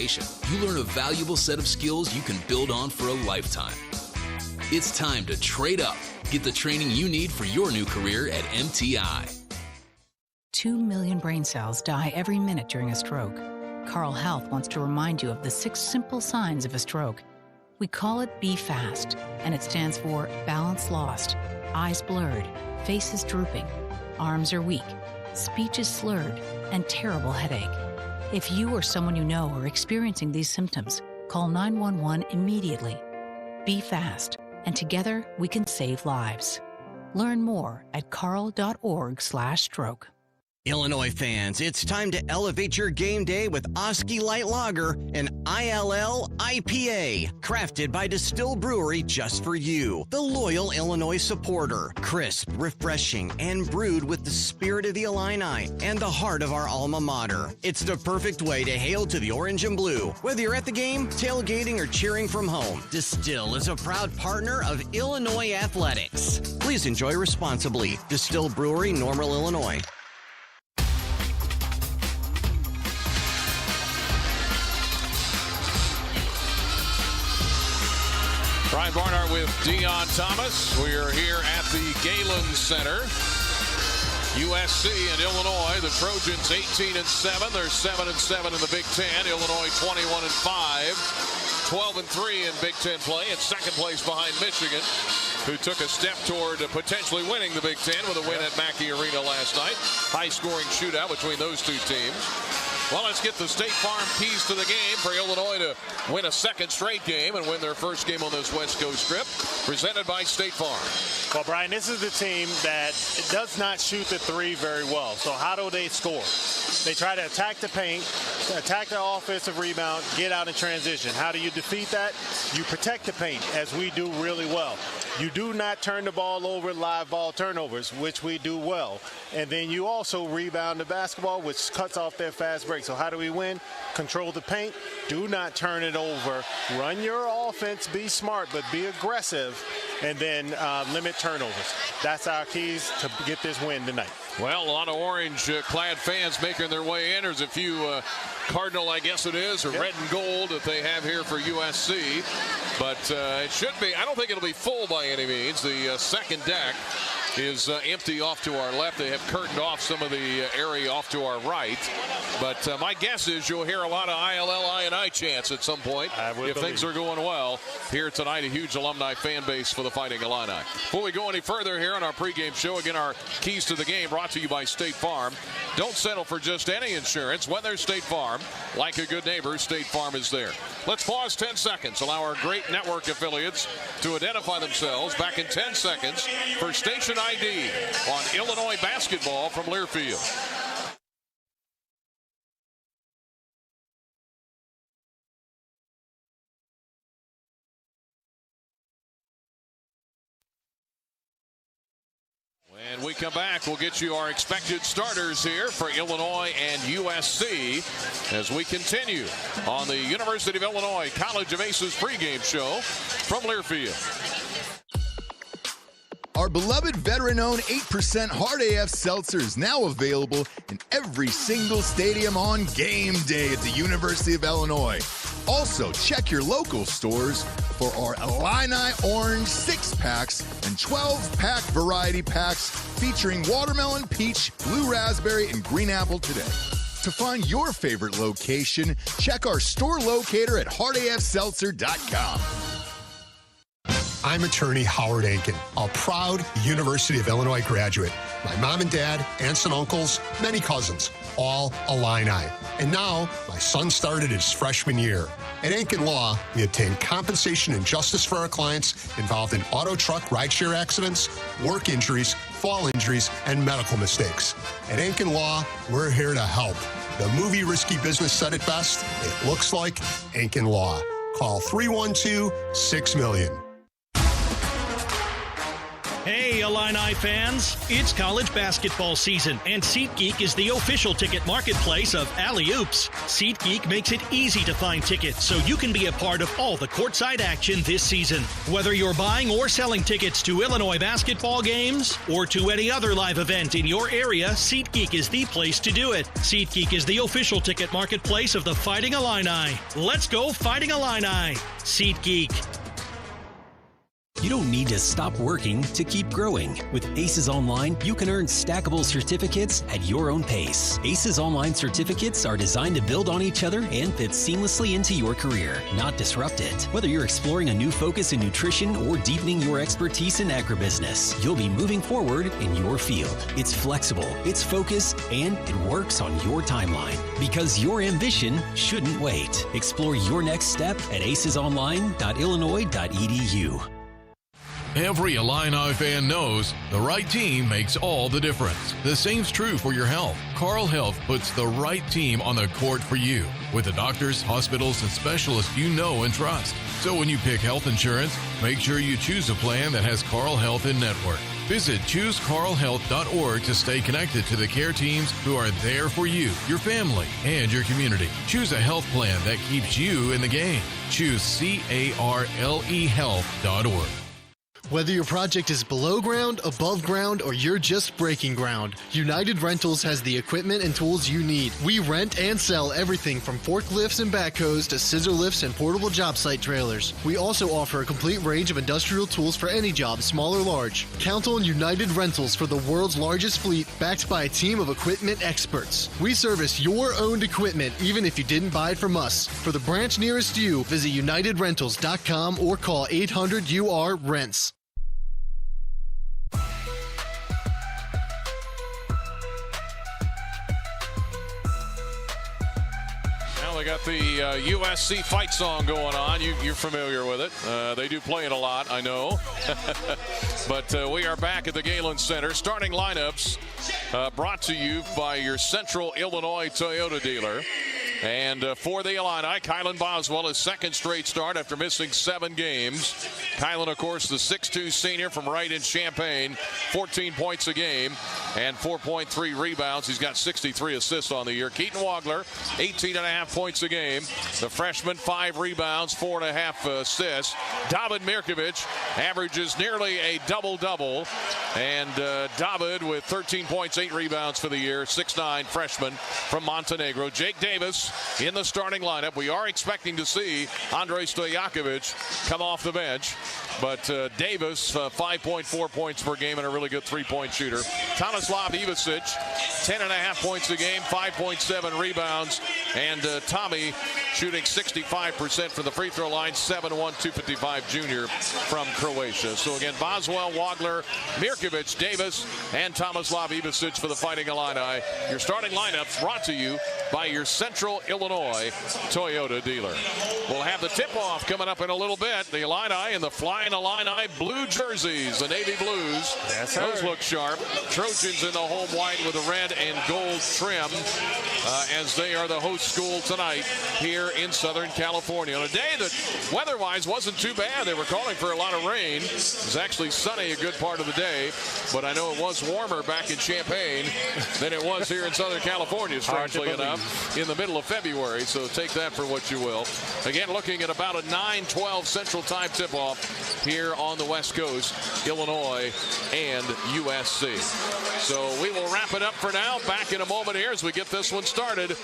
education, you learn a valuable set of skills you can build on for a lifetime. It's time to trade up. Get the training you need for your new career at MTI. 2 million brain cells die every minute during a stroke. Carle Health wants to remind you of the 6 simple signs of a stroke. We call it Be Fast, and it stands for balance lost, eyes blurred, faces drooping, arms are weak, speech is slurred, and terrible headache. If you or someone you know are experiencing these symptoms, call 911 immediately. Be fast, and together we can save lives. Learn more at carle.org/stroke. Illinois fans, it's time to elevate your game day with Oski Light Lager, an ILL IPA, crafted by Distill Brewery just for you, the loyal Illinois supporter. Crisp, refreshing, and brewed with the spirit of the Illini and the heart of our alma mater. It's the perfect way to hail to the orange and blue. Whether you're at the game, tailgating, or cheering from home, Distill is a proud partner of Illinois Athletics. Please enjoy responsibly. Distill Brewery, Normal, Illinois. Brian Barnhart with Dion Thomas. We are here at the Galen Center. USC and Illinois, the Trojans 18-7. They're 7-7 in the Big Ten. Illinois 21-5. 12-3 in Big Ten play. In second place behind Michigan, who took a step toward potentially winning the Big Ten with a win at Mackey Arena last night. High-scoring shootout between those two teams. Well, let's get the State Farm keys to the game for Illinois to win a second straight game and win their first game on this West Coast trip. Presented by State Farm. Well, Brian, this is the team that does not shoot the three very well. So how do they score? They try to attack the paint, attack the offensive rebound, get out in transition. How do you defeat that? You protect the paint, as we do really well. You do not turn the ball over, live ball turnovers, which we do well. And then you also rebound the basketball, which cuts off their fast break. So how do we win? Control the paint. Do not turn it over. Run your offense. Be smart, but be aggressive. And then limit turnovers. That's our keys to get this win tonight. Well, a lot of orange-clad fans making their way in. There's a few Cardinal, I guess it is, or red and gold that they have here for USC. But it should be. I don't think it'll be full by any means. The second deck is empty off to our left. They have curtained off some of the area off to our right. But my guess is you'll hear a lot of ILL-INI chants at some point if things are going well here tonight. A huge alumni fan base for the Fighting Illini. Before we go any further here on our pregame show, again, our keys to the game brought to you by State Farm. Don't settle for just any insurance. When there's State Farm, like a good neighbor, State Farm is there. Let's pause 10 seconds. Allow our great network affiliates to identify themselves. Back in 10 seconds for Station ID on Illinois basketball from Learfield. And we come back, we'll get you our expected starters here for Illinois and USC as we continue on the University of Illinois College of Aces pregame show from Learfield. Our beloved veteran-owned 8% Hard AF Seltzer is now available in every single stadium on game day at the University of Illinois. Also, check your local stores for our Illini Orange 6-packs and 12-pack variety packs featuring watermelon, peach, blue raspberry, and green apple today. To find your favorite location, check our store locator at hardafseltzer.com. I'm attorney Howard Ankin, a proud University of Illinois graduate. My mom and dad, aunts and uncles, many cousins, all Illini. And now, my son started his freshman year. At Ankin Law, we obtain compensation and justice for our clients involved in auto truck rideshare accidents, work injuries, fall injuries, and medical mistakes. At Ankin Law, we're here to help. The movie Risky Business said it best. It looks like Ankin Law. Call 312-6 million. Hey, Illini fans. It's college basketball season, and SeatGeek is the official ticket marketplace of Alley Oops. SeatGeek makes it easy to find tickets so you can be a part of all the courtside action this season. Whether you're buying or selling tickets to Illinois basketball games or to any other live event in your area, SeatGeek is the place to do it. SeatGeek is the official ticket marketplace of the Fighting Illini. Let's go Fighting Illini. SeatGeek. You don't need to stop working to keep growing. With Aces Online, you can earn stackable certificates at your own pace. Aces Online certificates are designed to build on each other and fit seamlessly into your career, not disrupt it. Whether you're exploring a new focus in nutrition or deepening your expertise in agribusiness, you'll be moving forward in your field. It's flexible, it's focused, and it works on your timeline. Because your ambition shouldn't wait. Explore your next step at acesonline.illinois.edu. Every Illini fan knows the right team makes all the difference. The same's true for your health. Carle Health puts the right team on the court for you with the doctors, hospitals, and specialists you know and trust. So when you pick health insurance, make sure you choose a plan that has Carle Health in network. Visit ChooseCarleHealth.org to stay connected to the care teams who are there for you, your family, and your community. Choose a health plan that keeps you in the game. Choose CarleHealth.org. Whether your project is below ground, above ground, or you're just breaking ground, United Rentals has the equipment and tools you need. We rent and sell everything from forklifts and backhoes to scissor lifts and portable job site trailers. We also offer a complete range of industrial tools for any job, small or large. Count on United Rentals for the world's largest fleet, backed by a team of equipment experts. We service your owned equipment, even if you didn't buy it from us. For the branch nearest you, visit UnitedRentals.com or call 800-UR-RENTS. They got the USC fight song going on. You're familiar with it. They do play it a lot, I know. But we are back at the Galen Center. Starting lineups brought to you by your Central Illinois Toyota dealer. And for the Illini, Kylan Boswell, his second straight start after missing 7 games. Kylan, of course, the 6'2 senior from Wright in Champaign, 14 points a game and 4.3 rebounds. He's got 63 assists on the year. Keaton Wagler, 18.5 points a game. The freshman, 5 rebounds, 4.5 assists. David Mirkovic averages nearly a double-double. And David with 13 points, 8 rebounds for the year, 6'9 freshman from Montenegro. Jake Davis in the starting lineup. We are expecting to see Andrei Stojakovic come off the bench. But Davis, 5.4 points per game and a really good three-point shooter. Tomislav Ivicic, 10.5 points a game, 5.7 rebounds. And Tommy shooting 65% from the free throw line, 7'1", 255 junior from Croatia. So again, Boswell, Wagler, Mirkovic, Davis, and Tomislav Ivicic for the Fighting Illini. Your starting lineups brought to you by your Central Illinois Toyota dealer. We'll have the tip-off coming up in a little bit. The Illini and the Flying Illini blue jerseys, the navy blues. Those look sharp. Trojans in the home white with a red and gold trim as they are the host school tonight here in Southern California. On a day that weather-wise wasn't too bad. They were calling for a lot of rain. It was actually sunny a good part of the day, but I know it was warmer back in Champaign than it was here in Southern California, strangely enough, in the middle of February. So take that for what you will. Again, looking at about a 9:12 Central Time tip-off here on the West Coast, Illinois and USC. So we will wrap it up for now. Back in a moment here as we get this one started.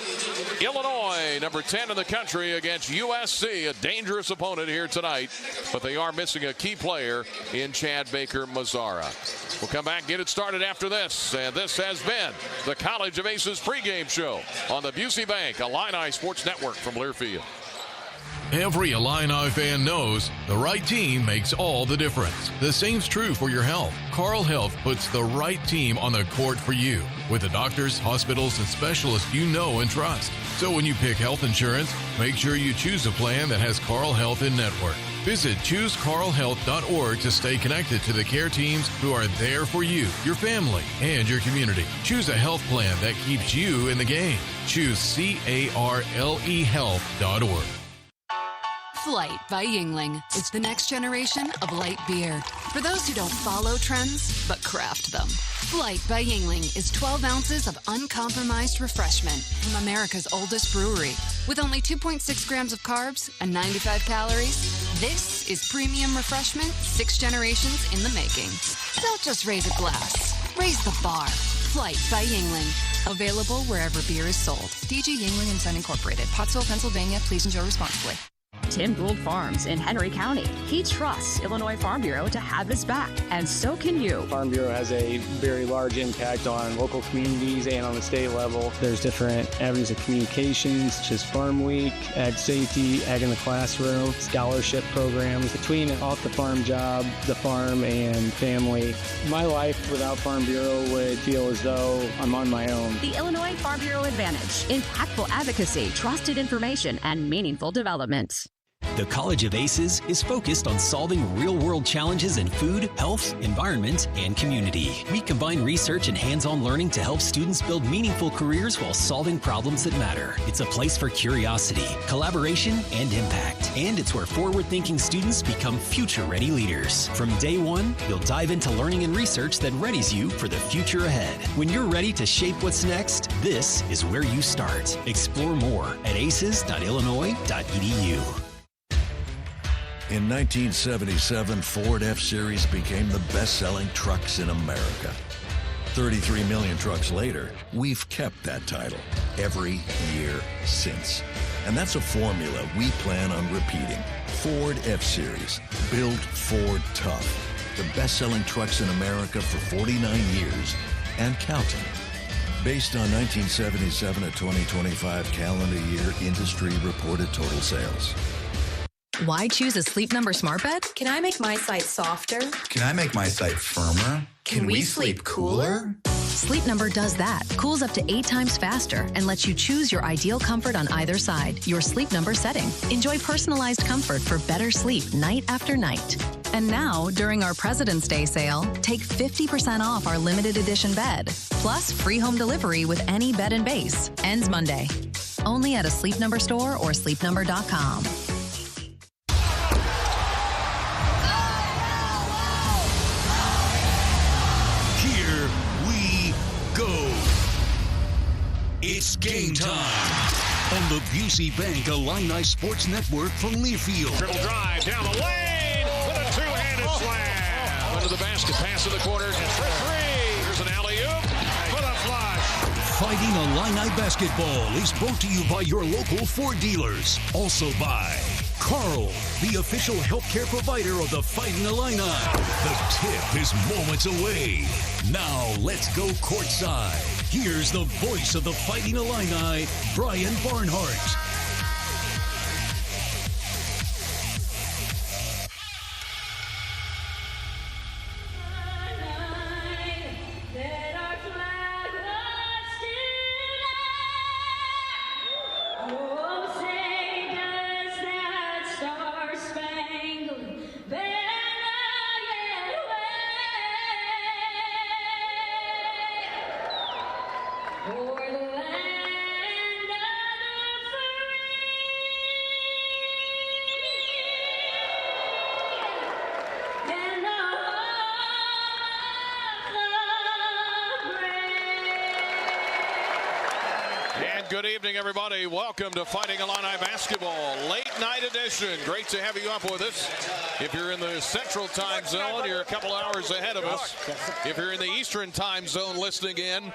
Illinois, number 10 in the country, against USC, a dangerous opponent here tonight, but they are missing a key player in Chad Baker-Mazzara. We'll come back and get it started after this, and this has been the College of Aces pregame show on the Busey Bank Illini Sports Network from Learfield. Every Illini fan knows the right team makes all the difference. The same's true for your health. Carle Health puts the right team on the court for you with the doctors, hospitals, and specialists you know and trust. So when you pick health insurance, make sure you choose a plan that has Carle Health in network. Visit ChooseCarleHealth.org to stay connected to the care teams who are there for you, your family, and your community. Choose a health plan that keeps you in the game. Choose CarleHealth.org. Flight by Yuengling. It's the next generation of light beer. For those who don't follow trends, but craft them. Flight by Yingling is 12 ounces of uncompromised refreshment from America's oldest brewery. With only 2.6 grams of carbs and 95 calories, this is premium refreshment 6 generations in the making. Don't just raise a glass, raise the bar. Flight by Yingling. Available wherever beer is sold. DG Yingling and Son Incorporated. Pottsville, Pennsylvania. Please enjoy responsibly. Tim Gould Farms in Henry County. He trusts Illinois Farm Bureau to have his back, and so can you. Farm Bureau has a very large impact on local communities and on the state level. There's different avenues of communications, such as Farm Week, Ag Safety, Ag in the Classroom, scholarship programs. Between an off-the-farm job, the farm, and family, my life without Farm Bureau would feel as though I'm on my own. The Illinois Farm Bureau Advantage. Impactful advocacy, trusted information, and meaningful development. The College of Aces is focused on solving real-world challenges in food, health, environment, and community. We combine research and hands-on learning to help students build meaningful careers while solving problems that matter. It's a place for curiosity, collaboration, and impact. And it's where forward-thinking students become future-ready leaders. From day one, you'll dive into learning and research that readies you for the future ahead. When you're ready to shape what's next, this is where you start. Explore more at aces.illinois.edu. In 1977, Ford F-Series became the best-selling trucks in America. 33 million trucks later, we've kept that title every year since. And that's a formula we plan on repeating. Ford F-Series, built Ford tough. The best-selling trucks in America for 49 years and counting. Based on 1977 to 2025 calendar year industry reported total sales. Why choose a Sleep Number smart bed? Can I make my site softer? Can I make my site firmer? Can we sleep cooler? Sleep Number does that. Cools up to 8 times faster and lets you choose your ideal comfort on either side. Your Sleep Number setting. Enjoy personalized comfort for better sleep night after night. And now, during our President's Day sale, take 50% off our limited edition bed. Plus, free home delivery with any bed and base. Ends Monday. Only at a Sleep Number store or sleepnumber.com. It's game time on the Busey Bank Illini Sports Network from Learfield. Dribble drive down the lane with a two-handed slam. Under the basket, pass to the corner, and for three. Here's an alley-oop for the flush. Fighting Illini basketball is brought to you by your local Ford dealers. Also by Carl, the official healthcare provider of the Fighting Illini. The tip is moments away. Now let's go courtside. Here's the voice of the Fighting Illini, Brian Barnhart. Good evening, everybody. Welcome to Fighting Illini Basketball, late night edition. Great to have you up with us. If you're in the Central Time Zone, you're a couple hours ahead of us. If you're in the Eastern Time Zone listening in,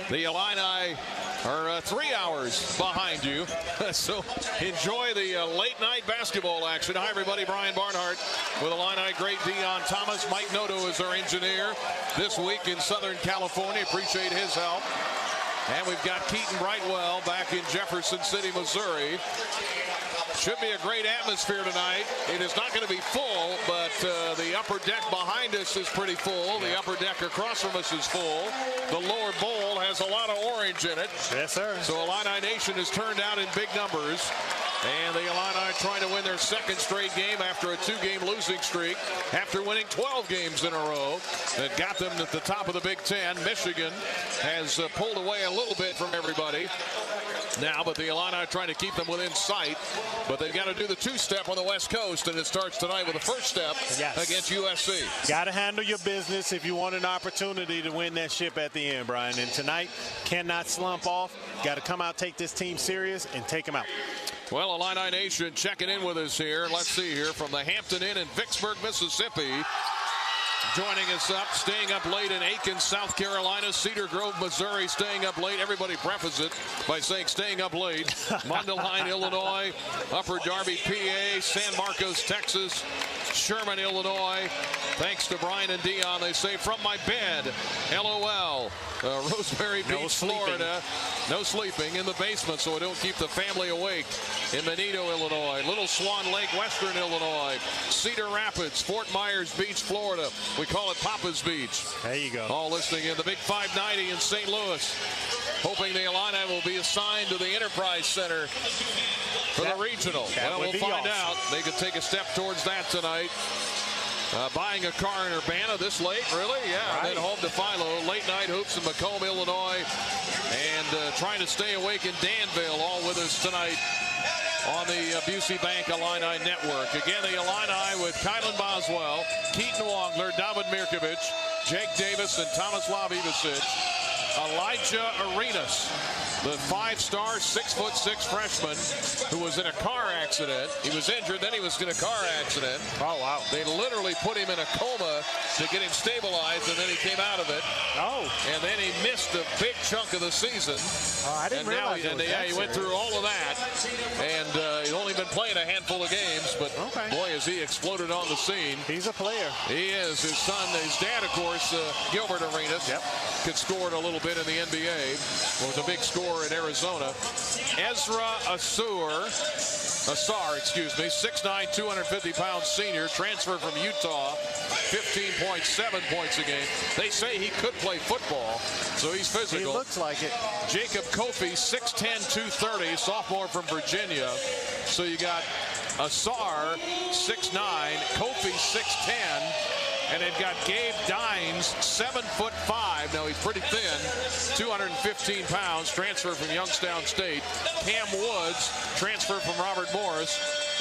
the Illini are 3 hours behind you. So enjoy the late night basketball action. Hi, everybody. Brian Barnhart with Illini great Dion Thomas. Mike Noto is our engineer this week in Southern California. Appreciate his help. And we've got Keaton Brightwell back in Jefferson City, Missouri. Should be a great atmosphere tonight. It is not going to be full, but the upper deck behind us is pretty full. The upper deck across from us is full. The lower bowl has a lot of orange in it. Yes, sir. So Illini Nation has turned out in big numbers. And the Illini trying to win their second straight game after a 2-game losing streak, after winning 12 games in a row that got them at the top of the Big Ten. Michigan has pulled away a little bit from everybody. now, but the Illini are trying to keep them within sight. But they've got to do the two-step on the West Coast, and it starts tonight with the first step against USC. Got to handle your business if you want an opportunity to win that ship at the end, Brian. And tonight, cannot slump off. Got to come out, take this team serious, and take them out. Well, Illini Nation checking in with us here. Let's see here from the Hampton Inn in Vicksburg, Mississippi. Joining us up, staying up late in Aiken, South Carolina, Cedar Grove, Missouri, staying up late. Everybody prefaces it by saying staying up late. Mundelein, Illinois, Upper Darby, PA, San Marcos, Texas, Sherman, Illinois. Thanks to Brian and Dion, they say, from my bed, LOL. Rosemary Beach, Florida. No sleeping in the basement so I don't keep the family awake. In Benito, Illinois. Little Swan Lake, Western Illinois. Cedar Rapids, Fort Myers Beach, Florida. We call it Papa's Beach. There you go. All listening in the Big 590 in St. Louis. Hoping the Illini will be assigned to the Enterprise Center for the regional. Well, we'll find out. They could take a step towards that tonight. Buying a car in Urbana this late, really? Yeah. Right. And then home to Philo. Late night hoops in Macomb, Illinois. And trying to stay awake in Danville. All with us tonight on the Busey Bank Illini Network. Again, the Illini with Kylan Boswell, Keaton Wongler, David Mirkovic, Jake Davis, and Tomislav Ivicic. Elijah Arenas, the 5-star, 6'6" freshman who was in a car accident. He was injured, then he was in a car accident. Oh, wow. They literally put him in a coma to get him stabilized, and then he came out of it. Oh. And then he missed a big chunk of the season. Oh, I didn't realize it was that he went through all of that. And he's only been playing a handful of games, but boy, has he exploded on the scene. He's a player. He is. His son, his dad, of course, Gilbert Arenas, could score it a little bit in the NBA. Was a big scorer in Arizona. Ezra Asar, 6'9", 250-pound senior, transfer from Utah, 15.7 points a game. They say he could play football, so he's physical. He looks like it. Jacob Kofi, 6'10", 230, sophomore from Virginia. So you got Asar, 6'9", Kofi, 6'10", and they've got Gabe Dines, 7'5". Now he's pretty thin, 215 pounds, transfer from Youngstown State. Cam Woods, transfer from Robert Morris,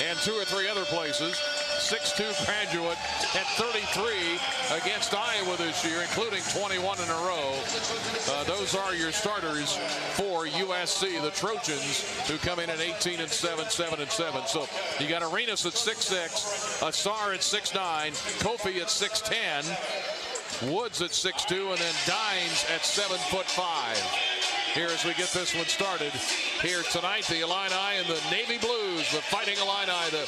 and 2 or 3 other places. 6'2" graduate at 33 against Iowa this year, including 21 in a row. Those are your starters for USC, the Trojans, who come in at 18-7, 7-7. So you got Arenas at 6'6", Asar at 6'9", Kofi at 6'10", Woods at 6'2", and then Dines at 7'5". Here as we get this one started here tonight, the Illini and the Navy Blues, the Fighting Illini, the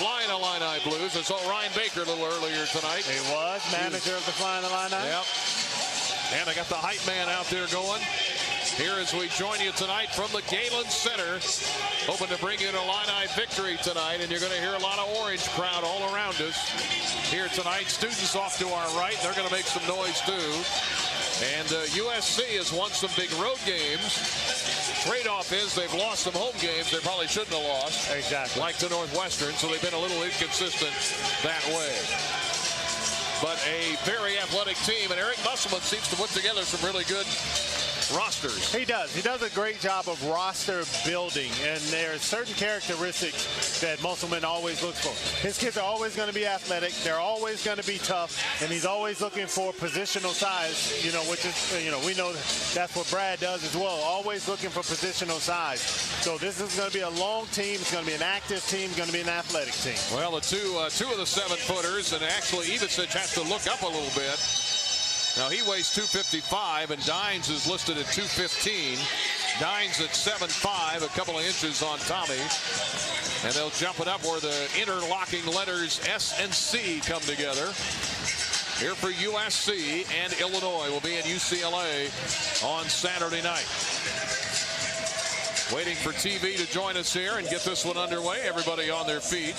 Flying Illini Blues. I saw Ryan Baker a little earlier tonight. He was manager of the Flying Illini. Yep. And I got the hype man out there going. Here as we join you tonight from the Galen Center. Hoping to bring you an Illini victory tonight, and you're going to hear a lot of orange crowd all around us here tonight. Students off to our right. They're going to make some noise too. And USC has won some big road games. Trade-off is they've lost some home games they probably shouldn't have lost. Exactly. Like to Northwestern, so they've been a little inconsistent that way. But a very athletic team, and Eric Musselman seems to put together some really good rosters. He does. He does a great job of roster building, and there are certain characteristics that Musselman always looks for. His kids are always going to be athletic. They're always going to be tough, and he's always looking for positional size, which is, we know that's what Brad does as well, always looking for positional size. So this is going to be a long team. It's going to be an active team. It's going to be an athletic team. Well, the two of the 7-footers, and actually Ivicic has to look up a little bit. Now he weighs 255, and Dines is listed at 215. Dines at 7'5", a couple of inches on Tommy. And they'll jump it up where the interlocking letters S and C come together. Here for USC, and Illinois will be in UCLA on Saturday night. Waiting for TV to join us here and get this one underway. Everybody on their feet.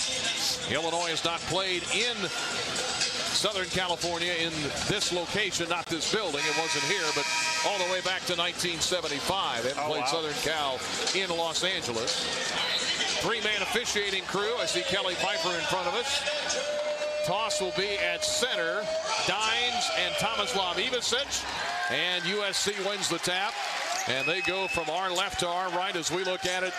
Illinois has not played in Southern California in this location, not this building. It wasn't here, but all the way back to 1975. They haven't played Southern Cal in Los Angeles. 3-man officiating crew. I see Kelly Piper in front of us. Toss will be at center. Dines and Tomislav Ivicic. And USC wins the tap. And they go from our left to our right as we look at it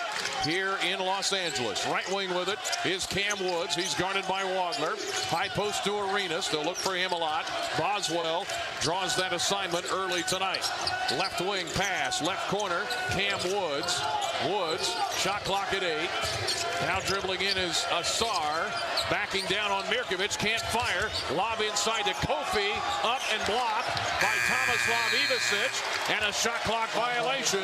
here in Los Angeles. Right wing with it is Cam Woods. He's guarded by Wagler. High post to Arenas. They'll look for him a lot. Boswell draws that assignment early tonight. Left wing pass, left corner, Cam Woods. Woods, shot clock at 8. Now dribbling in is Asar. Backing down on Mirkovic, can't fire. Lob inside to Kofi, up and blocked by Tomislav Ivicic, and a shot clock violation,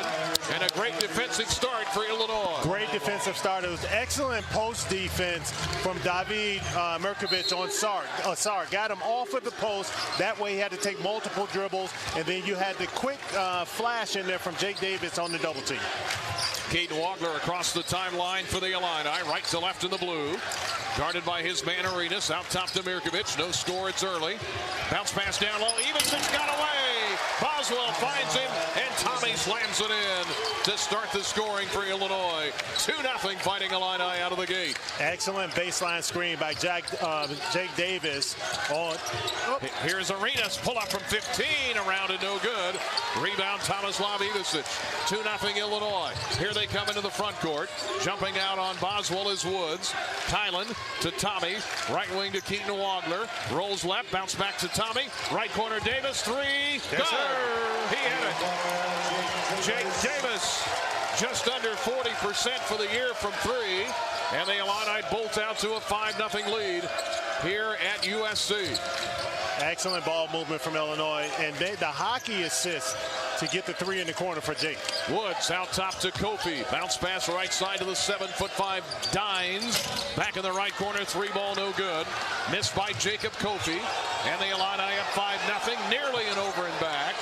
and a great defensive start for Illinois. Great defensive start. It was excellent post defense from David Mirkovic on Asar. Got him off of the post. That way he had to take multiple dribbles, and then you had the quick flash in there from Jake Davis on the double team. Caden Wagler across the timeline for the Illini, right to left in the blue. Guarded by his man Arenas, out top to Mirkovic. No score, it's early. Bounce pass down low. Ivicic got away. Boswell finds him, and Tommy slams it in to start the scoring for Illinois. 2-0 Fighting Illini out of the gate. Excellent baseline screen by Jake Davis. Here's Arenas, pull up from 15, around and no good. Rebound Tomislav Ivicic. 2-0 Illinois. Here they come into the front court. Jumping out on Boswell is Woods. Kylan to Tommy. Right wing to Keaton Wagler. Rolls left, bounce back to Tommy. Right corner Davis, 3. Yes, sir. He hit it. Jake Davis just under 40% for the year from 3. And the Illini bolt out to a 5-0 lead here at USC. Excellent ball movement from Illinois, and the hockey assist to get the 3 in the corner for Jake. Woods out top to Kofi. Bounce pass right side to the 7'5" Dines. Back in the right corner, 3 ball, no good. Missed by Jacob Kofi. And the Illini up 5-0, nearly an over and back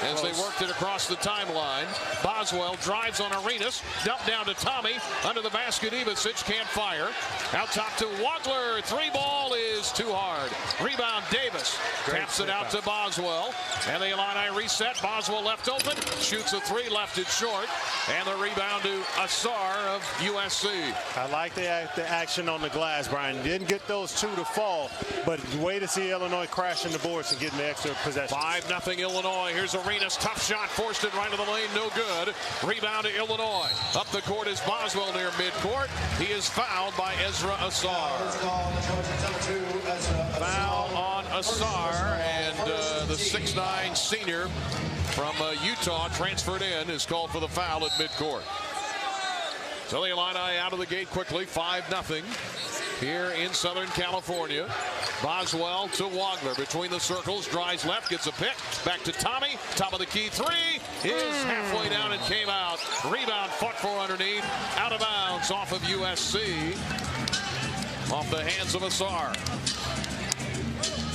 as they worked it across the timeline. Boswell drives on Arenas. Dump down to Tommy. Under the basket, Ivicic can't fire. Out top to Wagler. 3 ball is too hard. Rebound Davis. Taps it out to Boswell. And the Illini reset. Boswell left open. Shoots a 3, left it short. And the rebound to Asar of USC. I like the action on the glass, Brian. Didn't get those 2 to fall, but way to see Illinois crashing the boards and getting the extra possession. 5-0 Illinois. Here's Arenas. Tough shot. Forced it right to the lane. No good. Rebound to Illinois. Up the court is Boswell near midcourt. He is fouled by Ezra Asar. Foul on Asar, and the 6'9" senior from Utah transferred in is called for the foul at midcourt. So the Illini out of the gate quickly, 5-0 here in Southern California. Boswell to Wagler between the circles, drives left, gets a pick, back to Tommy, top of the key 3 is halfway down and came out. Rebound fought for underneath, out of bounds off of USC, off the hands of Asar.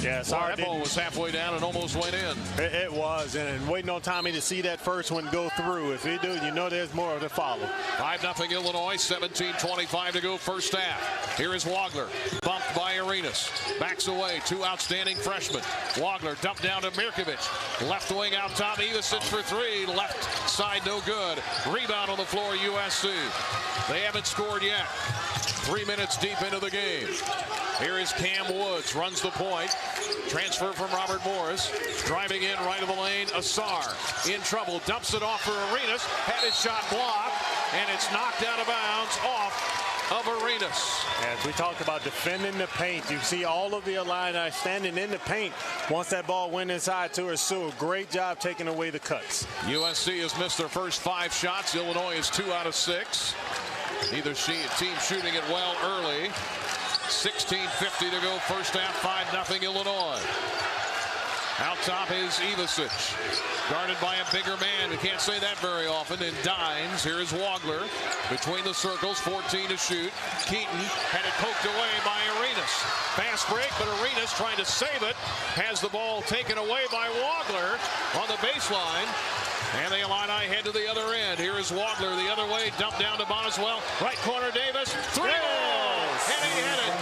Yeah, that ball was halfway down and almost went in. It was, and waiting on Tommy to see that first one go through. If he do, you know there's more to follow. 5-0 Illinois, 17:25 to go first half. Here is Wagler, bumped by Arenas. Backs away, 2 outstanding freshmen. Wagler dumped down to Mirkovic. Left wing out top, Ivicic for 3. Left side no good. Rebound on the floor, USC. They haven't scored yet. 3 minutes deep into the game. Here is Cam Woods, runs the point. Transfer from Robert Morris. Driving in right of the lane, Asar in trouble. Dumps it off for Arenas. Had his shot blocked, and it's knocked out of bounds off of Arenas. As we talked about defending the paint, you see all of the Illini standing in the paint once that ball went inside to Asar. Great job taking away the cuts. USC has missed their first 5 shots. Illinois is 2 out of 6. Neither team shooting it well early. 16:50 to go first half, 5-0 Illinois. Out top is Ivicic, guarded by a bigger man. We can't say that very often. And Dines, here is Wagler, between the circles, 14 to shoot. Keaton had it poked away by Arenas. Fast break, but Arenas trying to save it. Has the ball taken away by Wagler on the baseline. And the Illini head to the other end. Here is Wagler the other way, dumped down to Boswell. Right corner, Davis. 3 balls! And he hit it.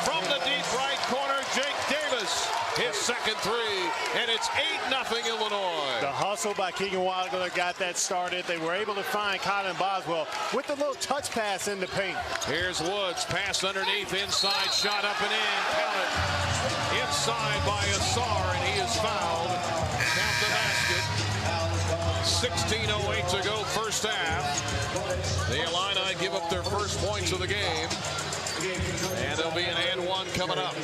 From the deep right corner, Jake Davis. His second 3, and it's 8-0 Illinois. The hustle by Keegan Wagler got that started. They were able to find Colin Boswell with the little touch pass in the paint. Here's Woods, pass underneath, inside, shot up and in. Count it. Inside by Asar, and he is fouled. Count the basket. 16:08 to go, first half. The Illini give up their first points of the game. And there'll be an and one coming up.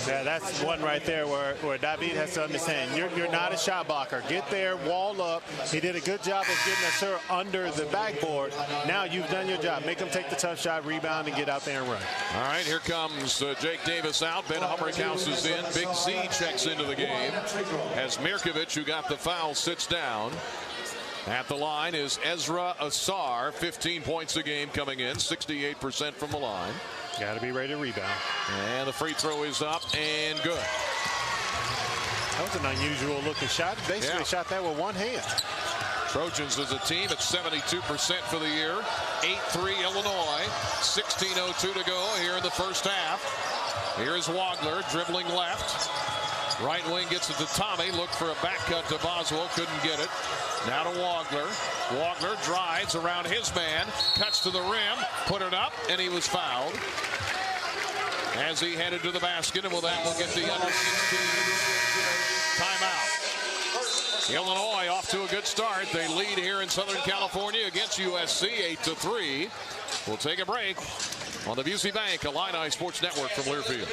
Yeah, that's one right there where David has to understand. You're not a shot blocker. Get there, wall up. He did a good job of getting Asur under the backboard. Now you've done your job. Make him take the tough shot, rebound, and get out there and run. All right, here comes Jake Davis out. Ben Humrickhouse is in. Big Z checks into the game as Mirkovic, who got the foul, sits down. At the line is Ezra Asar, 15 points a game coming in, 68% from the line. Got to be ready to rebound. And the free throw is up and good. That was an unusual looking shot. Basically shot that with one hand. Trojans as a team at 72% for the year. 8-3 Illinois. 16:02 to go here in the first half. Here's Wagler dribbling left. Right wing gets it to Tommy. Look for a back cut to Boswell. Couldn't get it. Now to Wagler. Wagler drives around his man. Cuts to the rim. Put it up. And he was fouled. As he headed to the basket. And with that, we'll get the under 16 timeout. Illinois off to a good start. They lead here in Southern California against USC 8-3. We'll take a break on the Busey Bank Illini Sports Network from Learfield.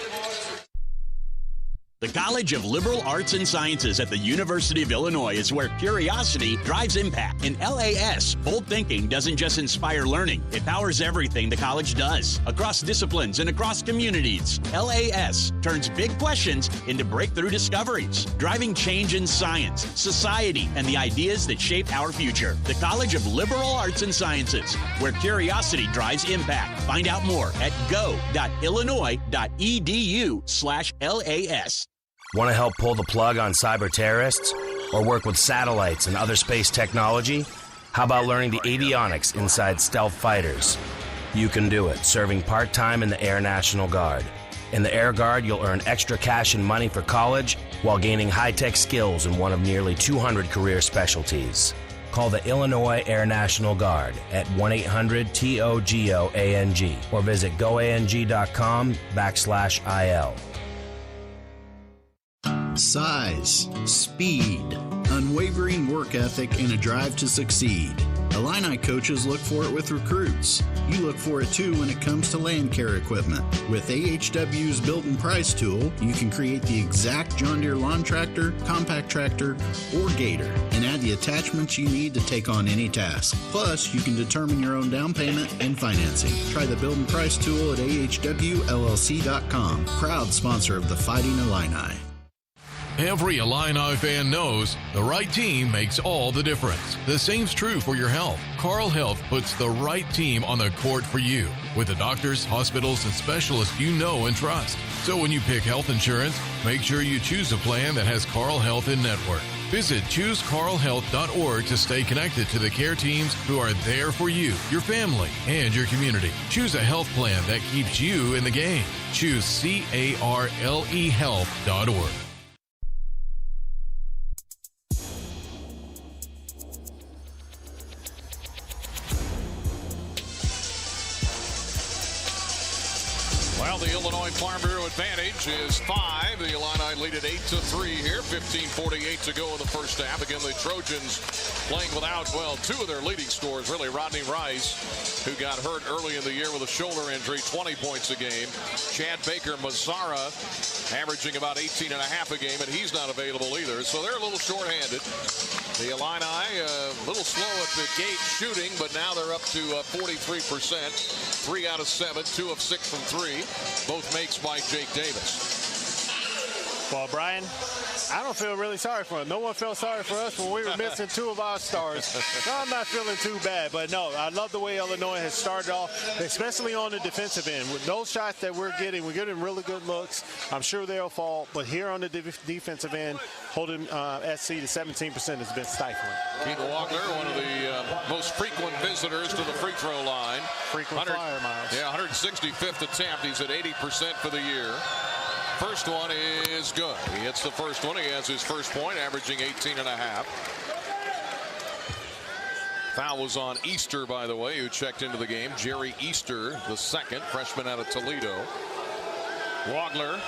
The College of Liberal Arts and Sciences at the University of Illinois is where curiosity drives impact. In LAS, bold thinking doesn't just inspire learning, it powers everything the college does, across disciplines and across communities. LAS turns big questions into breakthrough discoveries, driving change in science, society, and the ideas that shape our future. The College of Liberal Arts and Sciences, where curiosity drives impact. Find out more at go.illinois.edu/LAS. Want to help pull the plug on cyber terrorists? Or work with satellites and other space technology? How about learning the avionics inside stealth fighters? You can do it, serving part-time in the Air National Guard. In the Air Guard, you'll earn extra cash and money for college while gaining high-tech skills in one of nearly 200 career specialties. Call the Illinois Air National Guard at 1-800-TOGOANG or visit goang.com/IL. Size, speed, unwavering work ethic, and a drive to succeed. Illini coaches look for it with recruits. You look for it too when it comes to land care equipment. With AHW's Built and Price tool, you can create the exact John Deere lawn tractor, compact tractor, or gator, and add the attachments you need to take on any task. Plus, you can determine your own down payment and financing. Try the Built and Price tool at ahwllc.com. Proud sponsor of the Fighting Illini. Every Illini fan knows the right team makes all the difference. The same's true for your health. Carle Health puts the right team on the court for you with the doctors, hospitals, and specialists you know and trust. So when you pick health insurance, make sure you choose a plan that has Carle Health in network. Visit ChooseCarleHealth.org to stay connected to the care teams who are there for you, your family, and your community. Choose a health plan that keeps you in the game. Choose CARLEHealth.org. Well, the Illinois Farm Bureau advantage is 5. The Illini lead at 8-3 here. 15:48 to go in the first half. Again, the Trojans playing without, well, 2 of their leading scorers, really. Rodney Rice, who got hurt early in the year with a shoulder injury, 20 points a game. Chad Baker-Mazzara averaging about 18.5 a game, and he's not available either. So they're a little shorthanded. The Illini a little slow at the gate shooting, but now they're up to 43%. 3 out of 7, 2 of 6 from 3. Both makes by Jake Davis. Well, Brian, I don't feel really sorry for him. No one felt sorry for us when we were missing 2 of our stars. No, I'm not feeling too bad. But, no, I love the way Illinois has started off, especially on the defensive end. With those shots that we're getting really good looks. I'm sure they'll fall. But here on the defensive end, holding SC to 17% has been stifling. Keith Wagler, one of the most frequent visitors to the free throw line. Frequent flyer, Miles. Yeah, 165th attempt. He's at 80% for the year. First one is good. He hits the first one. He has his first point, averaging 18.5. Foul was on Easter, by the way, who checked into the game. Jerry Easter, the second, freshman out of Toledo. Wagler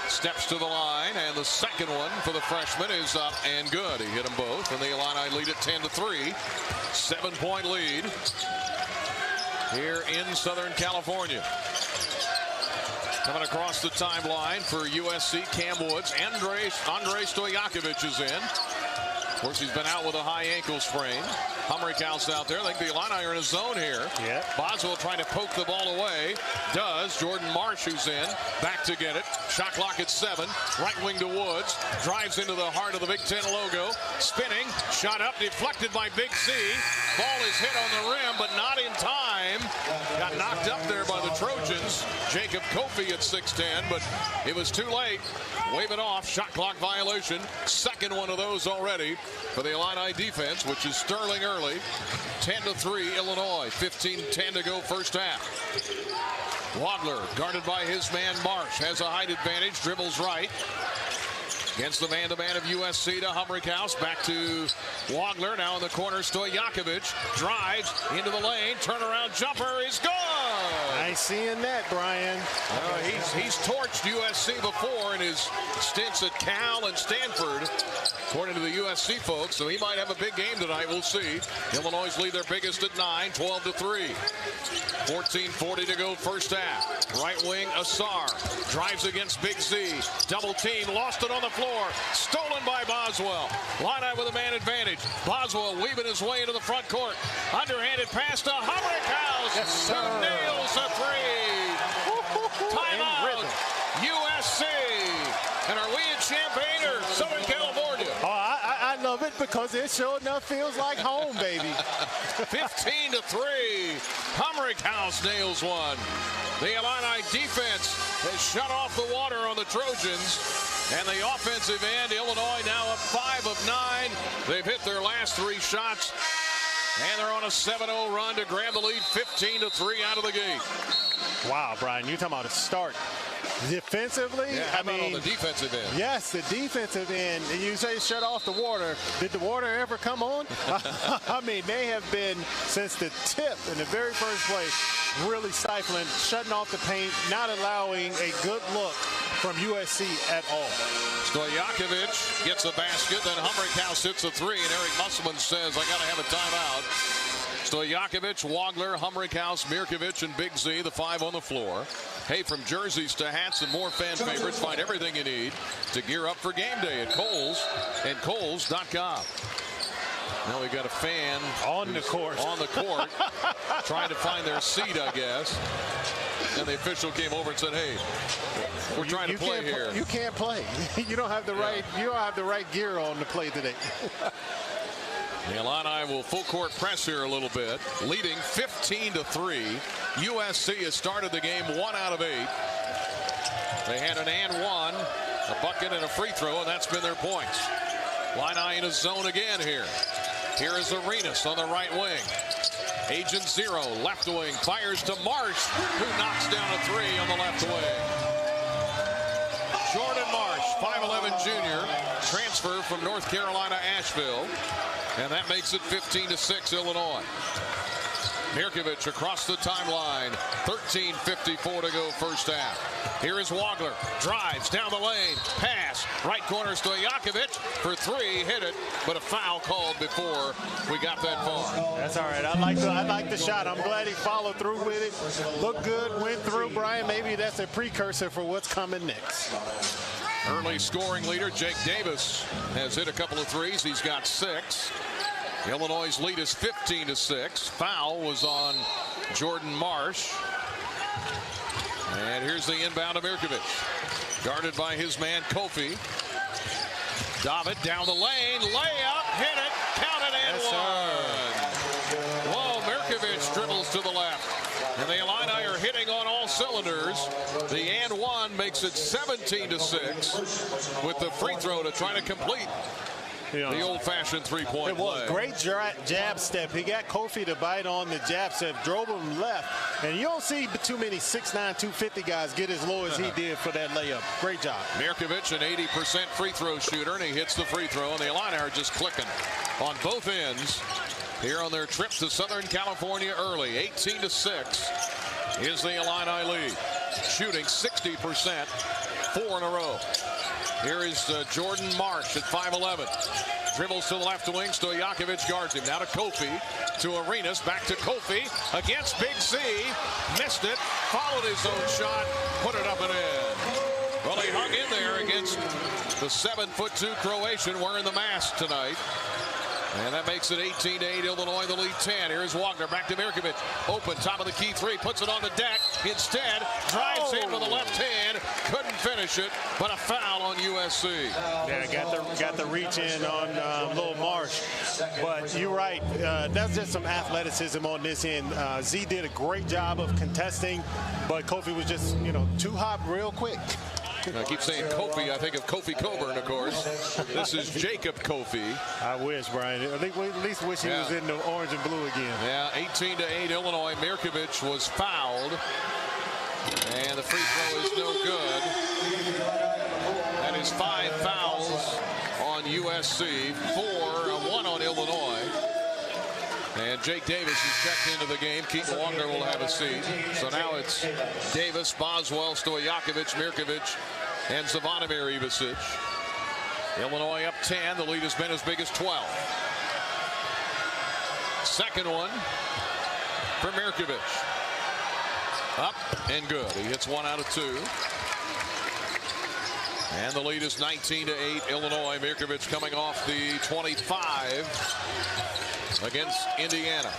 steps to the line, and the second one for the freshman is up and good. He hit them both, and the Illini lead at 10-3. 7-point lead here in Southern California. Coming across the timeline for USC, Cam Woods. Andrei Stojakovic is in. Of course, he's been out with a high ankle sprain. Humrickhouse out there. I think the Illini are in a zone here. Yeah. Boswell trying to poke the ball away. Does. Jordan Marsh, who's in. Back to get it. Shot clock at 7. Right wing to Woods. Drives into the heart of the Big Ten logo. Spinning. Shot up. Deflected by Big C. Ball is hit on the rim, but not in time. Got knocked up there by the Trojans. Jacob Kofi at 6'10", but it was too late. Wave it off. Shot clock violation. Second one of those already for the Illini defense, which is sterling early. 10-3 Illinois. 15-10 to go first half. Wagler guarded by his man Marsh. Has a height advantage. Dribbles right. Against the man-to-man of USC to Humrickhouse. Back to Wagler. Now in the corner, Stojakovic drives into the lane. Turnaround jumper is good. Nice seeing that, Brian. He's torched USC before in his stints at Cal and Stanford, according to the USC folks. So he might have a big game tonight. We'll see. Illinois lead their biggest at 9, 12-3. 14:40 to go first half. Right wing, Asar drives against Big Z. Double team, lost it on the floor. Stolen by Boswell. Illini with a man advantage. Boswell weaving his way into the front court. Underhanded pass to Humrickhouse. Yes, nails a three. Timeout. USC. And are we in Champaign or Southern California? Oh, I love it because it sure enough feels like home, baby. 15-3. Humrickhouse nails one. The Illini defense has shut off the water on the Trojans. And the offensive end, Illinois now up 5 of 9. They've hit their last 3 shots. And they're on a 7-0 run to grab the lead 15-3 out of the gate. Wow, Brian, you're talking about a start. Defensively, yeah, how about on the defensive end? Yes, the defensive end. You say shut off the water. Did the water ever come on? I mean, they have been, since the tip in the very first place, really stifling, shutting off the paint, not allowing a good look from USC at all. Stojakovic gets a basket, then Humrickhouse hits a 3, and Eric Musselman says, I got to have a timeout. Stojakovic, Wagler, Humrickhouse, Mirkovic, and Big Z, the 5 on the floor. Hey, from jerseys to hats and more fan favorites, find everything you need to gear up for game day at Kohl's and Kohls.com. Now we've got a fan on the court, trying to find their seat, I guess. And the official came over and said, "Hey, we're trying to play here. You can't play. You don't have the right. You don't have the right gear on to play today." The Illini will full court press here a little bit, leading 15-3. USC has started the game 1 out of 8. They had an and one, a bucket and a free throw, and that's been their points. Illini in a zone again here. Here is Arenas on the right wing. Agent Zero, left wing, fires to Marsh, who knocks down a 3 on the left wing. Jordan Marsh, 5'11" junior, transfer from North Carolina, Asheville. And that makes it 15-6 Illinois. Mirkovic across the timeline. 13:54 to go first half. Here is Wagler. Drives down the lane. Pass. Right corner Stojakovic for 3. Hit it, but a foul called before we got that far. That's all right. I like the shot. I'm glad he followed through with it. Looked good. Went through. Brian, maybe that's a precursor for what's coming next. Early scoring leader Jake Davis has hit a couple of threes. He's got 6. Illinois' lead is 15-6. Foul was on Jordan Marsh. And here's the inbound of Mirkovic. Guarded by his man Kofi. David down the lane. Layup. Hit it. Counted and one. Whoa, Mirkovic dribbles to the left. And the Illini are hitting on all cylinders. The and one makes it 17-6 with the free throw to try to complete the old-fashioned three-point play. Great jab step. He got Kofi to bite on the jab step, drove him left. And you don't see too many 6'9", 250 guys get as low as he did for that layup. Great job. Mirkovic, an 80% free throw shooter, and he hits the free throw. And the Illini are just clicking on both ends here on their trip to Southern California early. 18-6 is the Illini lead. Shooting 60% 4 in a row. Here is Jordan Marsh at 5'11". Dribbles to the left wing. Stojakovic guards him. Now to Kofi. To Arenas. Back to Kofi. Against Big Z. Missed it. Followed his own shot. Put it up and in. Well, he hung in there against the 7'2" Croatian wearing the mask tonight. And that makes it 18-8, Illinois, the lead 10. Here's Wagner, back to Mirkovic. Open, top of the key three, puts it on the deck. Instead, drives in with the left hand. Couldn't finish it, but a foul on USC. Yeah, got the reach in on Lil Marsh. But you're right, that's just some athleticism on this end. Z did a great job of contesting, but Kofi was just, too hot real quick. I keep saying Kofi. I think of Kofi Coburn, of course. This is Jacob Kofi. I wish, Brian. At least wish he was in the orange and blue again. Yeah, 18-8 Illinois. Mirkovic was fouled. And the free throw is no good. That is 5 fouls on USC. 1 on Illinois. And Jake Davis is checked into the game. Keaton Wagner will have a seat. So now it's Davis, Boswell, Stojakovic, Mirkovic, and Zvonimir Ivicic. Illinois up 10. The lead has been as big as 12. Second one for Mirkovic. Up and good. He hits 1 out of 2. And the lead is 19-8 Illinois. Mirkovic coming off the 25 against Indiana.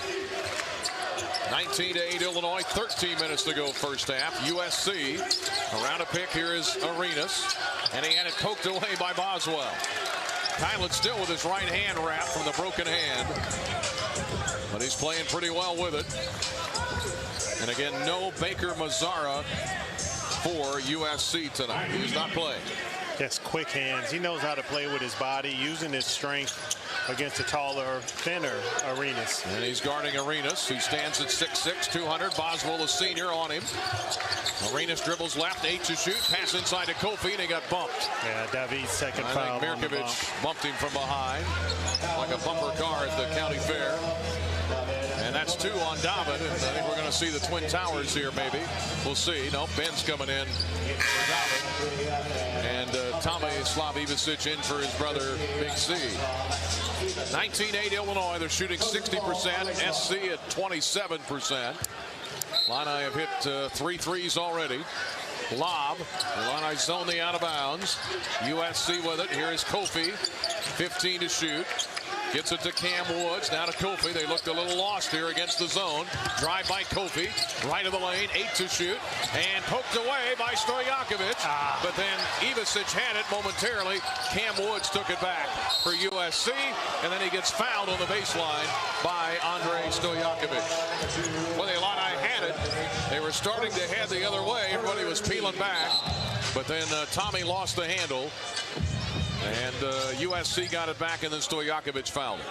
19-8 Illinois. 13 minutes to go first half. USC around a pick. Here is Arenas, and he had it poked away by Boswell. Kylan still with his right hand wrap from the broken hand, but he's playing pretty well with it. And again, no Baker Mazzara for USC tonight. He's not playing. Just quick hands. He knows how to play with his body, using his strength against the taller, thinner Arenas. And he's guarding Arenas, who stands at 6'6", 200. Boswell, a senior, on him. Arenas dribbles left, 8 to shoot. Pass inside to Kofi, and he got bumped. Yeah, David's second foul. I think Mirkovic bumped him from behind, like a bumper car at the county fair. And that's 2 on David, and I think we're going to see the Twin Towers here, maybe. We'll see. No, Ben's coming in for David. And Tommy Slavivicic in for his brother, Big C. 19-8 Illinois. They're shooting 60%. SC at 27%. Illini have hit 3 threes already. Lob. Illini zone the out of bounds. USC with it. Here is Kofi. 15 to shoot. Gets it to Cam Woods. Now to Kofi. They looked a little lost here against the zone. Drive by Kofi. Right of the lane. 8 to shoot. And poked away by Stojakovic. But then Ivicic had it momentarily. Cam Woods took it back for USC. And then he gets fouled on the baseline by Andre Stojakovic. Well, the Illini had it. They were starting to head the other way. Everybody was peeling back. But then Tommy lost the handle. And USC got it back, and then Stojakovic fouled it.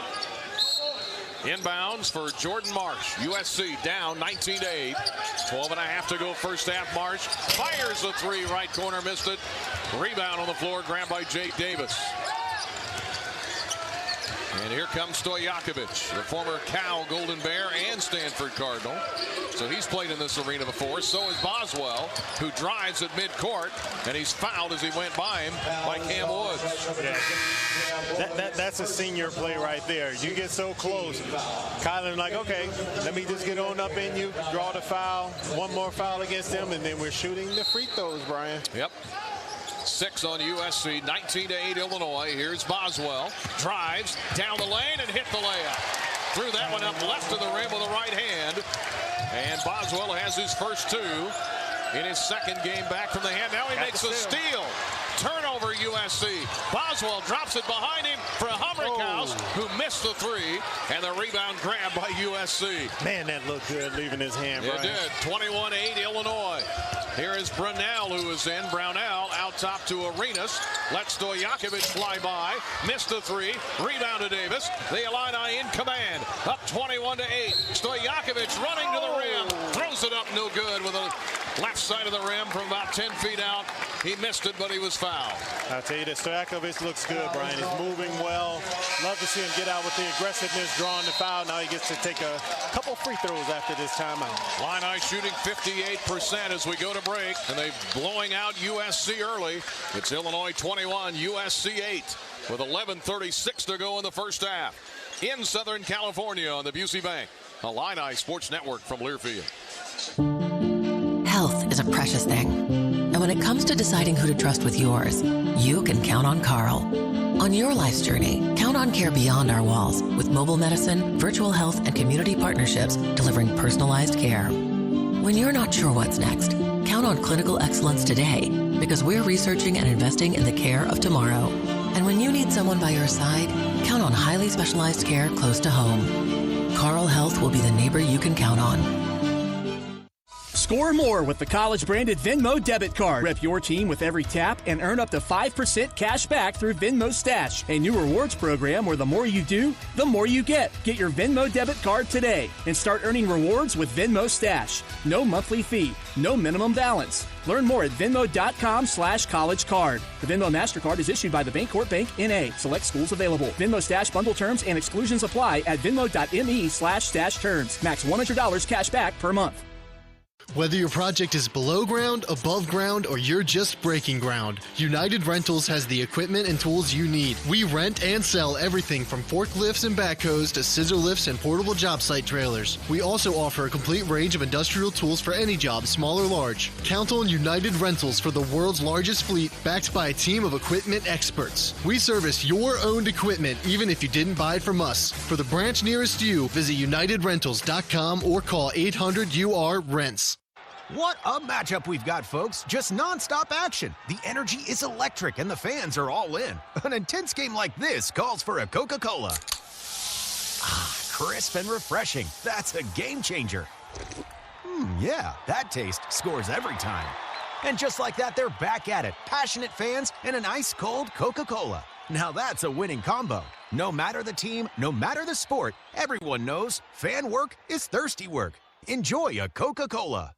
Inbounds for Jordan Marsh. USC down 19-8. 12.5 to go first half. Marsh fires a 3, right corner, missed it. Rebound on the floor, grabbed by Jake Davis. And here comes Stojakovic, the former Cal Golden Bear and Stanford Cardinal. So he's played in this arena before. So is Boswell, who drives at midcourt, and he's fouled as he went by him by Cam Woods. Yeah. That's a senior play right there. You get so close. Kylan like, okay, let me just get on up in you, draw the foul, 1 more foul against them, and then we're shooting the free throws, Brian. Yep. 6 on USC, 19-8 Illinois. Here's Boswell, drives down the lane and hit the layup. Threw that one up left of the rim with a right hand. And Boswell has his first 2 in his second game back from the hand. Now he makes a steal. Turnover USC. Boswell drops it behind him for Hummerkaus, who missed the 3, and the rebound grabbed by USC. Man, that looked good leaving his hand, Brian. It did. 21-8 Illinois. Here is Brownell, who is in. Brownell out top to Arenas. Lets Stojakovic fly by. Missed the 3. Rebound to Davis. The Illini in command. Up 21-8. Stojakovic running to the rim. Throws it up no good with a left side of the rim from about 10 feet out. He missed it, but he was fouled. I'll tell you that Stojakovic looks good, Brian. He's moving well. Love to see him get out with the aggressiveness, drawing the foul. Now he gets to take a couple free throws after this timeout. Illini shooting 58% as we go to break, and they're blowing out USC early. It's Illinois 21, USC 8, with 11:36 to go in the first half. In Southern California on the Busey Bank, Illini Sports Network from Learfield. Health is a precious thing. And when it comes to deciding who to trust with yours, you can count on Carl. On your life's journey, count on care beyond our walls with mobile medicine, virtual health, and community partnerships delivering personalized care. When you're not sure what's next, count on clinical excellence today because we're researching and investing in the care of tomorrow. And when you need someone by your side, count on highly specialized care close to home. Carl Health will be the neighbor you can count on. Score more with the college-branded Venmo debit card. Rep your team with every tap and earn up to 5% cash back through Venmo Stash, a new rewards program where the more you do, the more you get. Get your Venmo debit card today and start earning rewards with Venmo Stash. No monthly fee, no minimum balance. Learn more at venmo.com/collegecard. The Venmo MasterCard is issued by the Bancorp Bank, N.A. Select schools available. Venmo Stash bundle terms and exclusions apply at venmo.me/stash terms. Max $100 cash back per month. Whether your project is below ground, above ground, or you're just breaking ground, United Rentals has the equipment and tools you need. We rent and sell everything from forklifts and backhoes to scissor lifts and portable job site trailers. We also offer a complete range of industrial tools for any job, small or large. Count on United Rentals for the world's largest fleet, backed by a team of equipment experts. We service your owned equipment, even if you didn't buy it from us. For the branch nearest you, visit UnitedRentals.com or call 800-UR-RENTS. What a matchup we've got, folks. Just nonstop action. The energy is electric and the fans are all in. An intense game like this calls for a Coca-Cola. Ah, crisp and refreshing. That's a game changer. Yeah, that taste scores every time. And just like that, they're back at it. Passionate fans and an ice-cold Coca-Cola. Now that's a winning combo. No matter the team, no matter the sport, everyone knows fan work is thirsty work. Enjoy a Coca-Cola.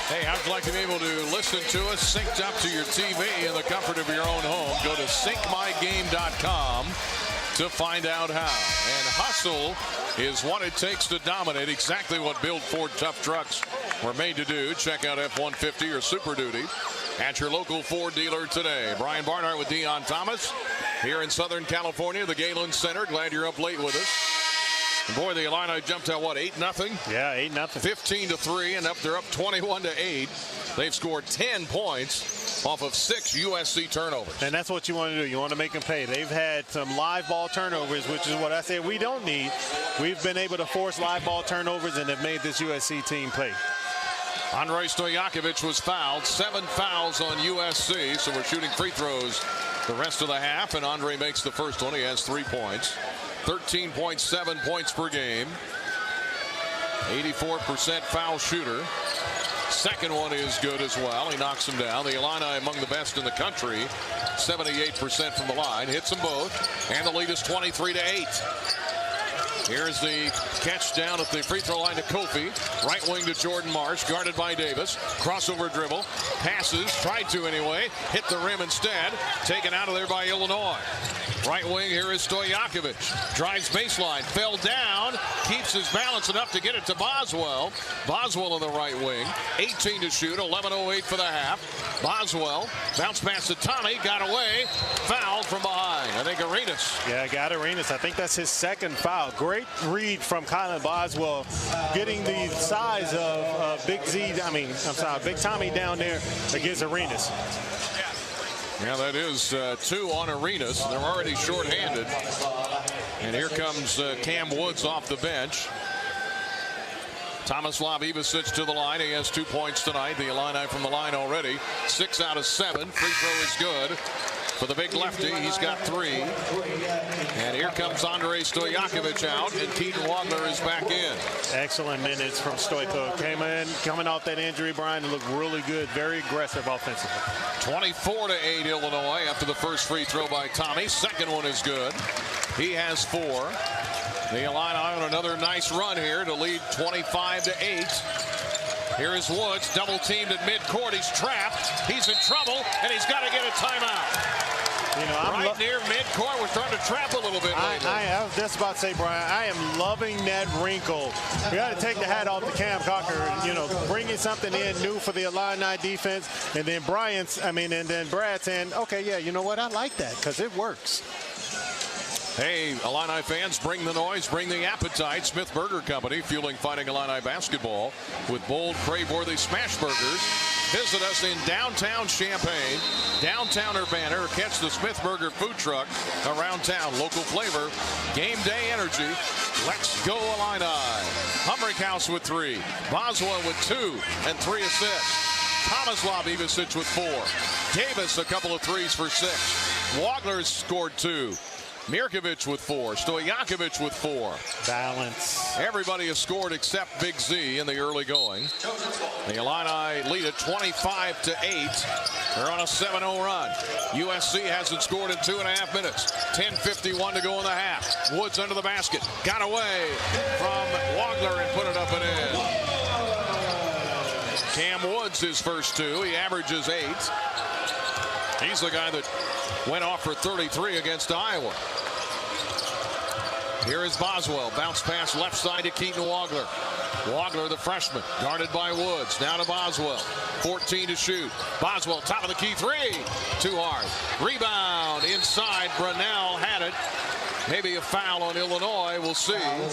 Hey, how'd you like to be able to listen to us synced up to your TV in the comfort of your own home? Go to syncmygame.com to find out how. And hustle is what it takes to dominate, exactly what Build Ford tough trucks were made to do. Check out F-150 or Super Duty at your local Ford dealer today. Brian Barnhart with Deon Thomas here in Southern California, the Galen Center. Glad you're up late with us. And boy, the Illini jumped out, what, 8-0? Yeah, 8-0. 15-3, and they're up 21-8. They've scored 10 points off of 6 USC turnovers. And that's what you want to do. You want to make them pay. They've had some live ball turnovers, which is what I said we don't need. We've been able to force live ball turnovers and have made this USC team pay. Andrei Stojakovic was fouled. 7 fouls on USC, so we're shooting free throws the rest of the half, and Andre makes the first one. He has 3 points. 13.7 points per game. 84% foul shooter. Second one is good as well. He knocks them down. The Illini among the best in the country. 78% from the line. Hits them both. And the lead is 23-8. Here's the catch down at the free throw line to Kofi. Right wing to Jordan Marsh, guarded by Davis. Crossover dribble. Passes, tried to anyway. Hit the rim instead. Taken out of there by Illinois. Right wing, here is Stojakovic. Drives baseline, fell down, keeps his balance enough to get it to Boswell. Boswell in the right wing. 18 to shoot, 11:08 for the half. Boswell, bounce pass to Tommy, got away, fouled from behind. I think Arenas. Yeah, got Arenas. I think that's his second foul. Great read from Kylan Boswell, getting the size of Big Tommy down there against Arenas. Yeah, that is 2 on Arenas. They're already shorthanded. And here comes Cam Woods off the bench. Tomislav Ivicic to the line. He has 2 points tonight. The Illini from the line already. 6 out of 7. Free throw is good for the big lefty. He's got 3. And here comes Andrei Stojakovic out, and Keaton Wadler is back in. Excellent minutes from Stoiko. Came in, coming off that injury, Brian, and looked really good. Very aggressive offensively. 24-8 Illinois after the first free throw by Tommy. Second one is good. He has 4. The Illini on another nice run here to lead 25-8. Here is Woods, double teamed at midcourt. He's trapped. He's in trouble, and he's got to get a timeout. You know, right near midcourt. We're starting to trap a little bit lately. I was just about to say, Brian, I am loving that wrinkle. We got to take the hat off to Cam Cocker, you know, bringing something in new for the Illini defense. And then Brad saying, okay, yeah, you know what? I like that because it works. Hey, Illini fans, bring the noise, bring the appetite. Smith Burger Company, fueling Fighting Illini basketball with bold, crave-worthy smash burgers. Visit us in downtown Champaign, downtown Urbana, or catch the Smith Burger food truck around town. Local flavor, game day energy. Let's go Illini. Humrickhouse with 3, Boswell with 2 and 3 assists. Tomislav Ivicic with 4. Davis a couple of threes for 6. Wagler scored 2. Mirkovic with 4. Stojakovic with 4. Balance. Everybody has scored except Big Z in the early going. The Illini lead at 25-8. They're on a 7-0 run. USC hasn't scored in 2.5 minutes. 10:51 to go in the half. Woods under the basket. Got away from Wagler and put it up and in. Cam Woods his first 2. He averages 8. He's the guy that went off for 33 against Iowa. Here is Boswell. Bounce pass left side to Keaton Wagler. Wagler, the freshman, guarded by Woods. Now to Boswell. 14 to shoot. Boswell, top of the key 3. Too hard. Rebound inside. Brunell had it. Maybe a foul on Illinois. We'll see. Yeah,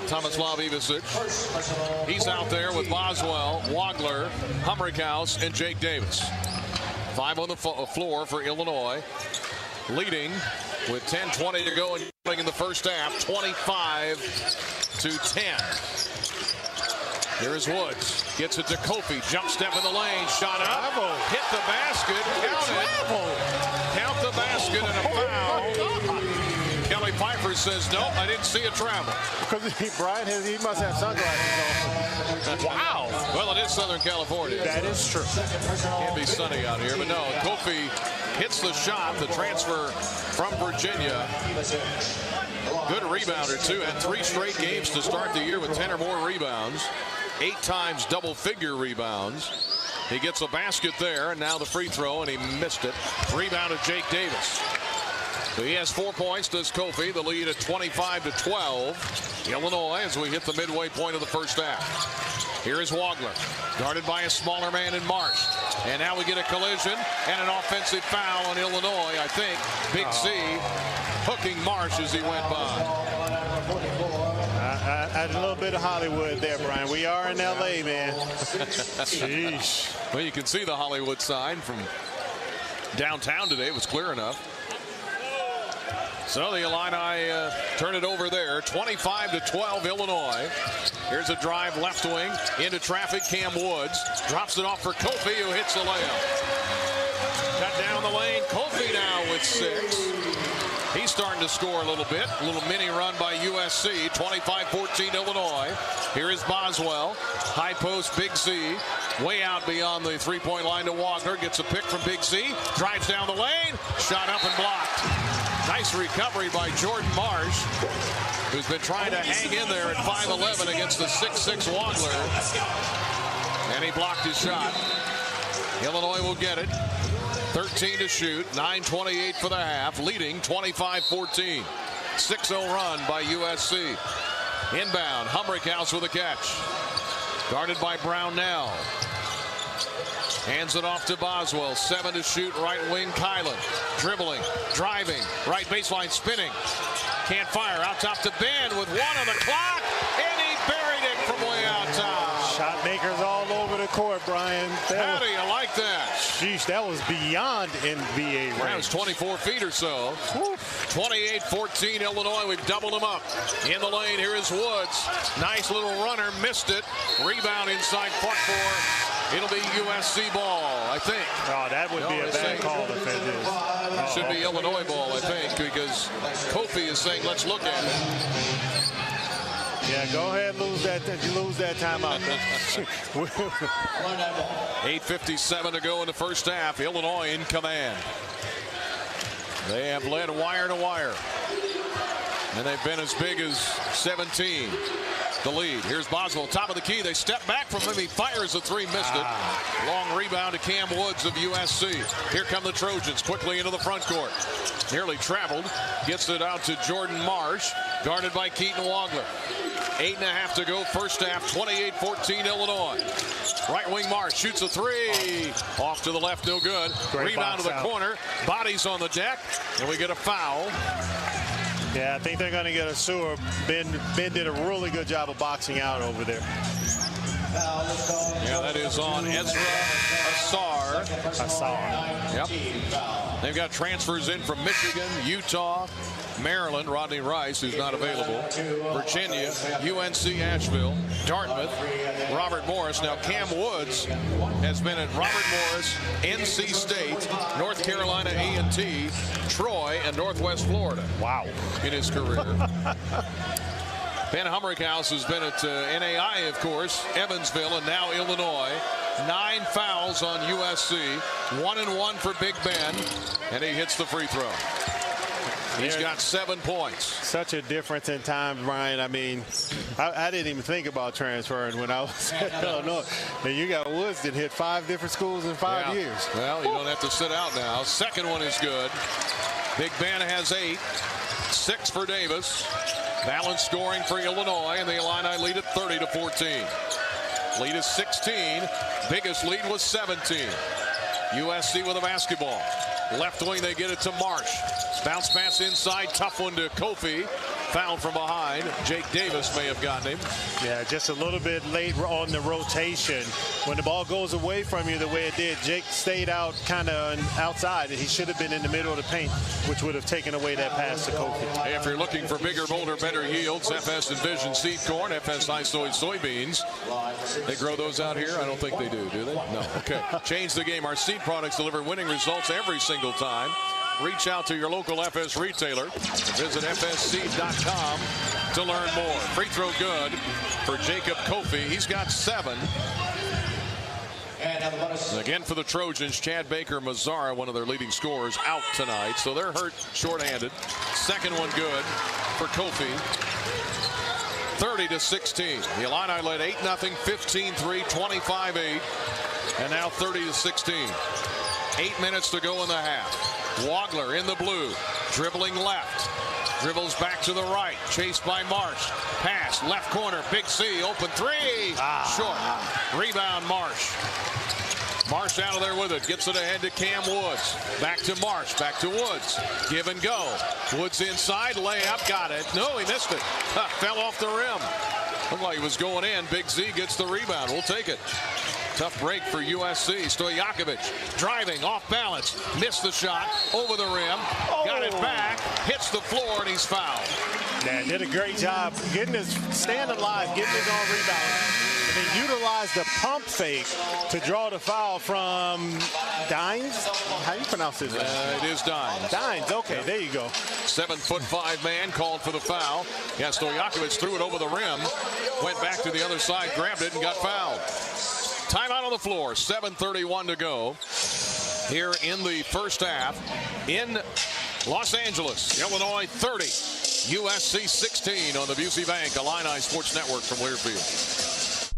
Tomislav Ivicic. He's out there with Boswell, Wagler, Humrickhouse, and Jake Davis. 5 on the floor for Illinois. Leading with 10:20 to go in the first half. 25-10. Here's Woods. Gets it to Kofi. Jump step in the lane. Shot up. Hit the basket. Counted. Count the basket and a foul. Kelly Piper says, nope, I didn't see a travel. Because Brian, he must have sunglasses on. Wow. Well, it is Southern California. That is true. Can't be sunny out here. But no, Kofi hits the shot. The transfer from Virginia. Good rebounder, too. Had 3 straight games to start the year with 10 or more rebounds. 8 times double-figure rebounds. He gets a basket there, and now the free throw, and he missed it. Rebound of Jake Davis. So he has 4 points, does Kofi. The lead at 25-12. Illinois as we hit the midway point of the first half. Here is Wagler, guarded by a smaller man in Marsh. And now we get a collision and an offensive foul on Illinois. I think Big Z hooking Marsh as he went by. A little bit of Hollywood there, Brian. We are in L.A., man. Sheesh. Well, you can see the Hollywood sign from downtown today. It was clear enough. So the Illini turn it over there. 25-12 Illinois. Here's a drive left wing into traffic. Cam Woods drops it off for Kofi, who hits the layup. Cut down the lane. Kofi now with 6. He's starting to score a little bit. A little mini run by USC. 25-14 Illinois. Here is Boswell. High post Big Z. Way out beyond the three-point line to Wagner. Gets a pick from Big Z. Drives down the lane. Shot up and blocked. Nice recovery by Jordan Marsh, who's been trying to hang in there at 5'11" against the 6'6" Wagler. And he blocked his shot. Illinois will get it. 13 to shoot. 9:28 for the half. Leading 25-14. 6-0 run by USC. Inbound. Humrickhouse with a catch. Guarded by Brownell. Hands it off to Boswell. 7 to shoot. Right wing Kylan. Dribbling. Driving. Right baseline spinning. Can't fire. Out top to Ben with 1 on the clock. And he buried it from way out top. Shot makers all over the court, Brian. How do you like that? Sheesh, that was beyond NBA range. That was 24 feet or so. 28-14 Illinois. We've doubled them up. In the lane, here is Woods. Nice little runner. Missed it. Rebound inside front court. It'll be USC ball, I think. Oh, that would be a bad call if it is. It should be Illinois ball, I think, because Kofi is saying, let's look at it. Yeah, go ahead and lose that timeout. 8:57 to go in the first half. Illinois in command. They have led wire to wire. And they've been as big as 17. the lead. Here's Boswell, top of the key. They step back from him. He fires a three, missed it. Long rebound to Cam Woods of USC. Here come the Trojans quickly into the front court. Nearly traveled. Gets it out to Jordan Marsh, guarded by Keaton Wagler. 8.5 to go, first half, 28-14 Illinois. Right wing Marsh shoots a three. Off to the left, no good. Great Rebound to the corner. Bodies on the deck, and we get a foul. Yeah, I think they're going to get a sewer. Ben did a really good job of boxing out over there. Yeah, that is on Ezra Assar. Yep. They've got transfers in from Michigan, Utah, Maryland, Rodney Rice, who's not available, Virginia, UNC Asheville, Dartmouth, Robert Morris. Now Cam Woods has been at Robert Morris, NC State, North Carolina A&T, Troy, and Northwest Florida. Wow. In his career. Ben Humrickhouse has been at NAI, of course, Evansville, and now Illinois. 9 fouls on USC. 1-1 for Big Ben, and he hits the free throw. He's got 7 points. Such a difference in time, Brian. I mean, I didn't even think about transferring when I was at Illinois. And you got Woods that hit 5 different schools in 5 years. Well, you don't have to sit out now. Second one is good. Big Ben has 8. 6 for Davis. Balanced scoring for Illinois, and the Illini lead at 30-14. Lead is 16. Biggest lead was 17. USC with a basketball. Left wing, they get it to Marsh. Bounce pass inside, tough one to Kofi. Foul from behind. Jake Davis may have gotten him. Yeah, just a little bit late on the rotation. When the ball goes away from you the way it did, Jake stayed out kind of outside, and he should have been in the middle of the paint, which would have taken away that pass to Kofi. Hey, if you're looking for bigger, bolder, better yields, FS Envision seed corn, FS High Soy soybeans. They grow those out here? I don't think they do they? No. Okay. Change the game. Our seed products deliver winning results every single time. Reach out to your local FS retailer. Visit fsseed.com to learn more. Free throw good for Jacob Kofi. He's got 7. And again for the Trojans, Chad Baker-Mazzara, one of their leading scorers, out tonight. So they're hurt shorthanded. Second one good for Kofi. 30-16. The Illini led 8-0, 15-3, 25-8, and now 30-16. 8 minutes to go in the half. Wagler in the blue, dribbling left, dribbles back to the right, chased by Marsh. Pass, left corner, Big C, open three, short. Rebound, Marsh. Marsh out of there with it, gets it ahead to Cam Woods. Back to Marsh, back to Woods. Give and go. Woods inside, layup, got it. No, he missed it. Fell off the rim. Looked like he was going in. Big Z gets the rebound. We'll take it. Tough break for USC. Stojakovic driving off balance. Missed the shot over the rim. Got it back. Hits the floor, and he's fouled. Yeah, did a great job getting his stand alive, getting his own rebound. And then utilized the pump fake to draw the foul from Dines. How do you pronounce his name? It is Dines. Dines, okay, there you go. 7'5" man called for the foul. Yeah, Stojakovic threw it over the rim. Went back to the other side, grabbed it, and got fouled. Timeout on the floor, 7:31 to go here in the first half in Los Angeles. Illinois 30, USC 16 on the Busey Bank Illini Sports Network from Learfield.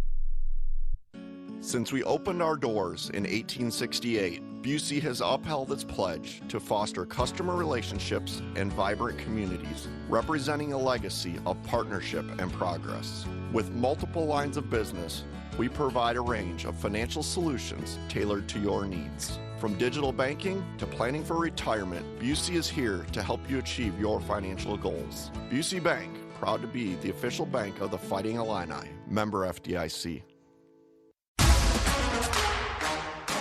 Since we opened our doors in 1868, Busey has upheld its pledge to foster customer relationships and vibrant communities, representing a legacy of partnership and progress. With multiple lines of business, we provide a range of financial solutions tailored to your needs. From digital banking to planning for retirement, Busey is here to help you achieve your financial goals. Busey Bank, proud to be the official bank of the Fighting Illini. Member FDIC.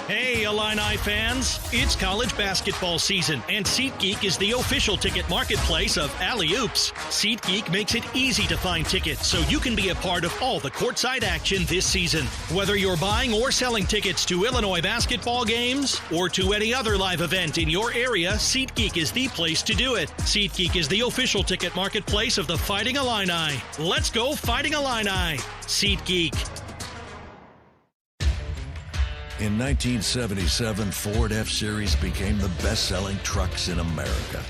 Hey, Illini fans! It's college basketball season, and SeatGeek is the official ticket marketplace of Alley-Oops. SeatGeek makes it easy to find tickets so you can be a part of all the courtside action this season. Whether you're buying or selling tickets to Illinois basketball games or to any other live event in your area, SeatGeek is the place to do it. SeatGeek is the official ticket marketplace of the Fighting Illini. Let's go Fighting Illini! SeatGeek. In 1977, Ford F-Series became the best-selling trucks in America.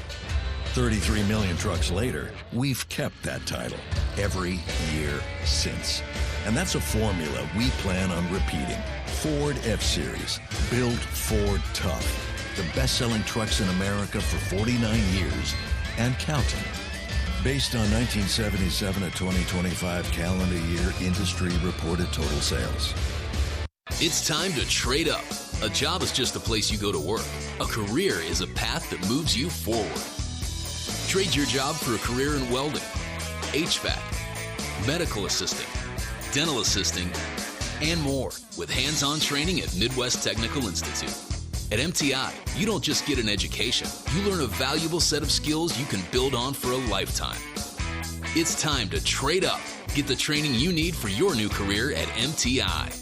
33 million trucks later, we've kept that title every year since. And that's a formula we plan on repeating. Ford F-Series, built Ford tough. The best-selling trucks in America for 49 years and counting. Based on 1977 to 2025 calendar year industry reported total sales. It's time to trade up. A job is just a place you go to work. A career is a path that moves you forward. Trade your job for a career in welding, HVAC, medical assisting, dental assisting, and more with hands-on training at Midwest Technical Institute. At MTI, you don't just get an education, you learn a valuable set of skills you can build on for a lifetime. It's time to trade up. Get the training you need for your new career at MTI.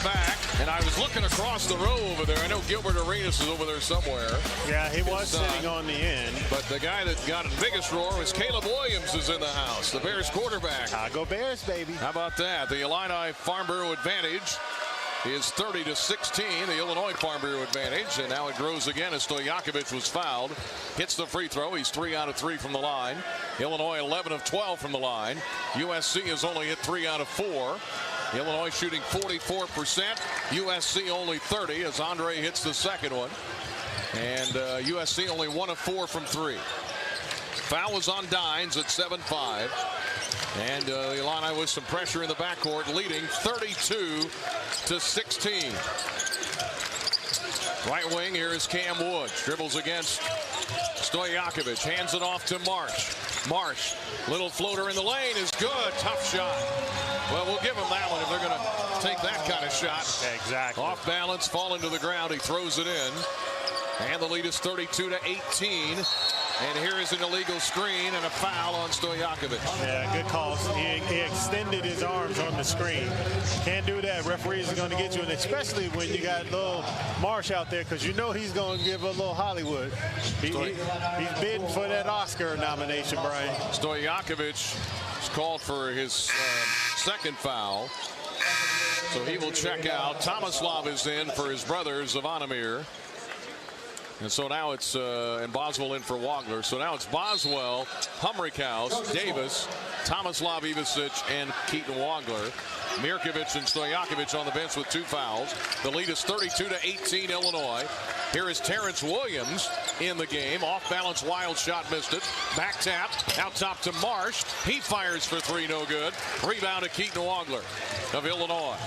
Back, and I was looking across the row over there. I know Gilbert Arenas is over there somewhere. Yeah, he was sitting on the end. But the guy that got the biggest roar was Caleb Williams is in the house, the Bears quarterback. Go Bears, baby. How about that? The Illini Farm Bureau advantage is 30-16, the Illinois Farm Bureau advantage, and now it grows again as Stojakovic was fouled. Hits the free throw. He's 3 out of 3 from the line. Illinois 11 of 12 from the line. USC has only hit 3 out of 4. Illinois shooting 44%. USC only 30 as Andre hits the second one. And USC only 1 of 4 from 3. Foul was on Dines at 7-5. And the Illini with some pressure in the backcourt, leading 32-16. Right wing, here is Cam Woods. Dribbles against Stojakovic. Hands it off to Marsh. Marsh, little floater in the lane is good. Tough shot. Well, we'll give him that one if they're going to take that kind of shot. Exactly. Off balance, falling to the ground. He throws it in. And the lead is 32-18. And here is an illegal screen and a foul on Stojakovic. Yeah, good call. He extended his arms on the screen. Can't do that. Referees are going to get you, and especially when you got little Marsh out there, because you know he's going to give a little Hollywood. He's bidding for that Oscar nomination, Brian. Stojakovic is called for his second foul. So he will check out. Tomislav is in for his brother, Zvonimir. And so now it's and Boswell in for Wagler. So now it's Boswell, Humrichhaus, Davis, Tomislav Ivicic, and Keaton Wagler. Mirkovic and Stojakovic on the bench with 2 fouls. The lead is 32-18 Illinois. Here is Terrence Williams in the game. Off balance, wild shot, missed it. Back tap, out top to Marsh. He fires for 3, no good. Rebound to Keaton Wagler of Illinois.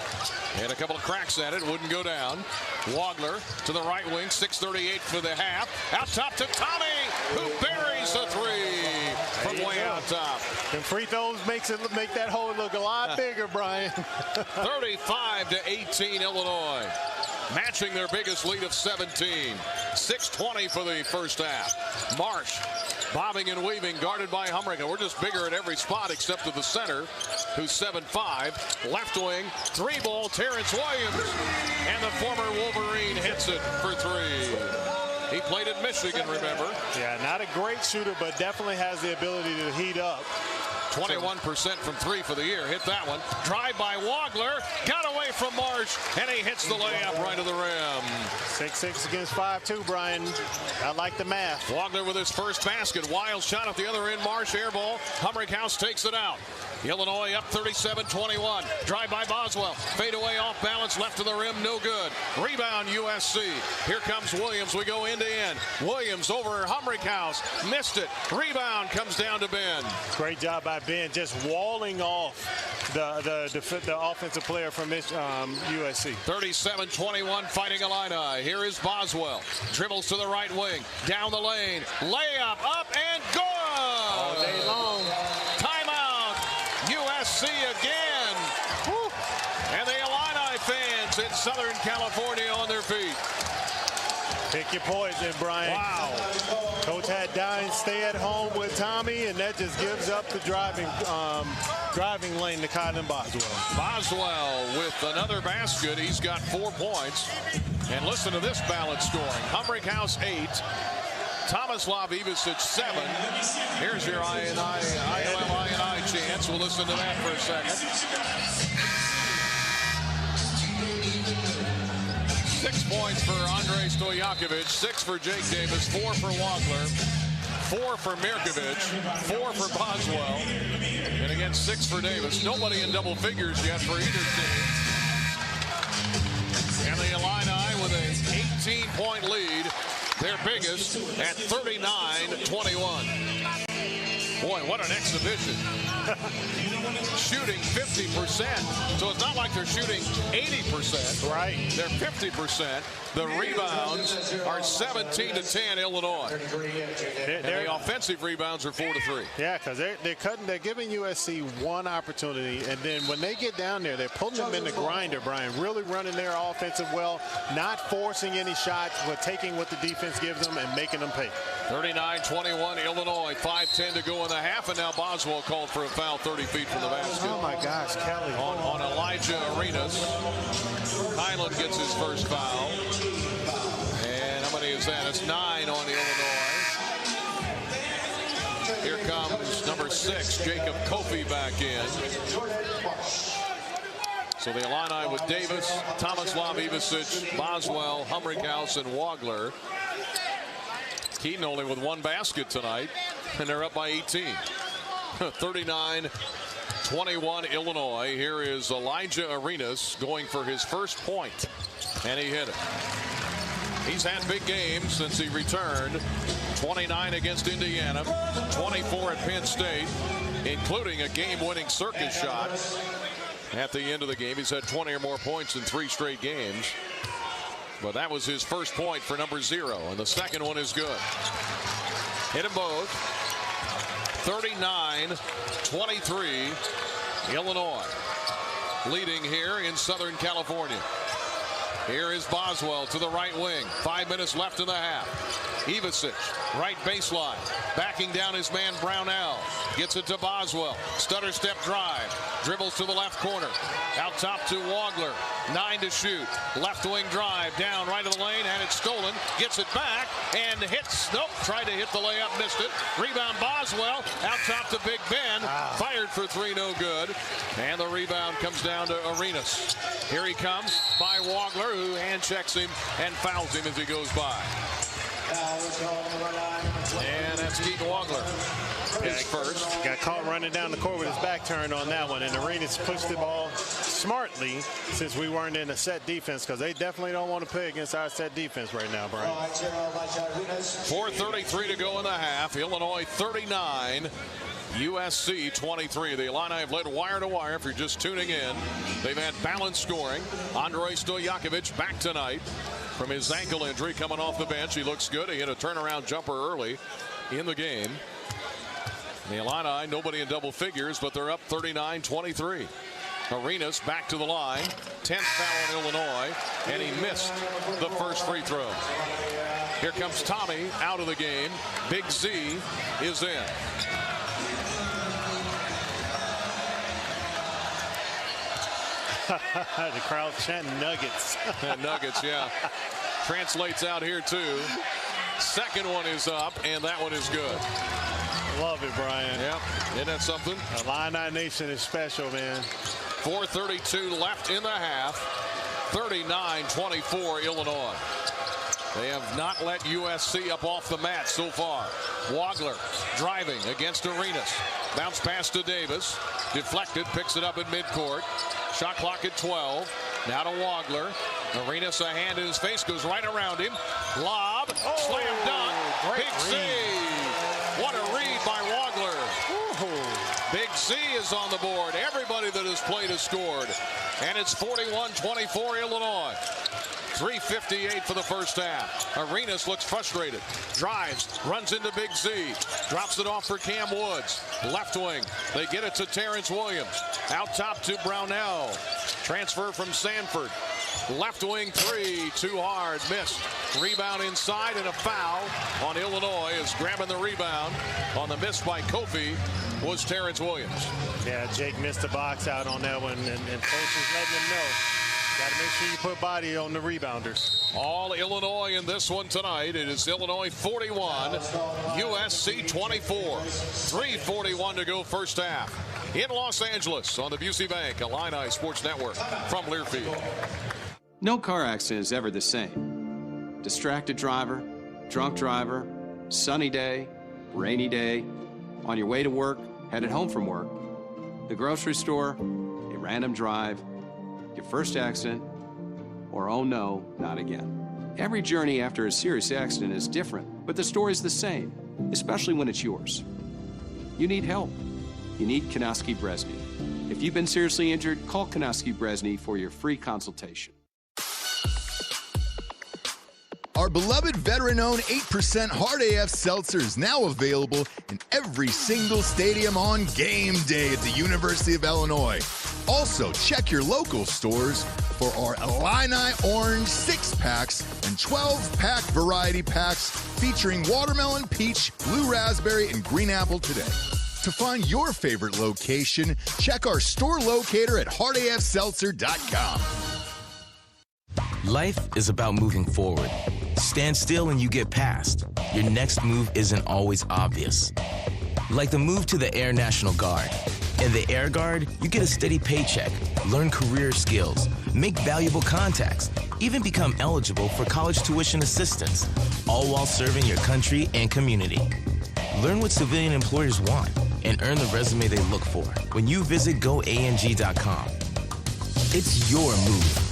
And a couple of cracks at it, wouldn't go down. Wagler to the right wing, 6:38 for the half. Out top to Tommy, who buries the 3 from way out top. And free throws make that hole look a lot bigger, Brian. 35-18 Illinois, matching their biggest lead of 17. 6:20 for the first half. Marsh bobbing and weaving, guarded by Humrichhaus. We're just bigger at every spot except at the center, who's 7'5". Left wing, 3-ball, Terrence Williams. And the former Wolverine hits it for 3. He played at Michigan, remember? Yeah, not a great shooter, but definitely has the ability to heat up. 21% from 3 for the year. Hit that one. Drive by Wagler. Got away from Marsh. And he hits the layup right to the rim. 6'6" against 5'2", Brian. I like the math. Wagler with his first basket. Wild shot at the other end. Marsh air ball. Humrichhaus takes it out. Illinois up 37-21. Drive by Boswell. Fade away off balance. Left to the rim. No good. Rebound USC. Here comes Williams. We go end to end. Williams over Humrichhaus. Missed it. Rebound comes down to Ben. Great job by Ben, just walling off the offensive player from USC. 37-21 Fighting Illini. Here is Boswell. Dribbles to the right wing. Down the lane. Layup up and good. All day long. Timeout. USC again. Woo. And the Illini fans in Southern California on their feet. Pick your poison, Brian. Wow. Coach had Dines stay at home with Tommy, and that just gives up the driving lane to Kylan Boswell. Boswell with another basket. He's got 4 points. And listen to this balance scoring. Humrichhaus 8. Tomislav Ivicic 7. Here's your ILLI chance. We'll listen to that for a second. 6 points for Andrei Stojakovic, 6 for Jake Davis, 4 for Wagler, 4 for Mirkovic, 4 for Boswell, and again 6 for Davis. Nobody in double figures yet for either team. And the Illini with a 18-point lead, their biggest at 39-21. Boy, what an exhibition. Shooting 50%. So it's not like they're shooting 80%. Right. They're 50%. The rebounds are 17-10 Illinois. And the offensive rebounds are 4-3. Yeah, because they're giving USC one opportunity, and then when they get down there, they're pulling them in the grinder, Brian, really running their offensive well, not forcing any shots, but taking what the defense gives them and making them pay. 39-21 Illinois, 5:10 to go in the half, and now Boswell called for a foul 30 feet from the basket. Oh my gosh, Kelly. On Elijah Arenas. Highland gets his first foul. And how many is that? It's 9 on Illinois. Here comes number 6, Jacob Kofi back in. So the Illini with Davis, Tomislav Ivicic, Boswell, Humrickhouse, and Wagler. Keaton only with 1 basket tonight, and they're up by 18. 39-21 Illinois. Here is Elijah Arenas going for his first point, and he hit it. He's had big games since he returned. 29 against Indiana, 24 at Penn State, including a game-winning circus shot at the end of the game. He's had 20 or more points in 3 straight games. But that was his first point for number 0, and the second one is good. Hit them both. 39-23, Illinois leading here in Southern California. Here is Boswell to the right wing. 5 minutes left in the half. Ivicic, right baseline, backing down his man Brownell. Gets it to Boswell. Stutter step drive. Dribbles to the left corner. Out top to Wagler. 9 to shoot. Left wing drive. Down right of the lane. Had it stolen. Gets it back. And hits. Nope. Tried to hit the layup. Missed it. Rebound Boswell. Out top to Big Ben. Fired for 3. No good. And the rebound comes down to Arenas. Here he comes by Wagler, who hand checks him and fouls him as he goes by. And that's Keaton Wagler. First. Got caught running down the court with his back turned on that one, and Arenas pushed the ball smartly since we weren't in a set defense, because they definitely don't want to play against our set defense right now, Brian. 4:33 to go in the half. Illinois 39. USC 23. The Illini have led wire to wire. If you're just tuning in, they've had balanced scoring. Andrei Stojakovic back tonight from his ankle injury, coming off the bench. He looks good. He hit a turnaround jumper early in the game. The Illini, nobody in double figures, but they're up 39-23. Arenas back to the line. 10th foul on Illinois, and he missed the first free throw. Here comes Tommy out of the game. Big Z is in. The crowd chanting Nuggets. Nuggets, yeah. Translates out here, too. Second one is up, and that one is good. Love it, Brian. Yep. Isn't that something? Illini Nation is special, man. 4:32 left in the half. 39-24 Illinois. They have not let USC up off the mat so far. Wagler driving against Arenas. Bounce pass to Davis. Deflected, picks it up at midcourt. Shot clock at 12. Now to Wagler. Arenas, a hand in his face, goes right around him. Lob, slam dunk. Big save. What a read by Wagler. Big C is on the board. Everybody that has played has scored. And it's 41-24 Illinois. 3:58 for the first half. Arenas looks frustrated. Drives, runs into Big Z. Drops it off for Cam Woods. Left wing. They get it to Terrence Williams. Out top to Brownell. Transfer from Sanford. Left wing 3, too hard, missed. Rebound inside, and a foul on Illinois is grabbing the rebound on the miss by Kofi was Terrence Williams. Yeah, Jake missed the box out on that one, and coach is letting him know. Got to make sure you put body on the rebounders. All Illinois in this one tonight. It is Illinois 41, USC 24. 3:41 to go first half. In Los Angeles on the Busey Bank Illini Sports Network from Learfield. No car accident is ever the same. Distracted driver, drunk driver, sunny day, rainy day, on your way to work, headed home from work, the grocery store, a random drive, your first accident, or oh no, not again. Every journey after a serious accident is different, but the story's the same, especially when it's yours. You need help. You need Kanowski Bresny. If you've been seriously injured, call Kanowski Bresny for your free consultation. Our beloved veteran-owned 8% Hard AF Seltzer is now available in every single stadium on game day at the University of Illinois. Also, check your local stores for our Illini Orange 6-packs and 12-pack variety packs featuring watermelon, peach, blue raspberry, and green apple today. To find your favorite location, check our store locator at hardafseltzer.com. Life is about moving forward. Stand still and you get past. Your next move isn't always obvious. Like the move to the Air National Guard. In the Air Guard, you get a steady paycheck, learn career skills, make valuable contacts, even become eligible for college tuition assistance, all while serving your country and community. Learn what civilian employers want and earn the resume they look for when you visit goang.com. It's your move.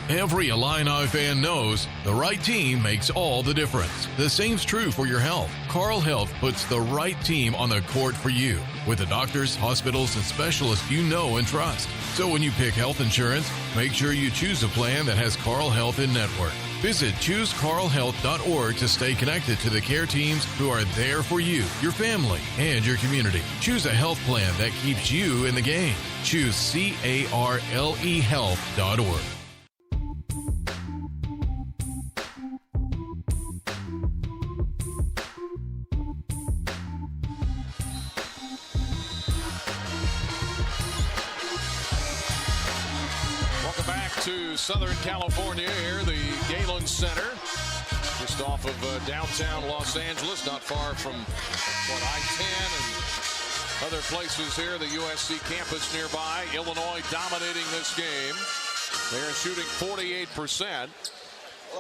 Every Illini fan knows the right team makes all the difference. The same's true for your health. Carle Health puts the right team on the court for you with the doctors, hospitals, and specialists you know and trust. So when you pick health insurance, make sure you choose a plan that has Carle Health in network. Visit ChooseCarleHealth.org to stay connected to the care teams who are there for you, your family, and your community. Choose a health plan that keeps you in the game. Choose CARLE Health.org. To Southern California here, the Galen Center, just off of downtown Los Angeles, not far from I-10 and other places here. The USC campus nearby. Illinois dominating this game. They're shooting 48%.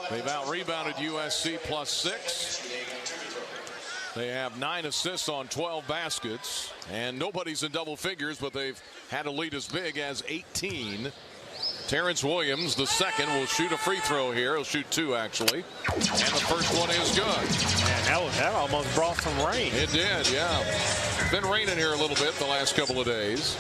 They've out-rebounded USC +6. They have 9 assists on 12 baskets, and nobody's in double figures, but they've had a lead as big as 18. Terrence Williams, the second, will shoot a free throw here. He'll shoot 2, actually. And the first one is good. Man, that almost brought some rain. It did, yeah. Been raining here a little bit the last couple of days.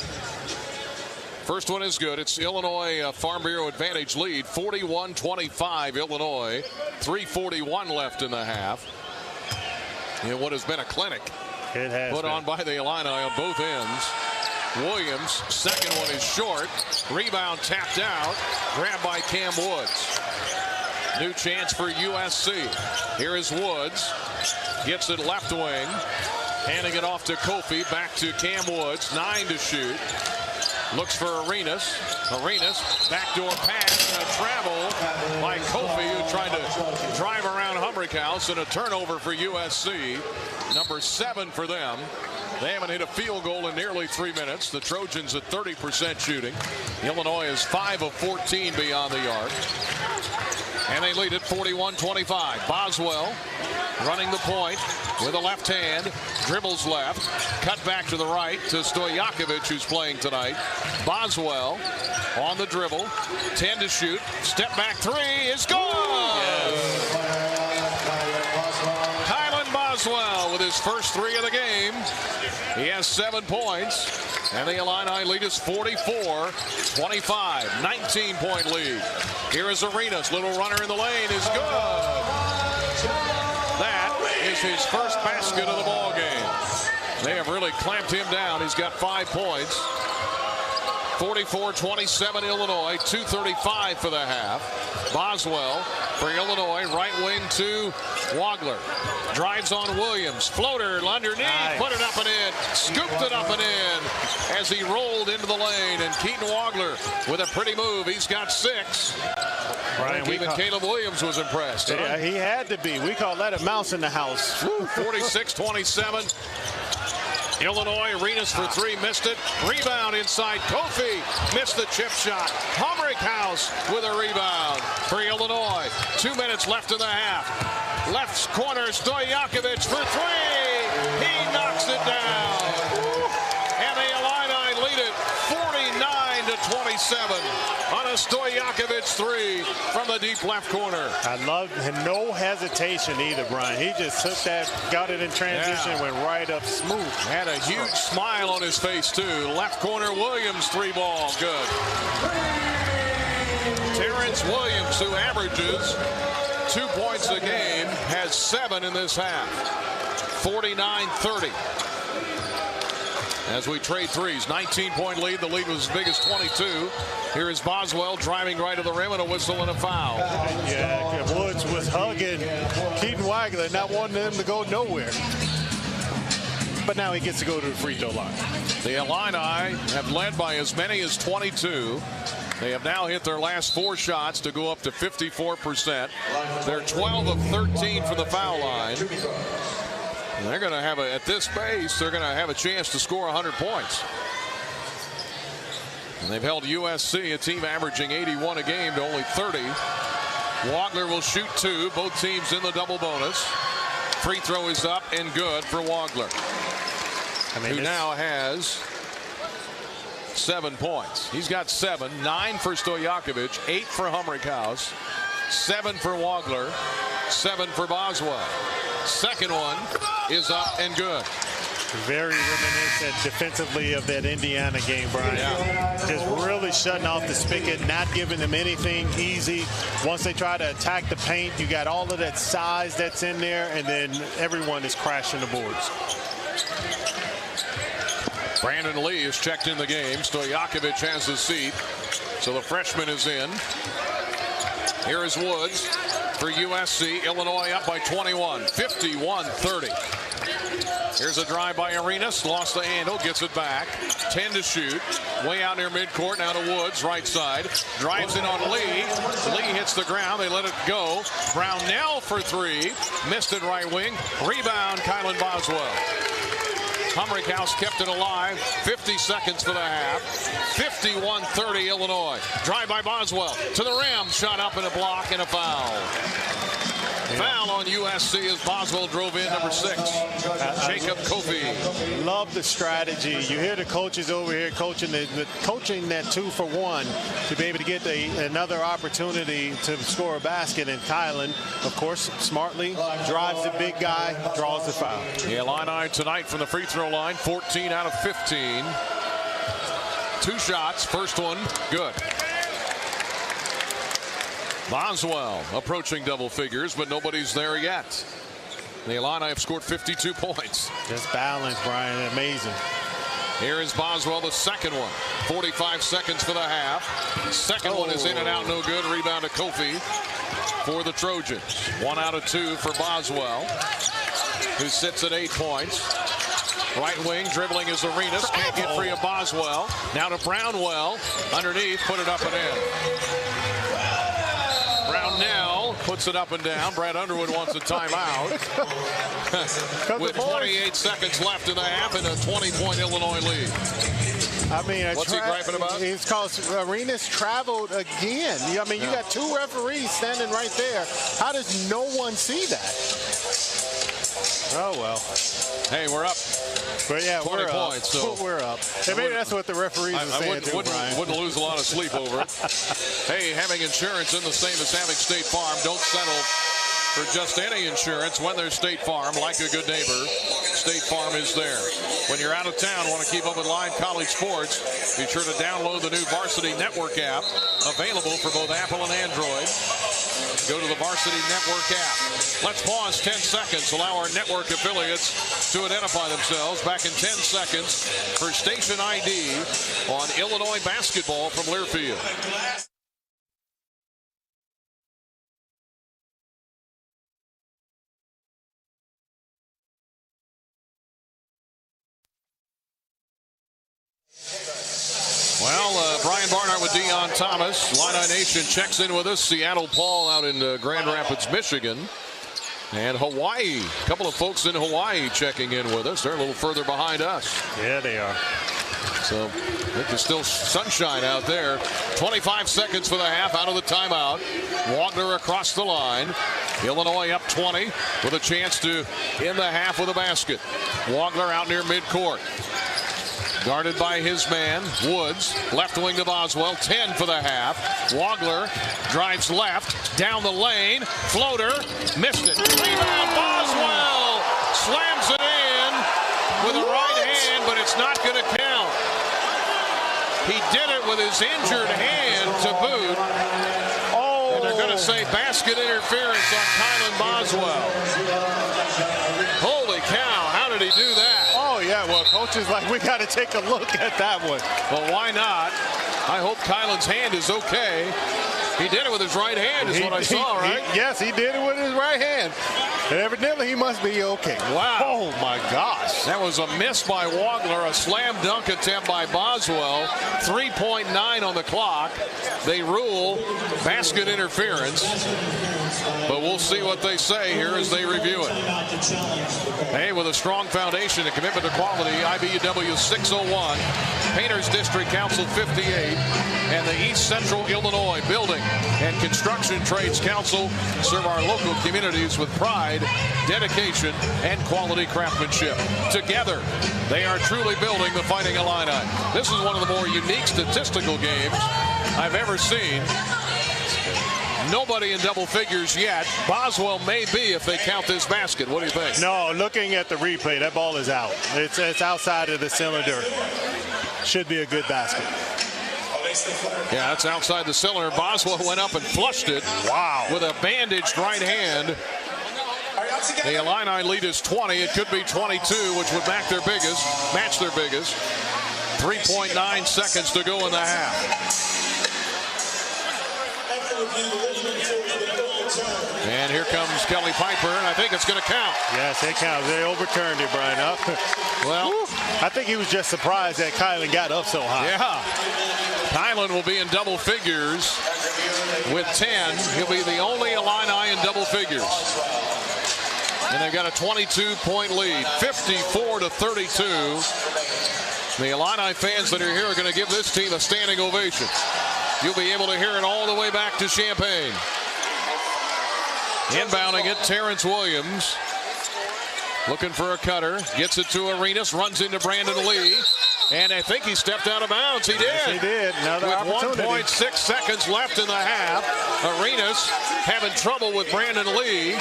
First one is good. It's Illinois Farm Bureau advantage lead, 41-25 Illinois. 3:41 left in the half. In what has been a clinic put on by the Illini on both ends. Williams, second one is short. Rebound tapped out. Grabbed by Cam Woods. New chance for USC. Here is Woods. Gets it left wing. Handing it off to Kofi. Back to Cam Woods. 9 to shoot. Looks for Arenas. Arenas, backdoor pass and a travel by Kofi, who tried to drive around Humbrickhouse, and a turnover for USC. Number 7 for them. They haven't hit a field goal in nearly 3 minutes. The Trojans at 30% shooting. Illinois is 5 of 14 beyond the arc. And they lead at 41-25. Boswell running the point with a left hand. Dribbles left. Cut back to the right to Stojakovic, who's playing tonight. Boswell on the dribble. 10 to shoot. Step back 3 is good! Yes. Kylan Boswell with his first 3 of the game. He has 7 points. And the Illini lead is 44-25. 19-point lead. Here is Arenas. Little runner in the lane is good. That is his first basket of the ball game. They have really clamped him down. He's got 5 points. 44-27 Illinois, 2:35 for the half. Boswell for Illinois, right wing to Wagler. Drives on Williams, floater underneath, put it up and in, scooped it up and in as he rolled into the lane. And Keaton Wagler with a pretty move. He's got 6. Brian, even Caleb Williams was impressed. Yeah, he had to be. We call that a mouse in the house. 46-27. Illinois, Arenas for 3, missed it. Rebound inside. Kofi missed the chip shot. House with a rebound for Illinois. 2 minutes left in the half. Left corner, Stojakovic for 3. He knocks it down. And the Illini lead it 49-27 on a Stojakovic 3 from the deep left corner. I love no hesitation either, Brian. He just took that, got it in transition, went right up smooth. Had a huge smile on his face, too. Left corner, Williams, 3 ball. Good. Terrence Williams, who averages 2 points a game, has 7 in this half. 49-30. As we trade threes, 19-point lead. The lead was as big as 22. Here is Boswell driving right to the rim, and a whistle and a foul. Yeah, Woods was hugging Keaton Wagler, not wanting him to go nowhere. But now he gets to go to the free throw line. The Illini have led by as many as 22. They have now hit their last 4 shots to go up to 54%. They're 12 of 13 from the foul line. And they're going to have at this pace, they're going to have a chance to score 100 points. And they've held USC, a team averaging 81 a game, to only 30. Wagler will shoot 2, both teams in the double bonus. Free throw is up and good for Wagler, who now has 7 points. He's got 7, 9 for Stojakovic, 8 for Humrickhouse, 7 for Wagler, 7 for Boswell. Second one is up and good. Very reminiscent defensively of that Indiana game, Brian. Yeah. Just really shutting off the spigot, not giving them anything easy. Once they try to attack the paint, you got all of that size that's in there, and then everyone is crashing the boards. Brandon Lee is checked in the game. Stojakovic has the seat, so the freshman is in. Here is Woods for USC. Illinois up by 21, 51-30. Here's a drive by Arenas, lost the handle, gets it back. 10 to shoot, way out near midcourt, now to Woods, right side. Drives in on Lee. Lee hits the ground, they let it go. Brownell for 3, missed it right wing. Rebound, Kylan Boswell. Humrickhouse kept it alive. 50 seconds for the half. 51-30 Illinois. Drive by Boswell to the rim. Shot up in a block and a foul. Foul on USC as Boswell drove in, number 6. Jacob Kofi. Love the strategy. You hear the coaches over here coaching coaching that 2-for-1 to be able to get another opportunity to score a basket. And Kylan, of course, smartly drives the big guy, draws the foul. The Illini tonight from the free throw line, 14 out of 15. 2 shots. First one, good. Boswell approaching double figures, but nobody's there yet. The Illini have scored 52 points. Just balance, Brian. Amazing. Here is Boswell, the second one. 45 seconds for the half. Second one is in and out, no good. Rebound to Kofi for the Trojans. 1 out of 2 for Boswell, who sits at 8 points. Right wing, dribbling is Arenas. Can't get free of Boswell. Now to Brownwell. Underneath, put it up and in. Brownell puts it up and down. Brad Underwood wants a timeout. With 28 seconds left in the half and a 20-point Illinois lead. I mean, what's he griping about? It's because Arenas traveled again. I mean, you got 2 referees standing right there. How does no one see that? Oh, well. Hey, we're up. But yeah, 20 we're points. Up. So we're up. And maybe that's what the referees are saying too, Brian. Wouldn't lose a lot of sleep over it. Hey, having insurance isn't the same as having State Farm. Don't settle for just any insurance when there's State Farm. Like a good neighbor, State Farm is there. When you're out of town, want to keep up with live college sports, be sure to download the new Varsity Network app, available for both Apple and Android. go to the Varsity Network app. Let's pause 10 seconds. Allow our network affiliates to identify themselves. Back in 10 seconds for station ID on Illinois basketball from Learfield. Well, Brian Barnhart with Dion Thomas. Illini Nation checks in with us. Seattle Paul out in Grand Rapids, Michigan. And Hawaii. A couple of folks in Hawaii checking in with us. They're a little further behind us. Yeah, they are. So I think there's still sunshine out there. 25 seconds for the half out of the timeout. Wagner across the line. Illinois up 20 with a chance to end the half with a basket. Wagner out near midcourt. Guarded by his man, Woods. Left wing to Boswell. 10 for the half. Wagner drives left. Down the lane. Floater. Missed it. Rebound. Boswell slams it in with a right hand, but it's not going to count. He did it with his injured hand to boot. Oh. And they're going to say basket interference on Kylan Boswell. Holy cow. How did he do that? Oh, yeah, well, coach is like, we got to take a look at that one. Well, why not? I hope Kylan's hand is okay. He did it with his right hand is what I saw, right? Yes, he did it with his right hand. And evidently, he must be okay. Wow. Oh, my gosh. That was a miss by Wagner, a slam dunk attempt by Boswell. 3.9 on the clock. They rule basket interference. But we'll see what they say here as they review it. Hey, with a strong foundation and commitment to quality, IBEW 601, Painters District Council 58, and the East Central Illinois Building and Construction Trades Council serve our local communities with pride, dedication, and quality craftsmanship. Together, they are truly building the Fighting Illini. This is one of the more unique statistical games I've ever seen. Nobody in double figures yet. Boswell may be if they count this basket. What do you think? No, looking at the replay, that ball is out. It's outside of the cylinder. Should be a good basket. Yeah, that's outside the cylinder. Boswell went up and flushed it. Wow. With a bandaged right hand. The Illini lead is 20. It could be 22, which would match their biggest. 3.9 seconds to go in the half. And here comes Kelly Piper, and I think it's going to count. Yes, it counts. They overturned it, Brian. Well, I think he was just surprised that Kylan got up so high. Yeah. Kylan will be in double figures with 10. He'll be the only Illini in double figures. And they've got a 22-point lead, 54-32. The Illini fans that are here are going to give this team a standing ovation. You'll be able to hear it all the way back to Champaign. Inbounding it, Terrence Williams. Looking for a cutter. Gets it to Arenas. Runs into Brandon Lee. And I think he stepped out of bounds. He did. Yes, he did. Another with 1.6 seconds left in the half. Arenas having trouble with Brandon Lee,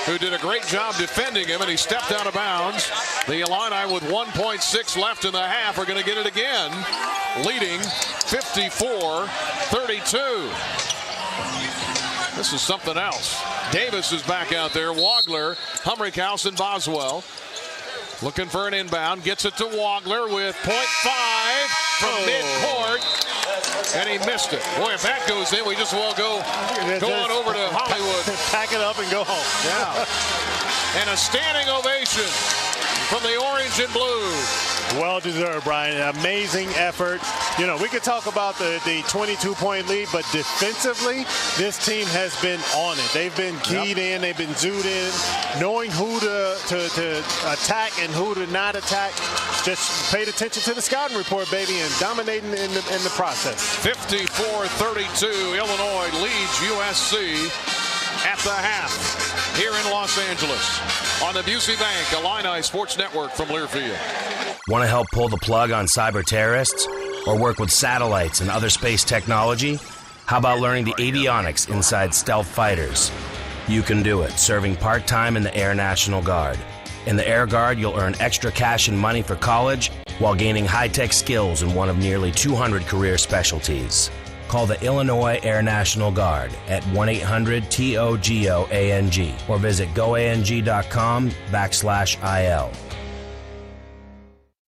who did a great job defending him, and he stepped out of bounds. The Illini, with 1.6 left in the half, are going to get it again, leading 54-32. This is something else. Davis is back out there. Wagner, Humrichhaus, and Boswell. Looking for an inbound. Gets it to Wagner with 0.5 from midcourt. And he missed it. Boy, if that goes in, we just will go on over to Hollywood. Pack it up and go home. Yeah. And a standing ovation from the orange and blue. Well deserved, Brian. Amazing effort. You know, we could talk about the 22-point lead, but defensively, this team has been on it. They've been keyed in. They've been zoomed in, knowing who to attack and who to not attack. Just paid attention to the scouting report, baby, and dominating in the process. 54-32. Illinois leads USC at the half here in Los Angeles on the Busey Bank Illini Sports Network from Learfield. Want to help pull the plug on cyber terrorists or work with satellites and other space technology? How about learning the avionics inside stealth fighters? You can do it, serving part-time in the Air National Guard. In the Air Guard, you'll earn extra cash and money for college while gaining high-tech skills in one of nearly 200 career specialties. Call the Illinois Air National Guard at 1-800-TOGOANG or visit goang.com/IL.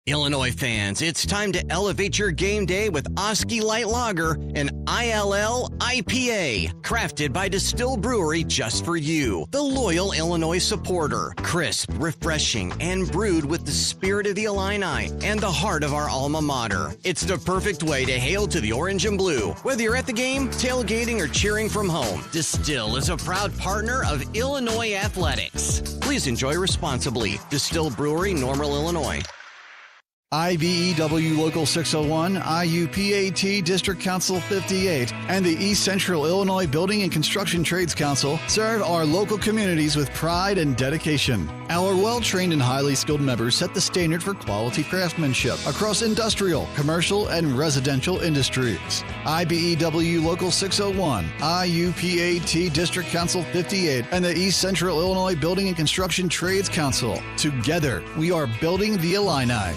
Illinois fans, it's time to elevate your game day with Oski Light Lager, an ILL IPA, crafted by Distill Brewery just for you, the loyal Illinois supporter. Crisp, refreshing, and brewed with the spirit of the Illini and the heart of our alma mater. It's the perfect way to hail to the orange and blue, whether you're at the game, tailgating, or cheering from home. Distill is a proud partner of Illinois Athletics. Please enjoy responsibly. Distill Brewery, Normal, Illinois. IBEW Local 601, IUPAT District Council 58, and the East Central Illinois Building and Construction Trades Council serve our local communities with pride and dedication. Our well-trained and highly skilled members set the standard for quality craftsmanship across industrial, commercial, and residential industries. IBEW Local 601, IUPAT District Council 58, and the East Central Illinois Building and Construction Trades Council. Together, we are building the Illini.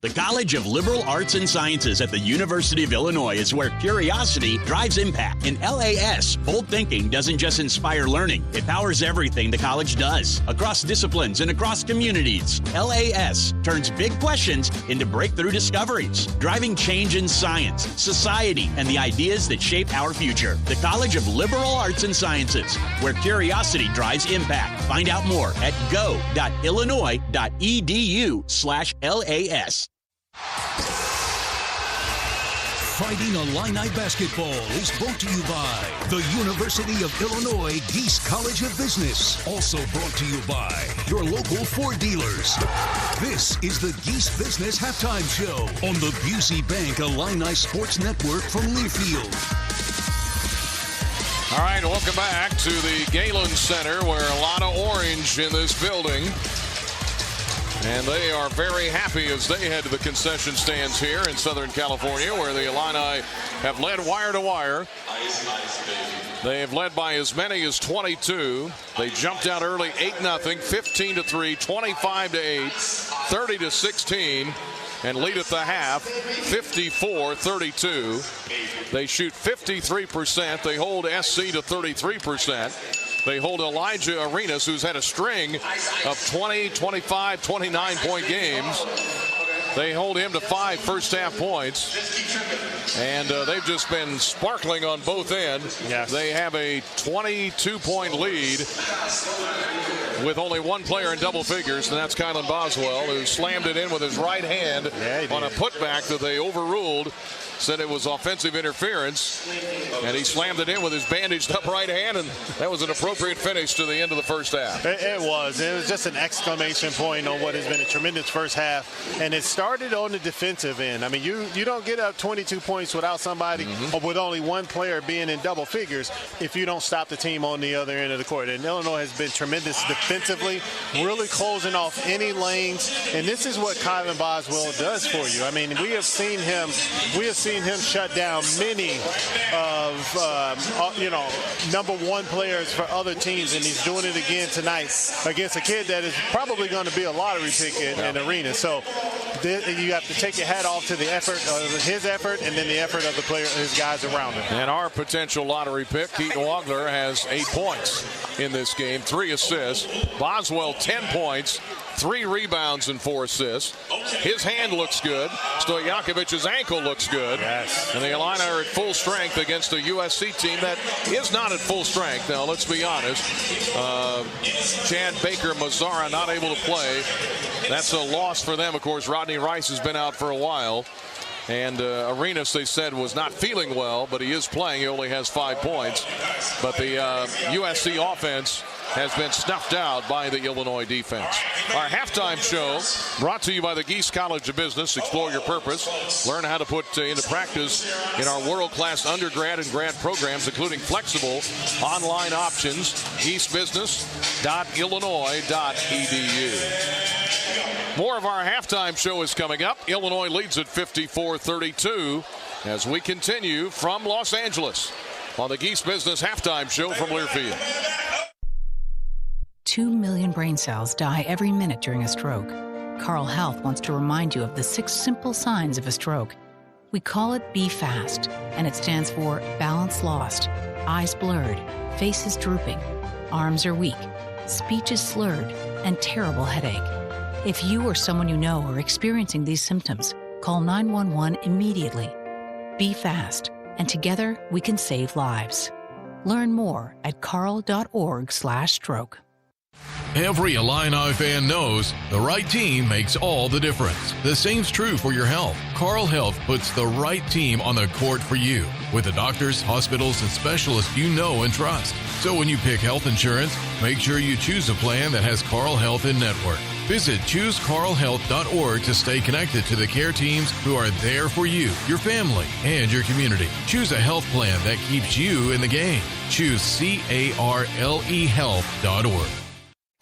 The College of Liberal Arts and Sciences at the University of Illinois is where curiosity drives impact. In LAS, bold thinking doesn't just inspire learning, it powers everything the college does, across disciplines and across communities. LAS turns big questions into breakthrough discoveries, driving change in science, society, and the ideas that shape our future. The College of Liberal Arts and Sciences, where curiosity drives impact. Find out more at go.illinois.edu/LAS. Fighting Illini basketball is brought to you by the University of Illinois Geese College of Business. Also brought to you by your local Ford dealers. This is the Geese Business Halftime Show on the Busey Bank Illini Sports Network from Learfield. All right, welcome back to the Galen Center, where a lot of orange in this building. And they are very happy as they head to the concession stands here in Southern California, where the Illini have led wire to wire. They have led by as many as 22. They jumped out early 8-0, 15-3, 25-8, 30-16, and lead at the half 54-32. They shoot 53%. They hold SC to 33%. They hold Elijah Arenas, who's had a string of 20, 25, 29-point games. They hold him to 5 first-half points. And they've just been sparkling on both ends. Yes. They have a 22-point lead with only one player in double figures, and that's Kylan Boswell, who slammed it in with his right hand on a putback that they overruled. Said it was offensive interference, and he slammed it in with his bandaged up right hand, and that was an appropriate finish to the end of the first half. It was just an exclamation point on what has been a tremendous first half, and it started on the defensive end. I mean, you don't get up 22 points without somebody or with only one player being in double figures if you don't stop the team on the other end of the court. And Illinois has been tremendous defensively, really closing off any lanes, and this is what Kylan Boswell does for you. I mean, we have seen him shut down many of number one players for other teams, and he's doing it again tonight against a kid that is probably going to be a lottery pick in Arena. So you have to take your hat off to the effort of his effort and then the effort of the player, his guys around him. And our potential lottery pick, Keaton Wagler, has 8 points in this game, 3 assists. Boswell 10 points, 3 rebounds and 4 assists. His hand looks good. Stojakovic's ankle looks good. Yes. And the Illini are at full strength against a USC team that is not at full strength. Now, let's be honest. Chad Baker Mazzara not able to play. That's a loss for them. Of course, Rodney Rice has been out for a while. And Arenas, they said, was not feeling well, but he is playing. He only has 5 points. But the USC offense has been snuffed out by the Illinois defense. Our halftime show brought to you by the Geese College of Business. Explore your purpose. Learn how to put into practice in our world-class undergrad and grad programs, including flexible online options. geesebusiness.illinois.edu. More of our halftime show is coming up. Illinois leads at 54-32 as we continue from Los Angeles on the Geese Business Halftime Show from Learfield. 2 million brain cells die every minute during a stroke. Carle Health wants to remind you of the 6 simple signs of a stroke. We call it Be Fast, and it stands for balance lost, eyes blurred, faces drooping, arms are weak, speech is slurred, and terrible headache. If you or someone you know are experiencing these symptoms, call 911 immediately. Be fast, and together we can save lives. Learn more at carl.org/stroke. Every Illini fan knows the right team makes all the difference. The same's true for your health. Carl Health puts the right team on the court for you with the doctors, hospitals, and specialists you know and trust. So when you pick health insurance, make sure you choose a plan that has Carl Health in network. Visit ChooseCarlHealth.org to stay connected to the care teams who are there for you, your family, and your community. Choose a health plan that keeps you in the game. Choose CarleHealth.org.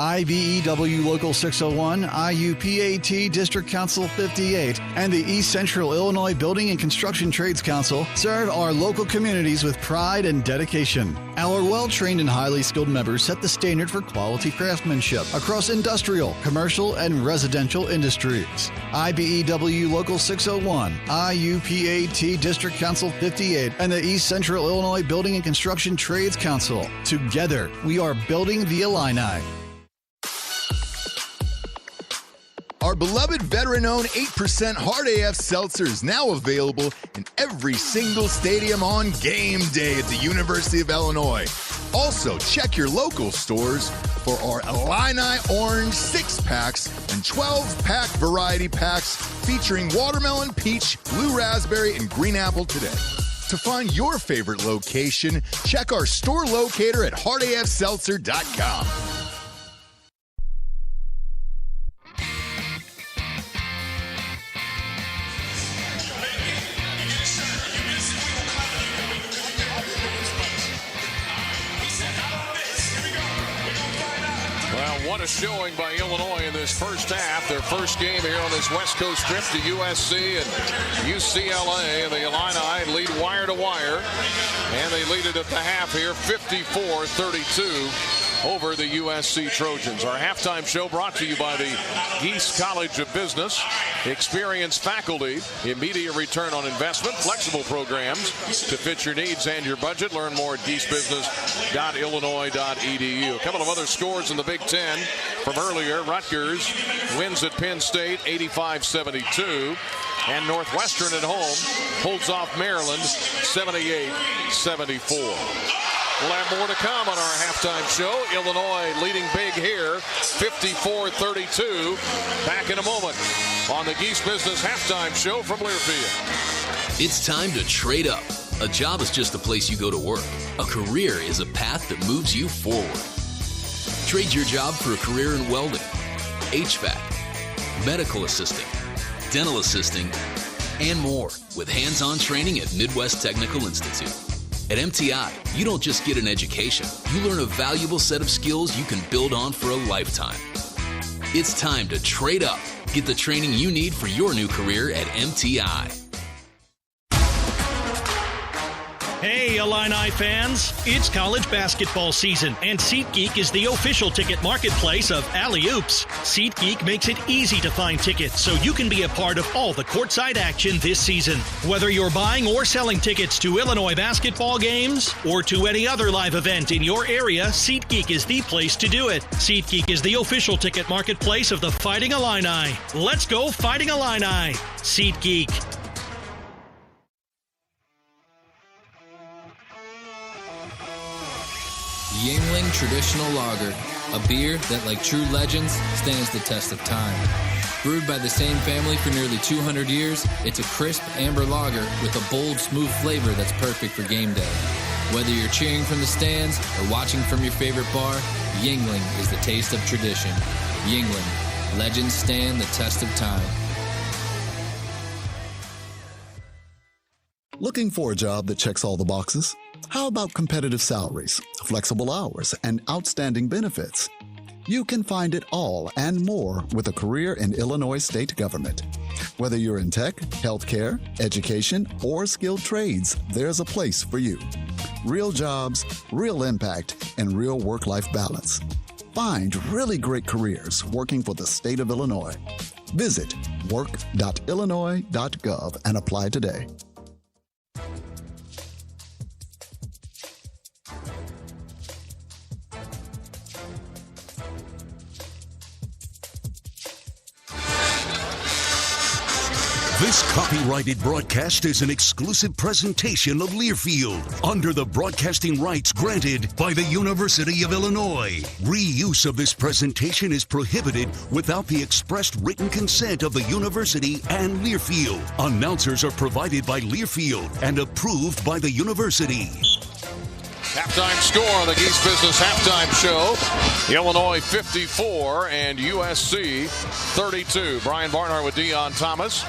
IBEW Local 601, IUPAT District Council 58, and the East Central Illinois Building and Construction Trades Council serve our local communities with pride and dedication. Our well-trained and highly skilled members set the standard for quality craftsmanship across industrial, commercial, and residential industries. IBEW Local 601, IUPAT District Council 58, and the East Central Illinois Building and Construction Trades Council. Together, we are building the Illini. Our beloved veteran-owned 8% Hard AF Seltzer is now available in every single stadium on game day at the University of Illinois. Also, check your local stores for our Illini Orange 6-packs and 12-pack variety packs featuring watermelon, peach, blue raspberry, and green apple today. To find your favorite location, check our store locator at hardafseltzer.com. What a showing by Illinois in this first half. Their first game here on this West Coast trip to USC and UCLA. And the Illini lead wire to wire. And they lead it at the half here, 54-32 over the USC Trojans. Our halftime show brought to you by the Geese College of Business. Experienced faculty, immediate return on investment, flexible programs to fit your needs and your budget. Learn more at geesebusiness.illinois.edu. A couple of other scores in the Big Ten from earlier. Rutgers wins at Penn State 85-72. And Northwestern at home holds off Maryland 78-74. We'll have more to come on our halftime show. Illinois leading big here, 54-32. Back in a moment on the Geese Business halftime show from Learfield. It's time to trade up. A job is just a place you go to work. A career is a path that moves you forward. Trade your job for a career in welding, HVAC, medical assisting, dental assisting, and more with hands-on training at Midwest Technical Institute. At MTI, you don't just get an education. You learn a valuable set of skills you can build on for a lifetime. It's time to trade up. Get the training you need for your new career at MTI. Hey, Illini fans! It's college basketball season, and SeatGeek is the official ticket marketplace of Alley-Oops. SeatGeek makes it easy to find tickets so you can be a part of all the courtside action this season. Whether you're buying or selling tickets to Illinois basketball games or to any other live event in your area, SeatGeek is the place to do it. SeatGeek is the official ticket marketplace of the Fighting Illini. Let's go Fighting Illini! SeatGeek. Yuengling Traditional Lager, a beer that, like true legends, stands the test of time. Brewed by the same family for nearly 200 years, it's a crisp amber lager with a bold, smooth flavor that's perfect for game day. Whether you're cheering from the stands or watching from your favorite bar, Yuengling is the taste of tradition. Yuengling, legends stand the test of time. Looking for a job that checks all the boxes? How about competitive salaries, flexible hours, and outstanding benefits? You can find it all and more with a career in Illinois state government. Whether you're in tech, healthcare, education, or skilled trades, there's a place for you. Real jobs, real impact, and real work-life balance. Find really great careers working for the state of Illinois. Visit work.illinois.gov and apply today. This copyrighted broadcast is an exclusive presentation of Learfield under the broadcasting rights granted by the University of Illinois. Reuse of this presentation is prohibited without the expressed written consent of the university and Learfield. Announcers are provided by Learfield and approved by the university. Halftime score on the Geese Business Halftime Show. Illinois 54 and USC 32. Brian Barnhart with Dion Thomas.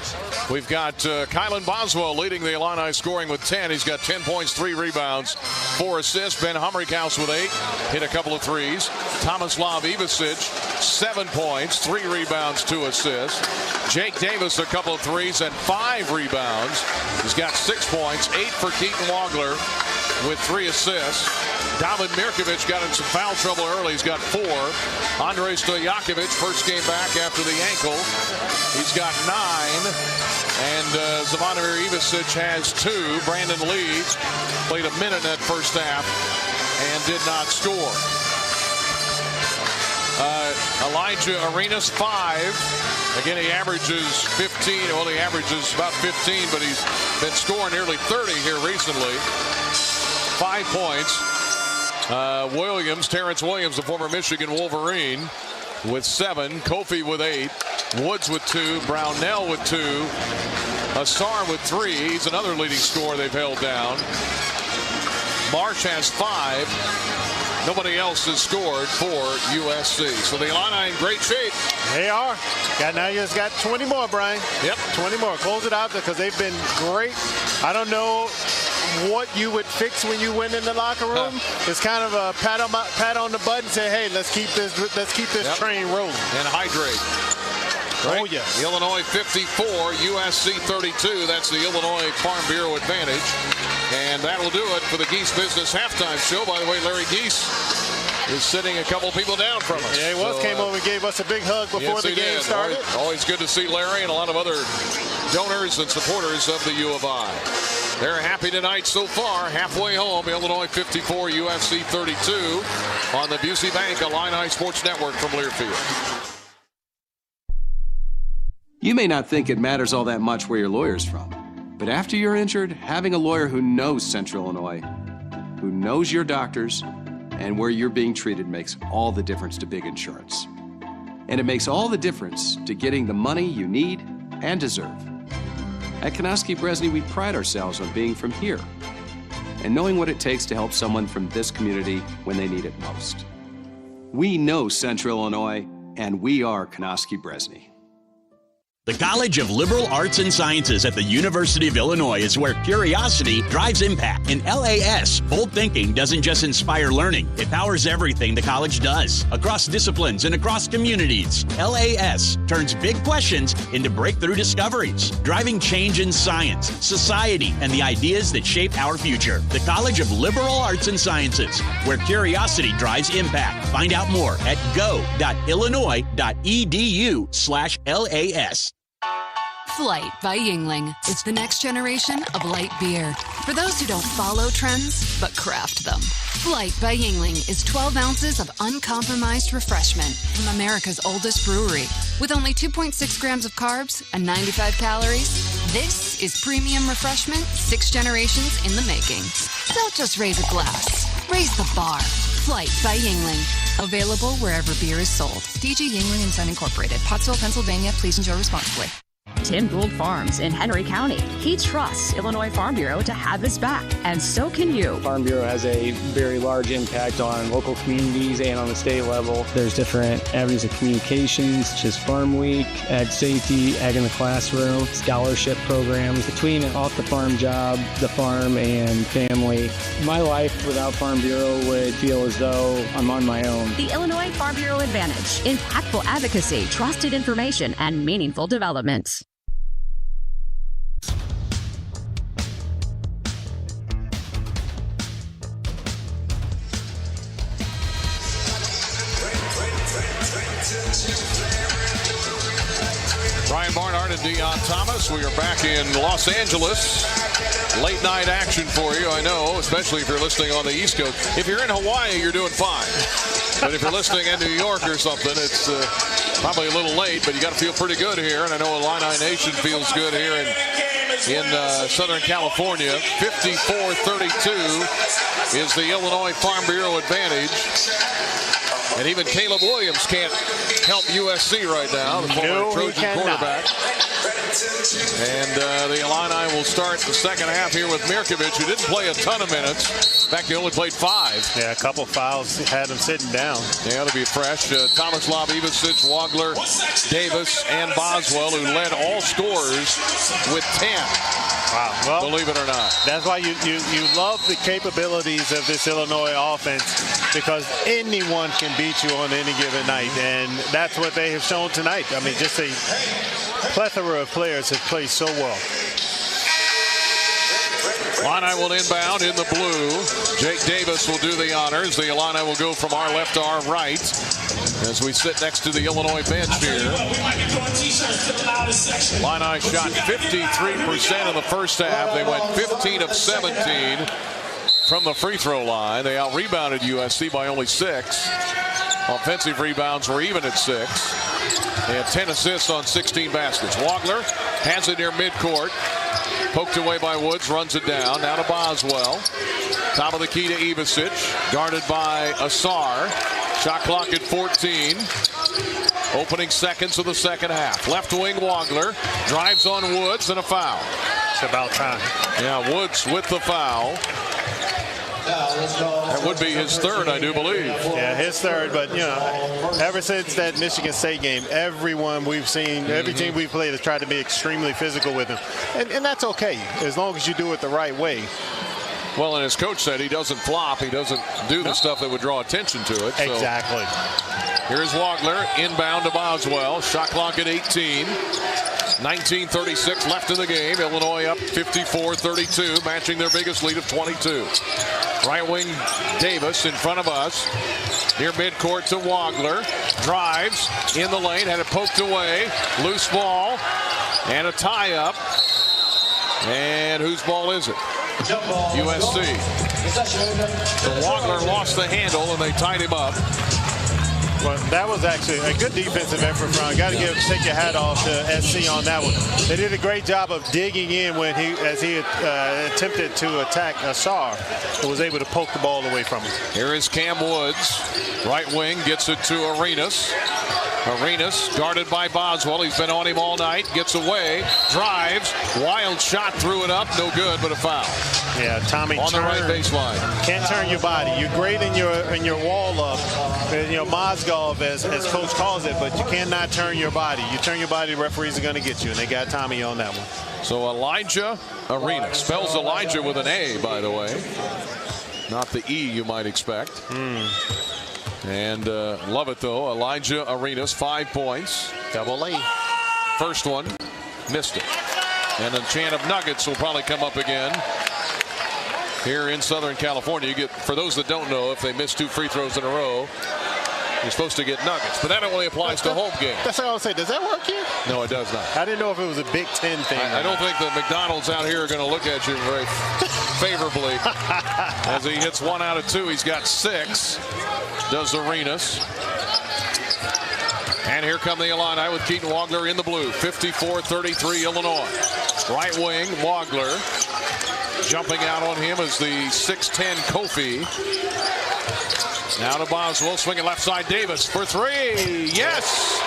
We've got Kylan Boswell leading the Illini scoring with 10. He's got 10 points, 3 rebounds, 4 assists. Ben Humrickhouse with 8. Hit a couple of threes. Tomislav Ivicic, 7 points, 3 rebounds, 2 assists. Jake Davis, a couple of threes and 5 rebounds. He's got 6 points, 8 for Keaton Wagler with 3 assists. David Mirkovic got in some foul trouble early. He's got 4. Andrei Stojakovic, first game back after the ankle. He's got 9. And Zvonimir Ivicic has 2. Brandon Leeds played a minute in that first half and did not score. Elijah Arenas, 5. Again, he averages 15. Well, he averages about 15, but he's been scoring nearly 30 here recently. 5 points. Terrence Williams, the former Michigan Wolverine, with 7. Kofi with 8. Woods with 2. Brownell with 2. Assar with 3. He's another leading scorer they've held down. Marsh has 5. Nobody else has scored for USC. So the Illini in great shape. They are. Now you just got 20 more, Brian. Yep. 20 more. Close it out because they've been great. I don't know what you would fix when you went in the locker room. It's kind of a pat on the butt and say, hey, let's keep this train rolling. And hydrate. Right? Oh, yes. Illinois 54, USC 32. That's the Illinois Farm Bureau advantage. And that'll do it for the Geese Business Halftime Show. By the way, Larry Geese is sitting a couple people down from us. Yeah, he was. Came over and gave us a big hug before the game started. Always good to see Larry and a lot of other donors and supporters of the U of I. They're happy tonight so far. Halfway home, Illinois 54, USC 32 on the Busey Bank Illini Sports Network from Learfield. You may not think it matters all that much where your lawyer's from, but after you're injured, having a lawyer who knows Central Illinois, who knows your doctors, and where you're being treated makes all the difference to big insurance. And it makes all the difference to getting the money you need and deserve. At Konoski Bresney, we pride ourselves on being from here and knowing what it takes to help someone from this community when they need it most. We know Central Illinois, and we are Konoski Bresney. The College of Liberal Arts and Sciences at the University of Illinois is where curiosity drives impact. In LAS, bold thinking doesn't just inspire learning, it powers everything the college does, across disciplines and across communities. LAS turns big questions into breakthrough discoveries, driving change in science, society, and the ideas that shape our future. The College of Liberal Arts and Sciences, where curiosity drives impact. Find out more at go.illinois.edu/LAS. Flight by Yuengling. It's the next generation of light beer. For those who don't follow trends, but craft them. Flight by Yuengling is 12 ounces of uncompromised refreshment from America's oldest brewery. With only 2.6 grams of carbs and 95 calories, this is premium refreshment 6 generations in the making. Don't just raise a glass. Raise the bar. Flight by Yuengling. Available wherever beer is sold. DG Yuengling and Son Incorporated. Pottsville, Pennsylvania. Please enjoy responsibly. Tim Gould Farms in Henry County. He trusts Illinois Farm Bureau to have his back, and so can you. Farm Bureau has a very large impact on local communities and on the state level. There's different avenues of communications, such as Farm Week, Ag Safety, Ag in the Classroom, scholarship programs. Between an off-the-farm job, the farm, and family, my life without Farm Bureau would feel as though I'm on my own. The Illinois Farm Bureau Advantage. Impactful advocacy, trusted information, and meaningful development. Brian Barnhart and Dion Thomas. We are back in Los Angeles. Late night action for you, I know, especially if you're listening on the East Coast. If you're in Hawaii, you're doing fine. But if you're listening in New York or something, it's probably a little late, but you got to feel pretty good here. And I know Illini Nation feels good here in Southern California. 54-32 is the Illinois Farm Bureau advantage. And even Caleb Williams can't help USC right now, the former Trojan quarterback. And the Illini will start the second half here with Mirkovic, who didn't play a ton of minutes. In fact, he only played 5. Yeah, a couple fouls had him sitting down. They ought to be fresh. Tomislav Ivicic, Wagler, Davis, and Boswell, who led all scorers with 10. Wow. Well, believe it or not. That's why you love the capabilities of this Illinois offense, because anyone can beat you on any given night, and that's what they have shown tonight. I mean, just a plethora of players have played so well. Illini will inbound in the blue. Jake Davis will do the honors. The Illini will go from our left to our right as we sit next to the Illinois bench here. Illini shot 53% in the first half. They went 15 of 17 from the free throw line. They out-rebounded USC by only 6. Offensive rebounds were even at 6. They had 10 assists on 16 baskets. Wagler has it near midcourt. Poked away by Woods, runs it down. Now to Boswell. Top of the key to Ivicic. Guarded by Asar. Shot clock at 14. Opening seconds of the second half. Left wing Wagler. Drives on Woods and a foul. It's about time. Yeah, Woods with the foul. That would be his third, I do believe. Yeah, his third, but, you know, ever since that Michigan State game, everyone we've seen, every team we've played has tried to be extremely physical with him. And that's okay, as long as you do it the right way. Well, and as coach said, he doesn't flop. He doesn't do the stuff that would draw attention to it. Exactly. So here's Wagler, inbound to Boswell. Shot clock at 18. 19:36 left in the game. Illinois up 54-32, matching their biggest lead of 22. Right wing Davis in front of us. Near midcourt to Wagler. Drives in the lane. Had it poked away. Loose ball. And a tie-up. And whose ball is it? USC. So Wagler lost the handle and they tied him up. Well, that was actually a good defensive effort from him. Got to take your hat off to SC on that one. They did a great job of digging in as he attempted to attack Asar, and was able to poke the ball away from him. Here is Cam Woods. Right wing gets it to Arenas. Arenas guarded by Boswell. He's been on him all night. Gets away. Drives. Wild shot. Threw it up. No good, but a foul. Yeah, Tommy on the right baseline. Can't turn your body. You're great in your wall up. You know, Mozgov, as coach calls it, but you cannot turn your body. You turn your body, the referees are going to get you, and they got Tommy on that one. So Elijah Arenas. Spells Elijah with an A, by the way. Not the E you might expect. And love it, though. Elijah Arenas, 5 points. Double A. First one, missed it. And the chant of nuggets will probably come up again here in Southern California. You get, for those that don't know, if they miss 2 free throws in a row, you're supposed to get nuggets. But that only applies to home games. That's what I was saying. Does that work here? No, it does not. I didn't know if it was a Big Ten thing. I don't think the McDonald's out here are going to look at you very favorably. As he hits 1 out of 2, he's got 6. Does Arenas. And here come the Illini with Keaton Wagler in the blue. 54-33 Illinois. Right wing, Wagler. Jumping out on him is the 6'10 Kofi. Now to Boswell, swinging left side. Davis for 3. Yes!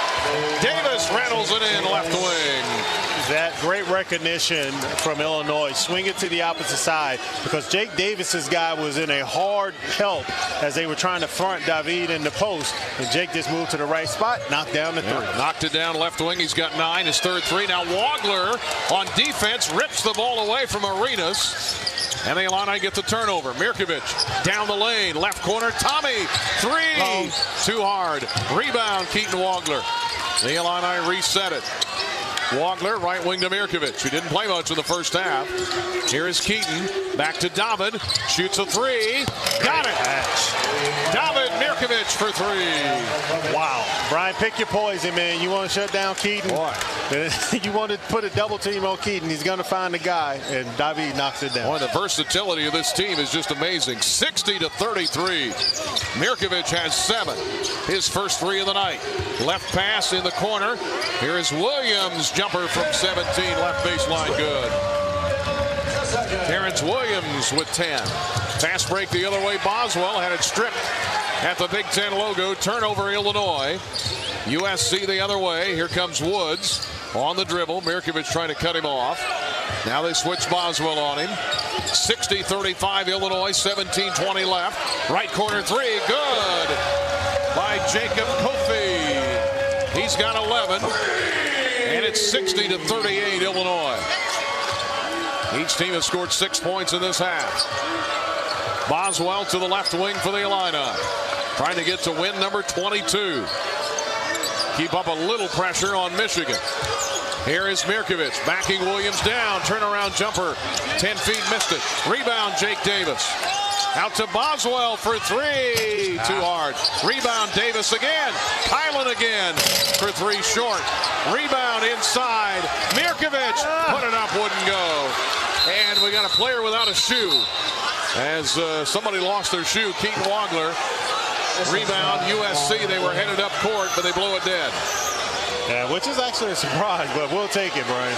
Davis rattles it in left wing. That great recognition from Illinois. Swing it to the opposite side, because Jake Davis's guy was in a hard help as they were trying to front David in the post, and Jake just moved to the right spot, knocked down the 3. Knocked it down left wing. He's got 9, his third 3. Now Wagler on defense rips the ball away from Arenas. And the Illini get the turnover. Mirkovic down the lane, left corner. Tommy, 3. Too hard. Rebound, Keaton Wagler. The Illini reset it. Wagler, right wing to Mirkovic, who didn't play much in the first half. Here is Keaton. Back to David. Shoots a 3. Got it. David Mirkovic for three. Wow. Brian, pick your poison, man. You want to shut down Keaton? Boy. You want to put a double team on Keaton. He's going to find the guy, and David knocks it down. Boy, the versatility of this team is just amazing. 60-33. Mirkovic has 7. His first 3 of the night. Left pass in the corner. Here is Williams. Jumper from 17. Left baseline good. Terrence Williams with 10. Fast break the other way. Boswell had it stripped at the Big Ten logo. Turnover, Illinois. USC the other way. Here comes Woods on the dribble. Mirkovic trying to cut him off. Now they switch Boswell on him. 60-35 Illinois. 17-20 left. Right corner 3. Good by Jacob Kofi. He's got 11. And it's 60-38 Illinois. Each team has scored 6 points in this half. Boswell to the left wing for the Illini. Trying to get to win number 22. Keep up a little pressure on Michigan. Here is Mirkovic backing Williams down. Turnaround jumper. 10 feet, missed it. Rebound, Jake Davis. Out to Boswell for 3. Too hard. Rebound, Davis again. Kylan again for 3 short. Rebound inside. Mirkovic put it up, wouldn't go. And we got a player without a shoe. As somebody lost their shoe, Keaton Wagler. Rebound, USC. They were headed up court, but they blew it dead. Yeah, which is actually a surprise, but we'll take it, Brian.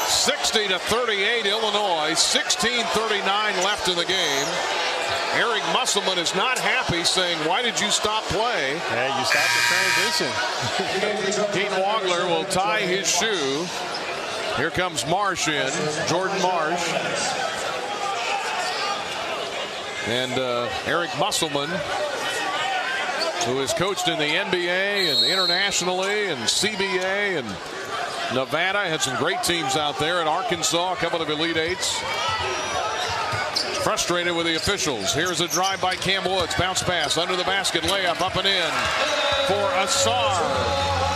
60-38 Illinois. 16:39 left in the game. Eric Musselman is not happy, saying, "Why did you stop play?" Yeah, you stopped the transition. Keaton Wagler will tie his shoe. Here comes Marsh in. Jordan Marsh. And Eric Musselman, who has coached in the NBA and internationally and CBA and Nevada, had some great teams out there. In Arkansas, a couple of Elite Eights. Frustrated with the officials. Here's a drive by Cam Woods. Bounce pass under the basket. Layup up and in for Assar,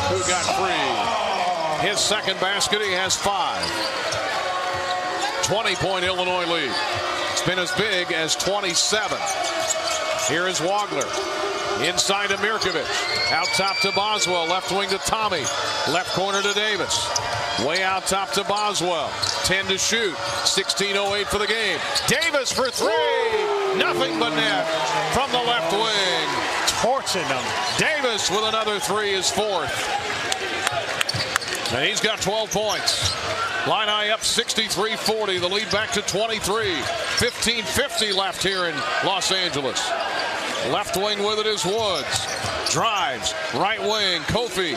who got free. His second basket. He has 5. 20-point Illinois lead. It's been as big as 27. Here is Wagler. Inside to Mirkovic. Out top to Boswell. Left wing to Tommy. Left corner to Davis. Way out top to Boswell. 10 to shoot. 16:08 for the game. Davis for 3. Nothing but net from the left wing. Torching them. Davis with another 3, his 4th. And he's got 12 points. Illini up 63-40. The lead back to 23. 15:50 left here in Los Angeles. Left wing with it is Woods. Drives. Right wing. Kofi.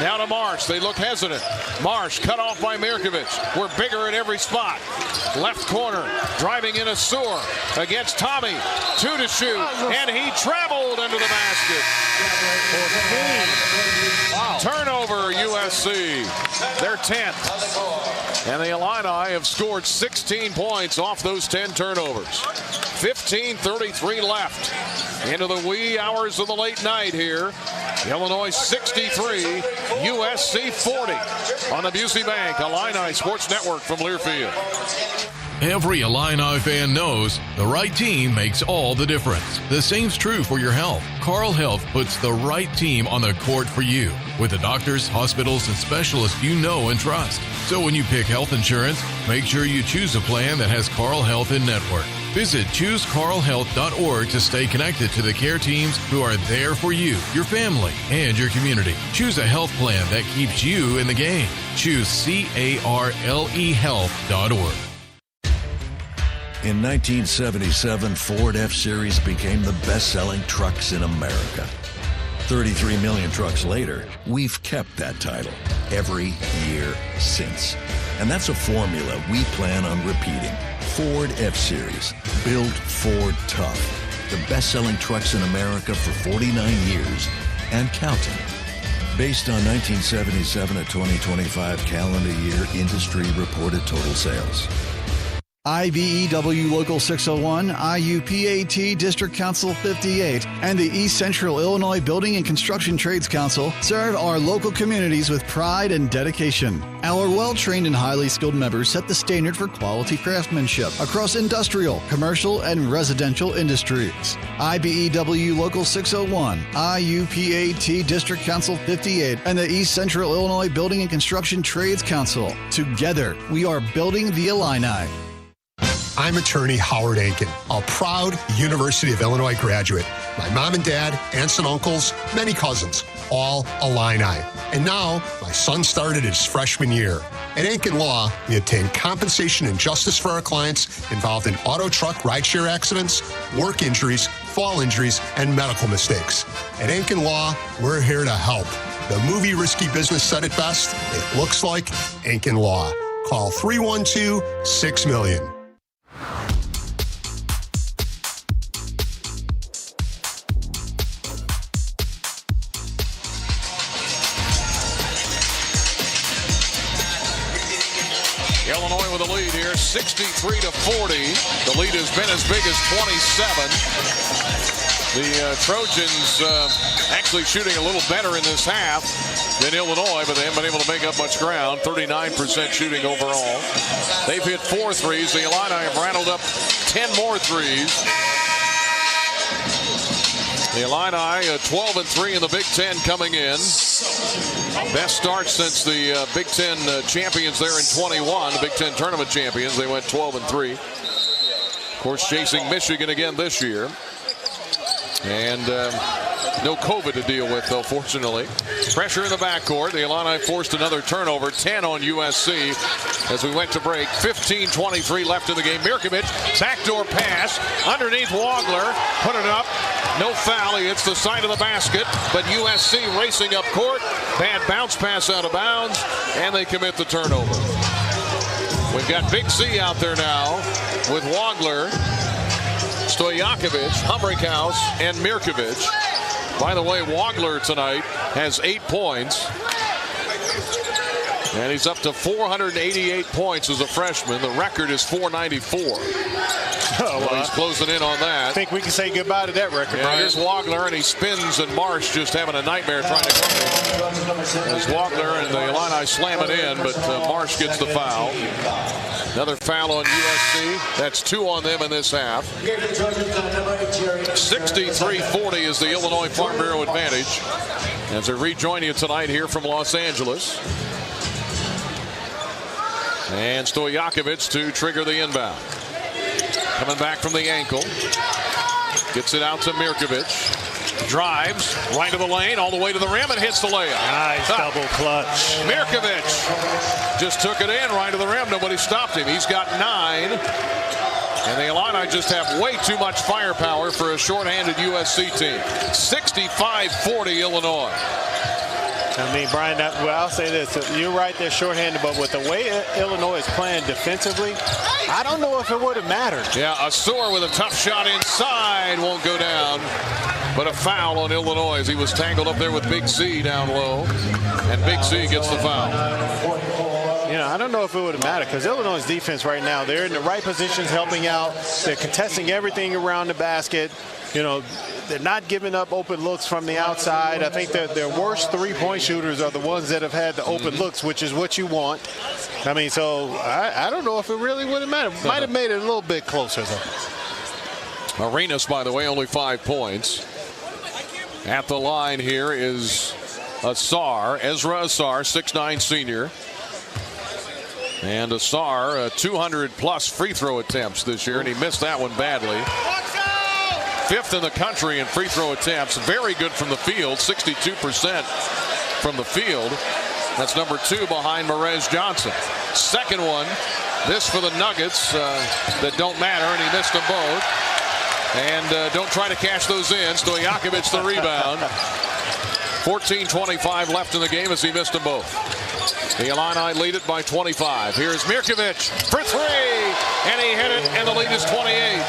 Now to Marsh. They look hesitant. Marsh cut off by Mirkovic. We're bigger at every spot. Left corner. Driving in a sewer against Tommy. 2 to shoot. And he traveled under the basket. Wow. Turnover, USC. Their 10th. And the Illini have scored 16 points off those 10 turnovers. 15:33 left. Into the wee hours of the late night here. Illinois 63, USC 40 on the Busey Bank Illini Sports Network from Learfield. Every Illini fan knows the right team makes all the difference. The same's true for your health. Carle Health puts the right team on the court for you with the doctors, hospitals, and specialists you know and trust. So when you pick health insurance, make sure you choose a plan that has Carle Health in network. Visit ChooseCarleHealth.org to stay connected to the care teams who are there for you, your family, and your community. Choose a health plan that keeps you in the game. Choose CARLE Health.org. In 1977, Ford F-Series became the best-selling trucks in America. 33 million trucks later, we've kept that title every year since. And that's a formula we plan on repeating. Ford F-Series, built Ford tough. The best-selling trucks in America for 49 years and counting. Based on 1977 to 2025 calendar year industry reported total sales. IBEW Local 601, IUPAT District Council 58, and the East Central Illinois Building and Construction Trades Council serve our local communities with pride and dedication. Our well-trained and highly skilled members set the standard for quality craftsmanship across industrial, commercial, and residential industries. IBEW Local 601, IUPAT District Council 58, and the East Central Illinois Building and Construction Trades Council. Together, we are building the Illini. I'm attorney Howard Ankin, a proud University of Illinois graduate. My mom and dad, aunts and uncles, many cousins, all Illini. And now, my son started his freshman year. At Ankin Law, we obtain compensation and justice for our clients involved in auto truck rideshare accidents, work injuries, fall injuries, and medical mistakes. At Ankin Law, we're here to help. The movie Risky Business said it best. It looks like Ankin Law. Call 312-6-million. Illinois with a lead here, 63-40. The lead has been as big as 27. The Trojans actually shooting a little better in this half than Illinois, but they haven't been able to make up much ground. 39% shooting overall. They've hit 4 threes. The Illini have rattled up 10 more threes. The Illini 12-3 in the Big Ten coming in. Best start since the Big Ten champions there in 21, the Big Ten tournament champions. They went 12-3. Of course, chasing Michigan again this year. And no COVID to deal with, though, fortunately. Pressure in the backcourt. The Illini forced another turnover, 10 on USC as we went to break. 15:23 left in the game. Mirkovic, backdoor pass, underneath Wagler, put it up. No foul. He hits the side of the basket, but USC racing up court. Bad bounce pass out of bounds, and they commit the turnover. We've got Big C out there now with Wagler, Stojakovic, Humbrickhouse, and Mirkovic. By the way, Wagler tonight has 8 points. And he's up to 488 points as a freshman. The record is 494. Oh, well, he's closing in on that. I think we can say goodbye to that record. Yeah, here's Wagler, and he spins, and Marsh just having a nightmare trying to cover. There's Wagler, and the Illini slam it in, but Marsh gets the foul. Another foul on USC. That's 2 on them in this half. 63-40 is the Illinois Farm Bureau advantage as they rejoin you tonight here from Los Angeles. And Stojakovic to trigger the inbound. Coming back from the ankle. Gets it out to Mirkovic. Drives right to the lane, all the way to the rim, and hits the layup. Nice double clutch. Mirkovic just took it in right to the rim. Nobody stopped him. He's got 9. And the Illini just have way too much firepower for a shorthanded USC team. 65-40 Illinois. I mean, Brian, well, I'll say this. You're right, they're shorthanded, but with the way Illinois is playing defensively, I don't know if it would have mattered. Yeah, Asor with a tough shot inside. Won't go down. But a foul on Illinois as he was tangled up there with Big C down low. And Big C gets the foul. You know, I don't know if it would have mattered because Illinois' defense right now, they're in the right positions helping out. They're contesting everything around the basket. You know, they're not giving up open looks from the outside. I think that their worst three-point shooters are the ones that have had the open looks, which is what you want. I mean, so I don't know if it really would have mattered. Might have made it a little bit closer, though. Arenas, by the way, only 5 points. At the line here is Asar, Ezra Asar, 6'9" senior. And Asar, 200-plus free throw attempts this year, and he missed that one badly. 5th in the country in free throw attempts. Very good from the field, 62% from the field. That's number 2 behind Merez Johnson. Second one, this for the Nuggets that don't matter, and he missed them both. And don't try to cash those in. Stojakovic the rebound. 14:25 left in the game as he missed them both. The Illini lead it by 25. Here's Mirkovic for three, and he hit it, and the lead is 28.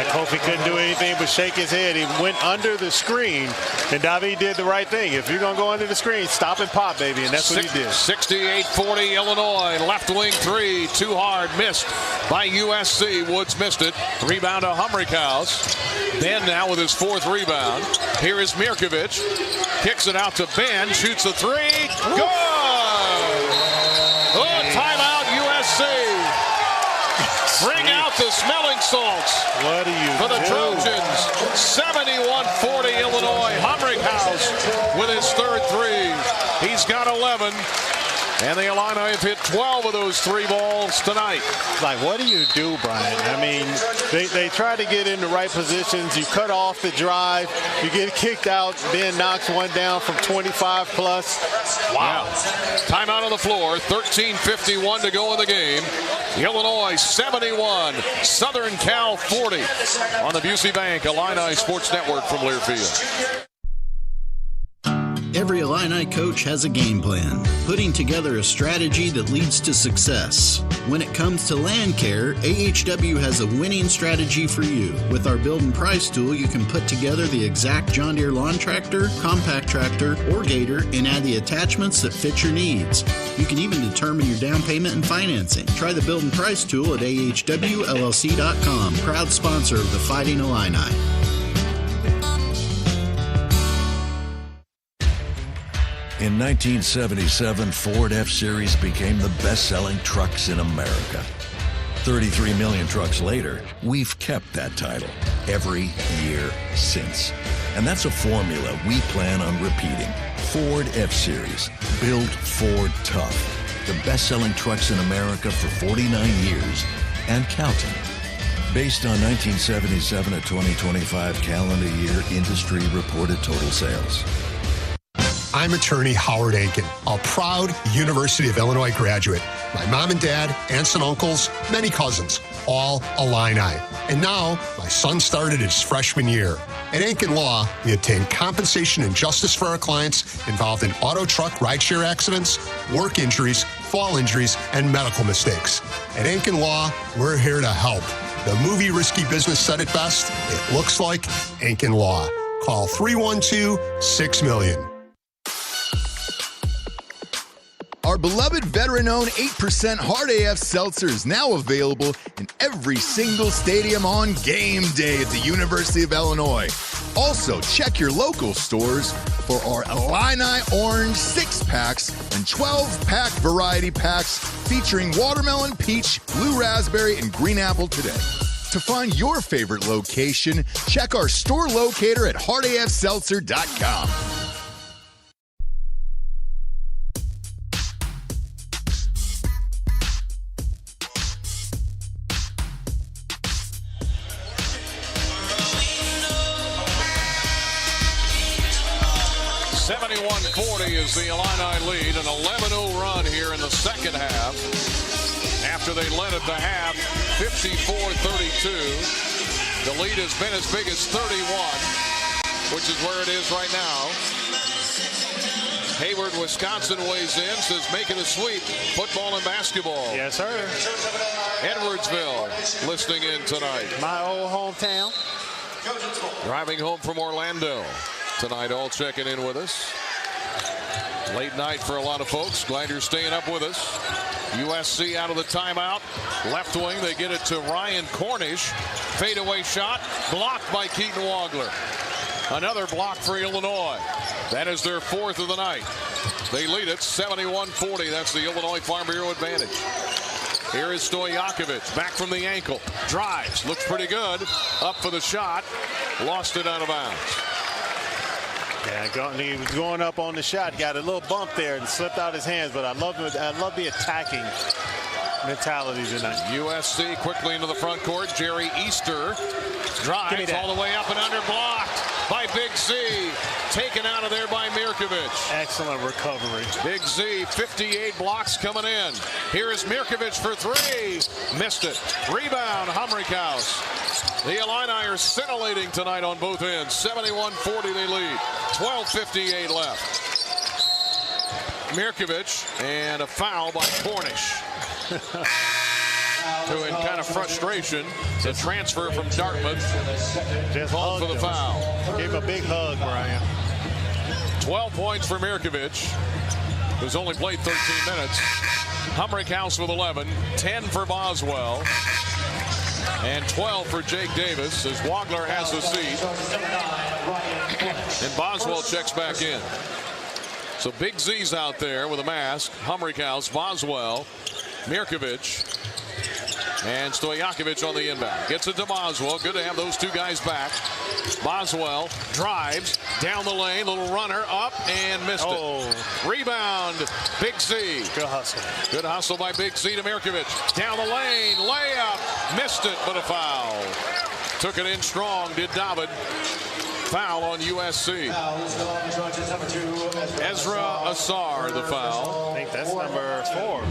Kofi couldn't do anything but shake his head. He went under the screen, and David did the right thing. If you're going to go under the screen, stop and pop, baby, and that's what he did. 68-40 Illinois. Left wing three, too hard, missed by USC. Woods missed it. Rebound to Humrickhouse. Ben now with his fourth rebound. Here is Mirkovic. Kicks it out to Ben. Shoots the three. Good! Oh, timeout USC. Bring out the smelling salts. What do you for the do? Trojans? 71-40 Illinois. Humrickhouse with his third three. He's got 11. And the Illini have hit 12 of those three balls tonight. Like, what do you do, Brian? I mean, they try to get in the right positions. You cut off the drive. You get kicked out. Ben knocks one down from 25 plus. Wow. Yeah. Timeout on the floor. 13:51 to go in the game. Illinois 71, Southern Cal 40 on the Busey Bank Illini Sports Network from Learfield. Every Illini coach has a game plan, putting together a strategy that leads to success. When it comes to land care, AHW has a winning strategy for you. With our build and price tool, you can put together the exact John Deere lawn tractor, compact tractor, or gator, and add the attachments that fit your needs. You can even determine your down payment and financing. Try the build and price tool at ahwllc.com. Proud sponsor of the Fighting Illini. In 1977, Ford F-Series became the best-selling trucks in America. 33 million trucks later, we've kept that title every year since. And that's a formula we plan on repeating. Ford F-Series, built Ford tough. The best-selling trucks in America for 49 years and counting. Based on 1977 to 2025 calendar year industry reported total sales. I'm attorney Howard Ankin, a proud University of Illinois graduate. My mom and dad, aunts and uncles, many cousins, all Illini. And now my son started his freshman year. At Ankin Law, we obtain compensation and justice for our clients involved in auto truck rideshare accidents, work injuries, fall injuries, and medical mistakes. At Ankin Law, we're here to help. The movie Risky Business said it best. It looks like Ankin Law. Call 312-6-million. Our beloved veteran-owned 8% Hard AF Seltzer is now available in every single stadium on game day at the University of Illinois. Also, check your local stores for our Illini Orange 6-packs and 12-pack variety packs featuring watermelon, peach, blue raspberry, and green apple today. To find your favorite location, check our store locator at hardafseltzer.com. Is the Illini lead, an 11-0 run here in the second half. After they led at the half, 54-32. The lead has been as big as 31, which is where it is right now. Hayward, Wisconsin weighs in, says make it a sweep. Football and basketball. Yes, sir. Edwardsville listening in tonight. My old hometown. Driving home from Orlando tonight, all checking in with us. Late night for a lot of folks. Glad you're staying up with us. USC out of the timeout. Left wing, they get it to Ryan Cornish. Fadeaway shot, blocked by Keaton Wagler. Another block for Illinois. That is their fourth of the night. They lead it 71-40. That's the Illinois Farm Bureau advantage. Here is Stojakovic, back from the ankle. Drives, looks pretty good. Up for the shot. Lost it out of bounds. Yeah, he was going up on the shot, got a little bump there and slipped out his hands, but I love the attacking mentality tonight. USC quickly into the front court. Jerry Easter drives all the way up and under, blocked by Big Z. Taken out of there by Mirkovic. Excellent recovery. Big Z, 58 blocks coming in. Here is Mirkovic for three. Missed it. Rebound, Humrickhouse. The Illini are scintillating tonight on both ends. 71-40 they lead. 12:58 left. Mirkovich, and a foul by Cornish. To in kind of frustration, the transfer from Dartmouth just called for the foul. Gave him a big hug, Brian. 12 points for Mirkovich, who's only played 13 minutes. Humrickhouse with 11, 10 for Boswell, and 12 for Jake Davis as Wagler has the seat. And Boswell checks back in. So Big Z's out there with a mask. Humrickhouse, Boswell, Mirkovich, and Stojakovic on the inbound. Gets it to Boswell. Good to have those two guys back. Boswell drives down the lane. Little runner up and missed it. Rebound, Big Z. Good hustle. Good hustle by Big Z to Mirkovich. Down the lane, layup. Missed it, but a foul. Took it in strong, did David. Foul on USC. Ezra Asar, the foul. I think that's number 4.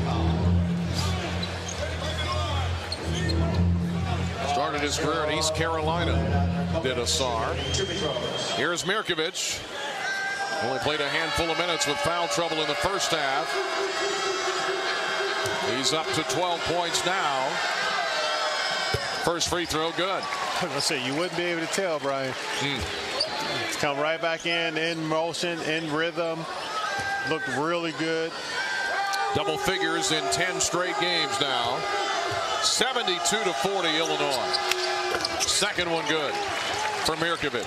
Started his career in East Carolina, did Asar. Here's Mirkovich. Only played a handful of minutes with foul trouble in the first half. He's up to 12 points now. First free throw, good. Let's say you wouldn't be able to tell, Brian. It's come right back in motion, in rhythm. Looked really good. Double figures in 10 straight games now. 72-40 Illinois. Second one good for Mirkovich.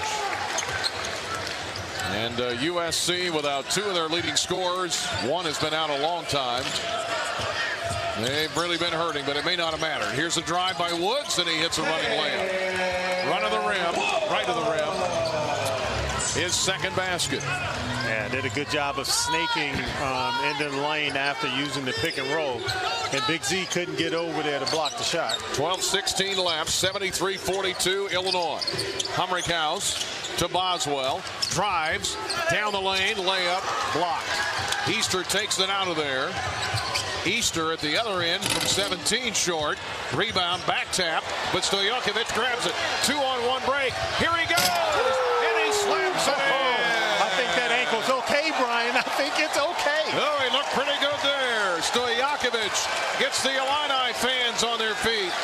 And USC without 2 of their leading scorers. One has been out a long time. They've really been hurting, but it may not have mattered. Here's a drive by Woods, and he hits a running layup. Run of the rim, right of the rim. His second basket. Yeah, did a good job of snaking into the lane after using the pick and roll. And Big Z couldn't get over there to block the shot. 12:16 left, 73-42 Illinois. Humrickhouse to Boswell. Drives down the lane, layup, blocked. Easter takes it out of there. Easter at the other end from 17 short. Rebound, back tap, but Stojakovic grabs it. 2-on-1 break. Here he goes, and he slams it in. I think that ankle's okay, Brian. I think it's okay. Oh, he looked pretty good there. Stojakovic gets the Illini fans on their feet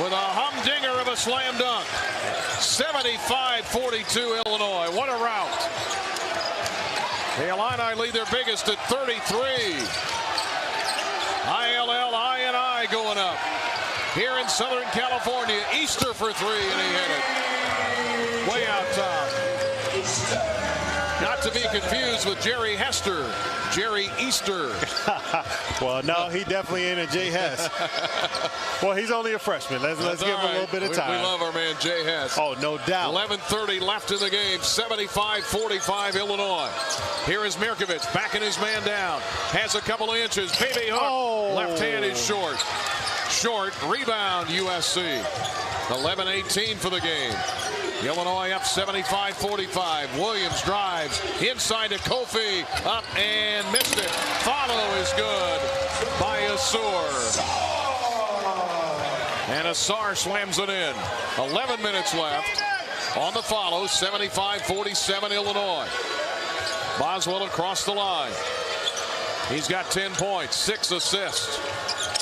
with a humdinger of a slam dunk. 75-42 Illinois. What a rout. The Illini lead their biggest at 33. ILL-INI going up. Here in Southern California, Easter for 3, and he hit it. Way out top. Not to be confused with Jerry Hester. Jerry Easter. Well, no, he definitely ain't a Jay Hess. Well, he's only a freshman. Let's give him a little bit of time. We love our man Jay Hess. Oh, no doubt. 11:30 left in the game. 75-45 Illinois. Here is Mirkovich backing his man down. Has a couple of inches. Baby hook. Oh. Left hand is short. Short. Rebound USC. 11:18 for the game. Illinois up 75-45. Williams drives inside to Kofi. Up and missed it. Follow is good by Asar. And Asar slams it in. 11 minutes left on the follow. 75-47 Illinois. Boswell across the line. He's got 10 points, 6 assists.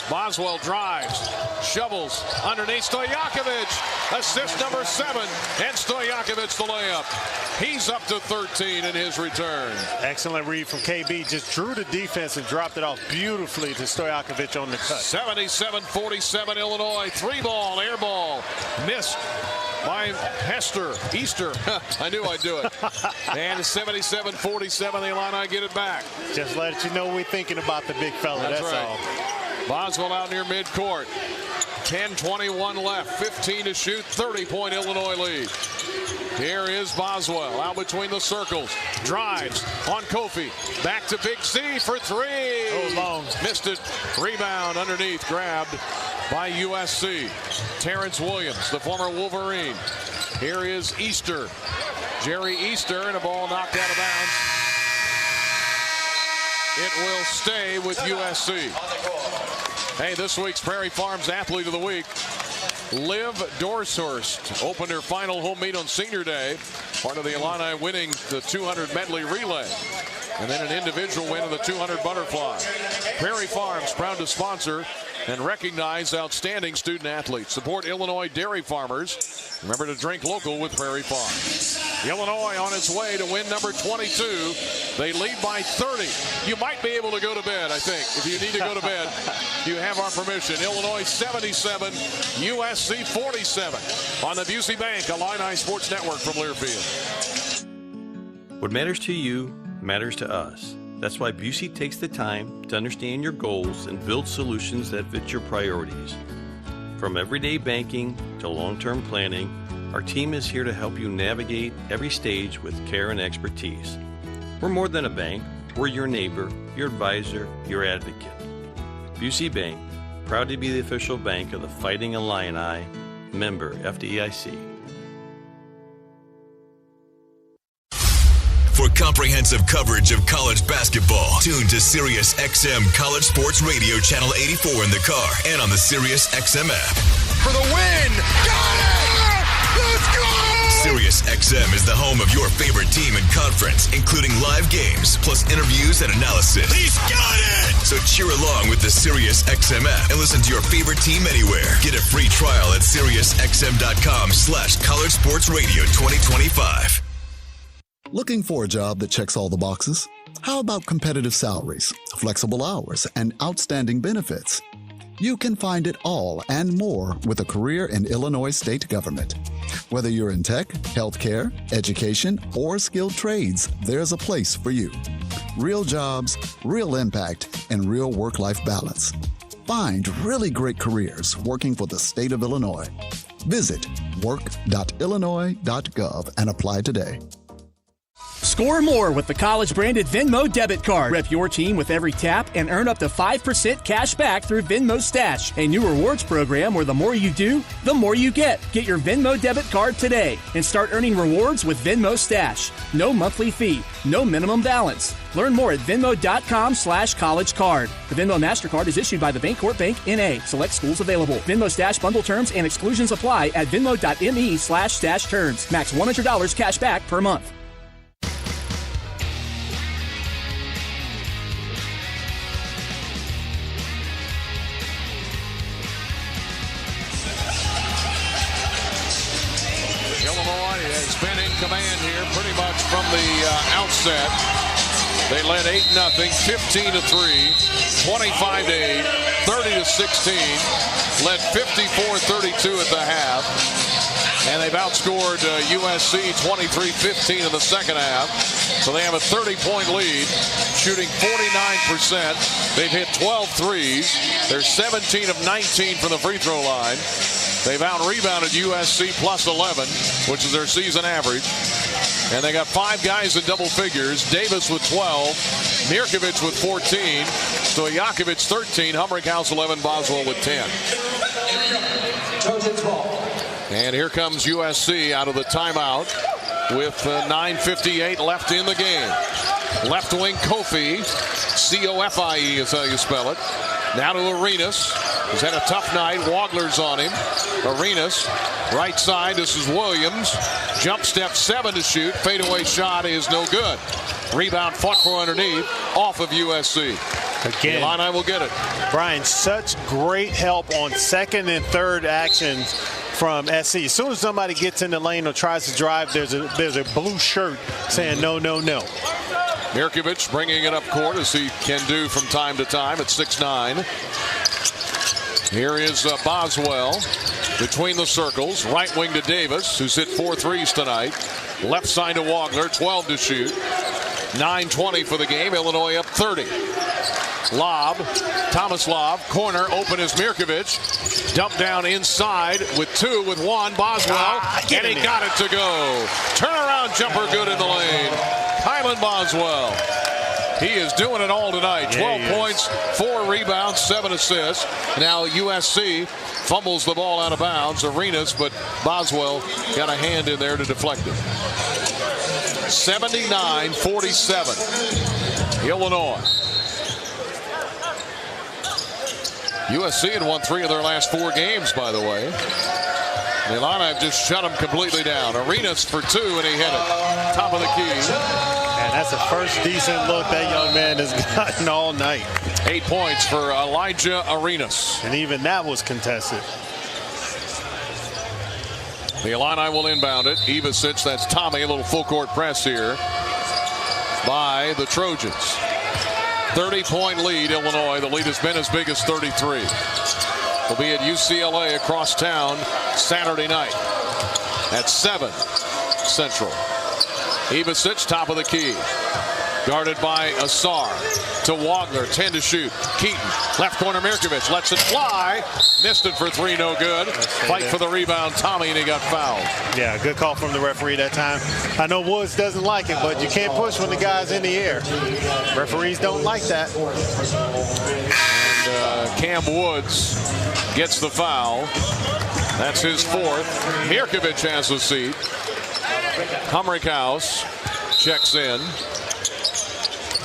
Boswell drives, shovels underneath Stojakovic. Assist number 7, and Stojakovic the layup. He's up to 13 in his return. Excellent read from KB. Just drew the defense and dropped it off beautifully to Stojakovic on the cut. 77-47 Illinois. 3-ball, air ball. Missed by Hester. Easter. I knew I'd do it. And 77-47, the Illini get it back. Just let you know we're thinking about the big fella. That's right. all. Boswell out near midcourt. 10:21 left. 15 to shoot. 30-point Illinois lead. Here is Boswell out between the circles. Drives on Kofi. Back to Big Z for 3. Oh, long. Missed it. Rebound underneath. Grabbed by USC. Terrence Williams, the former Wolverine. Here is Easter. Jerry Easter, and a ball knocked out of bounds. It will stay with USC. Hey, this week's Prairie Farms Athlete of the Week, Liv Dorshurst, opened her final home meet on Senior Day, part of the Illini winning the 200 medley relay. And then an individual win in the 200 butterfly. Prairie Farms, proud to sponsor and recognize outstanding student athletes. Support Illinois dairy farmers. Remember to drink local with Prairie Farms. Illinois on its way to win number 22. They lead by 30. You might be able to go to bed, I think. If you need to go to bed, you have our permission. Illinois 77, USC 47 on the Busey Bank Illini Sports Network from Learfield. What matters to you matters to us. That's why Busey takes the time to understand your goals and build solutions that fit your priorities. From everyday banking to long-term planning, our team is here to help you navigate every stage with care and expertise. We're more than a bank. We're your neighbor, your advisor, your advocate. Busey Bank, proud to be the official bank of the Fighting Illini, member FDIC. For comprehensive coverage of college basketball, tune to Sirius XM College Sports Radio Channel 84 in the car and on the Sirius XM app. For the win! Got it! Let's go! Sirius XM is the home of your favorite team and conference, including live games, plus interviews and analysis. He's got it! So cheer along with the Sirius XM app and listen to your favorite team anywhere. Get a free trial at SiriusXM.com/College Sports Radio 2025. Looking for a job that checks all the boxes? How about competitive salaries, flexible hours, and outstanding benefits? You can find it all and more with a career in Illinois state government. Whether you're in tech, healthcare, education, or skilled trades, there's a place for you. Real jobs, real impact, and real work-life balance. Find really great careers working for the state of Illinois. Visit work.illinois.gov and apply today. Score more with the college-branded Venmo debit card. Rep your team with every tap and earn up to 5% cash back through Venmo Stash, a new rewards program where the more you do, the more you get. Get your Venmo debit card today and start earning rewards with Venmo Stash. No monthly fee, no minimum balance. Learn more at venmo.com/collegecard. The Venmo MasterCard is issued by the Bancorp Bank, N.A. Select schools available. Venmo Stash bundle terms and exclusions apply at venmo.me/stash terms. Max $100 cash back per month. Been in command here pretty much from the outset. They led 8-0, 15-3, 25-8, 30-16, led 54-32 at the half, and they've outscored USC 23-15 in the second half. So they have a 30-point lead, shooting 49%. They've hit 12 threes. They're 17 of 19 from the free throw line. They've out-rebounded USC plus 11, which is their season average. And they got 5 guys in double figures. Davis with 12, Mirkovic with 14, Stojakovic 13, Humrickhouse 11, Boswell with 10. And here comes USC out of the timeout with 9:58 left in the game. Left wing Kofi, C-O-F-I-E is how you spell it. Now to Arenas. He's had a tough night. Wagler's on him. Arenas, right side. This is Williams. Jump step 7 to shoot. Fadeaway shot is no good. Rebound fought for underneath. Off of USC. Again, Illini will get it. Brian, such great help on second and third actions from SC. As soon as somebody gets in the lane or tries to drive, there's a blue shirt saying no, no, no. Mirkovic bringing it up court as he can do from time to time at 6'9". Here is Boswell between the circles. Right wing to Davis, who's hit 4 threes tonight. Left side to Wagler, 12 to shoot. 9:20 for the game. Illinois up 30. Lob, Thomas Lob, corner, open is Mirkovic. Dump down inside with 2, with 1, Boswell, and he got it to go. Turnaround jumper good in the lane. Kylan Boswell. He is doing it all tonight. 12 points, 4 rebounds, 7 assists. Now USC fumbles the ball out of bounds. Arenas, but Boswell got a hand in there to deflect it. 79-47. Illinois. USC had won 3 of their last 4 games, by the way. The Illini have just shut them completely down. Arenas for 2, and he hit it. Top of the key. And That's the first decent look that young man has gotten all night. 8 points for Elijah Arenas. And even that was contested. The Illini will inbound it. Ivasic, that's Tommy, a little full court press here by the Trojans. 30-point lead, Illinois. The lead has been as big as 33. Will be at UCLA across town Saturday night at 7 Central. Ivasic, top of the key. Guarded by Asar to Wagler, 10 to shoot. Keaton, left corner, Mirkovic lets it fly. Missed it for 3, no good. Fight for the rebound, Tommy, and he got fouled. Yeah, good call from the referee that time. I know Woods doesn't like it, but you can't push when the guy's in the air. Referees don't like that. And Cam Woods gets the foul. That's his 4th. Mirkovic has the seat. Humrickhouse checks in.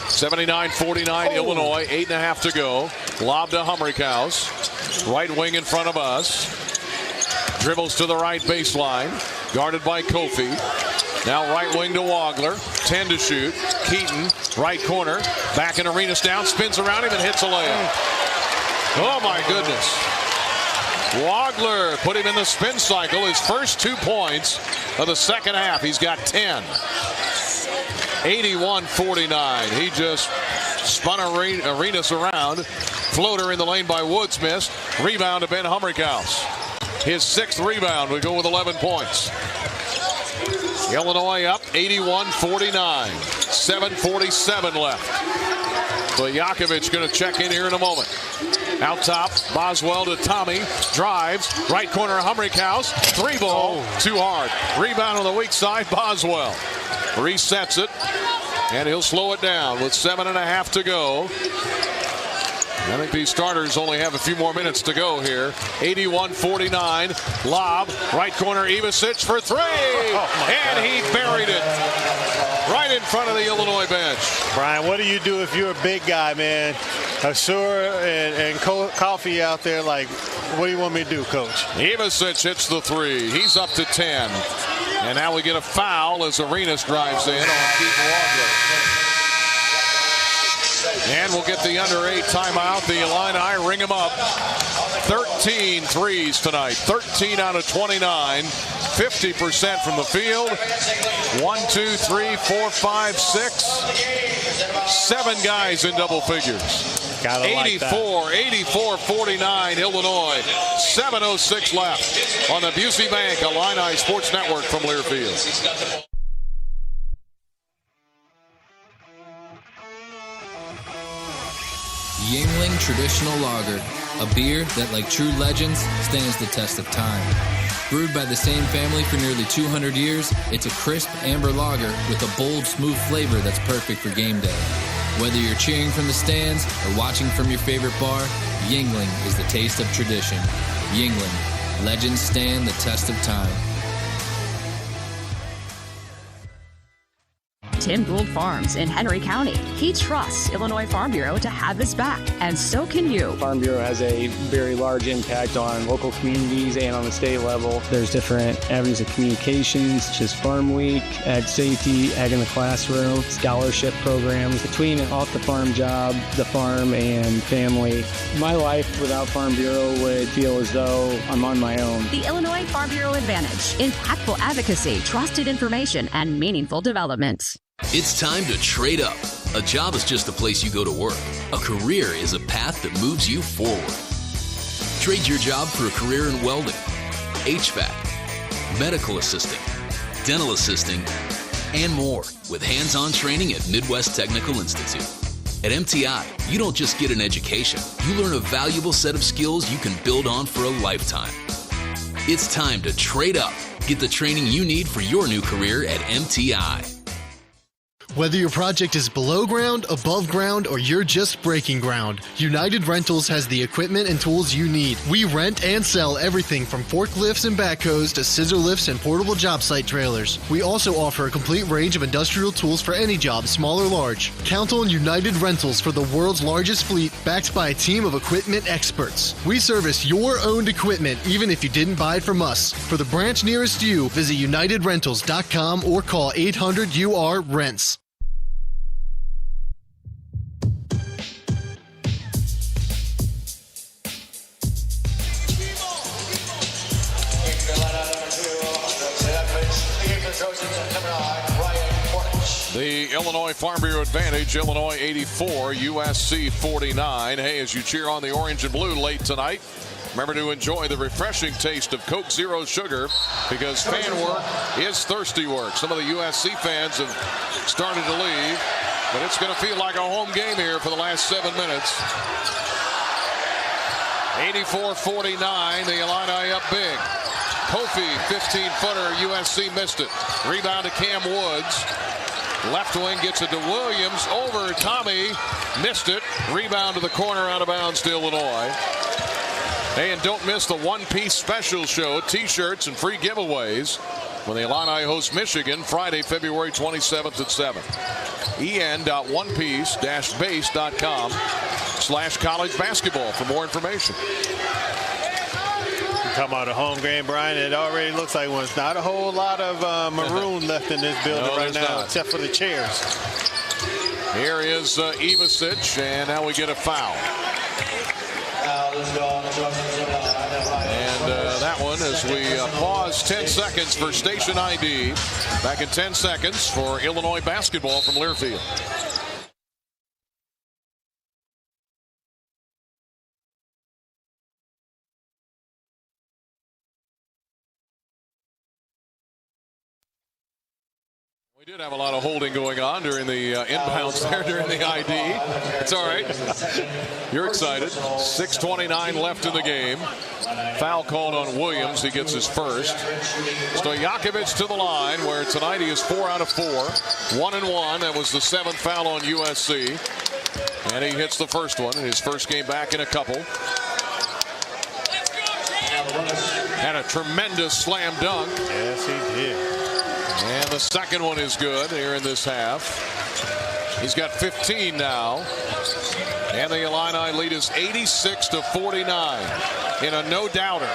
79-49 Illinois, 8.5 to go. Lob to Humrickhouse. Right wing in front of us. Dribbles to the right baseline. Guarded by Kofi. Now right wing to Wagler. 10 to shoot. Keaton, right corner. Back in Arenas down. Spins around him and hits a layup. Oh my goodness. Wagler put him in the spin cycle. His first 2 points of the second half. He's got 10. 81-49. He just spun Arenas around. Floater in the lane by Woods missed. Rebound to Ben Humrickhouse. His 6th rebound would go with 11 points. Illinois up 81-49. 7:47 left. So Jakovic going to check in here in a moment. Out top, Boswell to Tommy. Drives. Right corner, Humrickhouse. 3-ball. Too hard. Rebound on the weak side, Boswell. Resets it. And he'll slow it down with 7.5 to go. I think these starters only have a few more minutes to go here. 81-49. Lob. Right corner, Ivasic for 3. And he buried it. Right in front of the Illinois bench. Brian, what do you do if you're a big guy, man? Asura and Coffee out there, like, what do you want me to do, Coach? Ivasic hits the 3. He's up to 10. And now we get a foul as Arenas drives in on Keaton Wagler. And we'll get the under 8 timeout. The Illini ring him up. 13 threes tonight. 13 out of 29. 50% from the field. 1, 2, 3, 4, 5, 6. 7 guys in double figures. 84-49 Illinois. 7:06 left on the Busey Bank Illini Sports Network from Learfield. Yuengling Traditional Lager, a beer that, like true legends, stands the test of time. Brewed by the same family for nearly 200 years, it's a crisp amber lager with a bold, smooth flavor that's perfect for game day. Whether you're cheering from the stands or watching from your favorite bar, Yuengling is the taste of tradition. Yuengling, legends stand the test of time. Tim Gould Farms in Henry County. He trusts Illinois Farm Bureau to have his back, and so can you. Farm Bureau has a very large impact on local communities and on the state level. There's different avenues of communications, such as Farm Week, Ag Safety, Ag in the Classroom, scholarship programs. Between an off-the-farm job, the farm, and family, my life without Farm Bureau would feel as though I'm on my own. The Illinois Farm Bureau Advantage. Impactful advocacy, trusted information, and meaningful development. It's time to trade up. A job is just a place you go to work. A career is a path that moves you forward. Trade your job for a career in welding, HVAC, medical assisting, dental assisting, and more with hands-on training at Midwest Technical Institute. At MTI, you don't just get an education. You learn a valuable set of skills you can build on for a lifetime. It's time to trade up. Get the training you need for your new career at MTI. Whether your project is below ground, above ground, or you're just breaking ground, United Rentals has the equipment and tools you need. We rent and sell everything from forklifts and backhoes to scissor lifts and portable job site trailers. We also offer a complete range of industrial tools for any job, small or large. Count on United Rentals for the world's largest fleet, backed by a team of equipment experts. We service your owned equipment, even if you didn't buy it from us. For the branch nearest you, visit UnitedRentals.com or call 800-UR-RENTS. The Illinois Farm Bureau advantage, Illinois 84, USC 49. Hey, as you cheer on the orange and blue late tonight, remember to enjoy the refreshing taste of Coke Zero Sugar, because fan work is thirsty work. Some of the USC fans have started to leave, but it's going to feel like a home game here for the last 7 minutes. 84-49, the Illini up big. Kofi, 15-footer, USC missed it. Rebound to Cam Woods. Left wing gets it to Williams. Over Tommy. Missed it. Rebound to the corner, out of bounds to Illinois. Hey, and don't miss the one-piece special show. T-shirts and free giveaways when the Illini host Michigan Friday, February 27th at 7. en.onepicebase.com/college basketball for more information. Talking about a home game, Brian, it already looks like there's not a whole lot of maroon left in this building right now, except for the chairs. Here is Ivasic, and now we get a foul. And that one, as we pause 10 seconds for station ID. Back in 10 seconds for Illinois basketball from Learfield. We did have a lot of holding going on during the inbounds there during the ID. It's all right. You're excited. 6:29 left in the game. Foul called on Williams. He gets his first. Stojakovic to the line, where tonight he is 4 out of 4. 1-1. That was the 7th foul on USC. And he hits the first one in his first game back in a couple. Had a tremendous slam dunk. Yes, he did. And the second one is good here in this half. He's got 15 now. And the Illini lead is 86-49 in a no-doubter.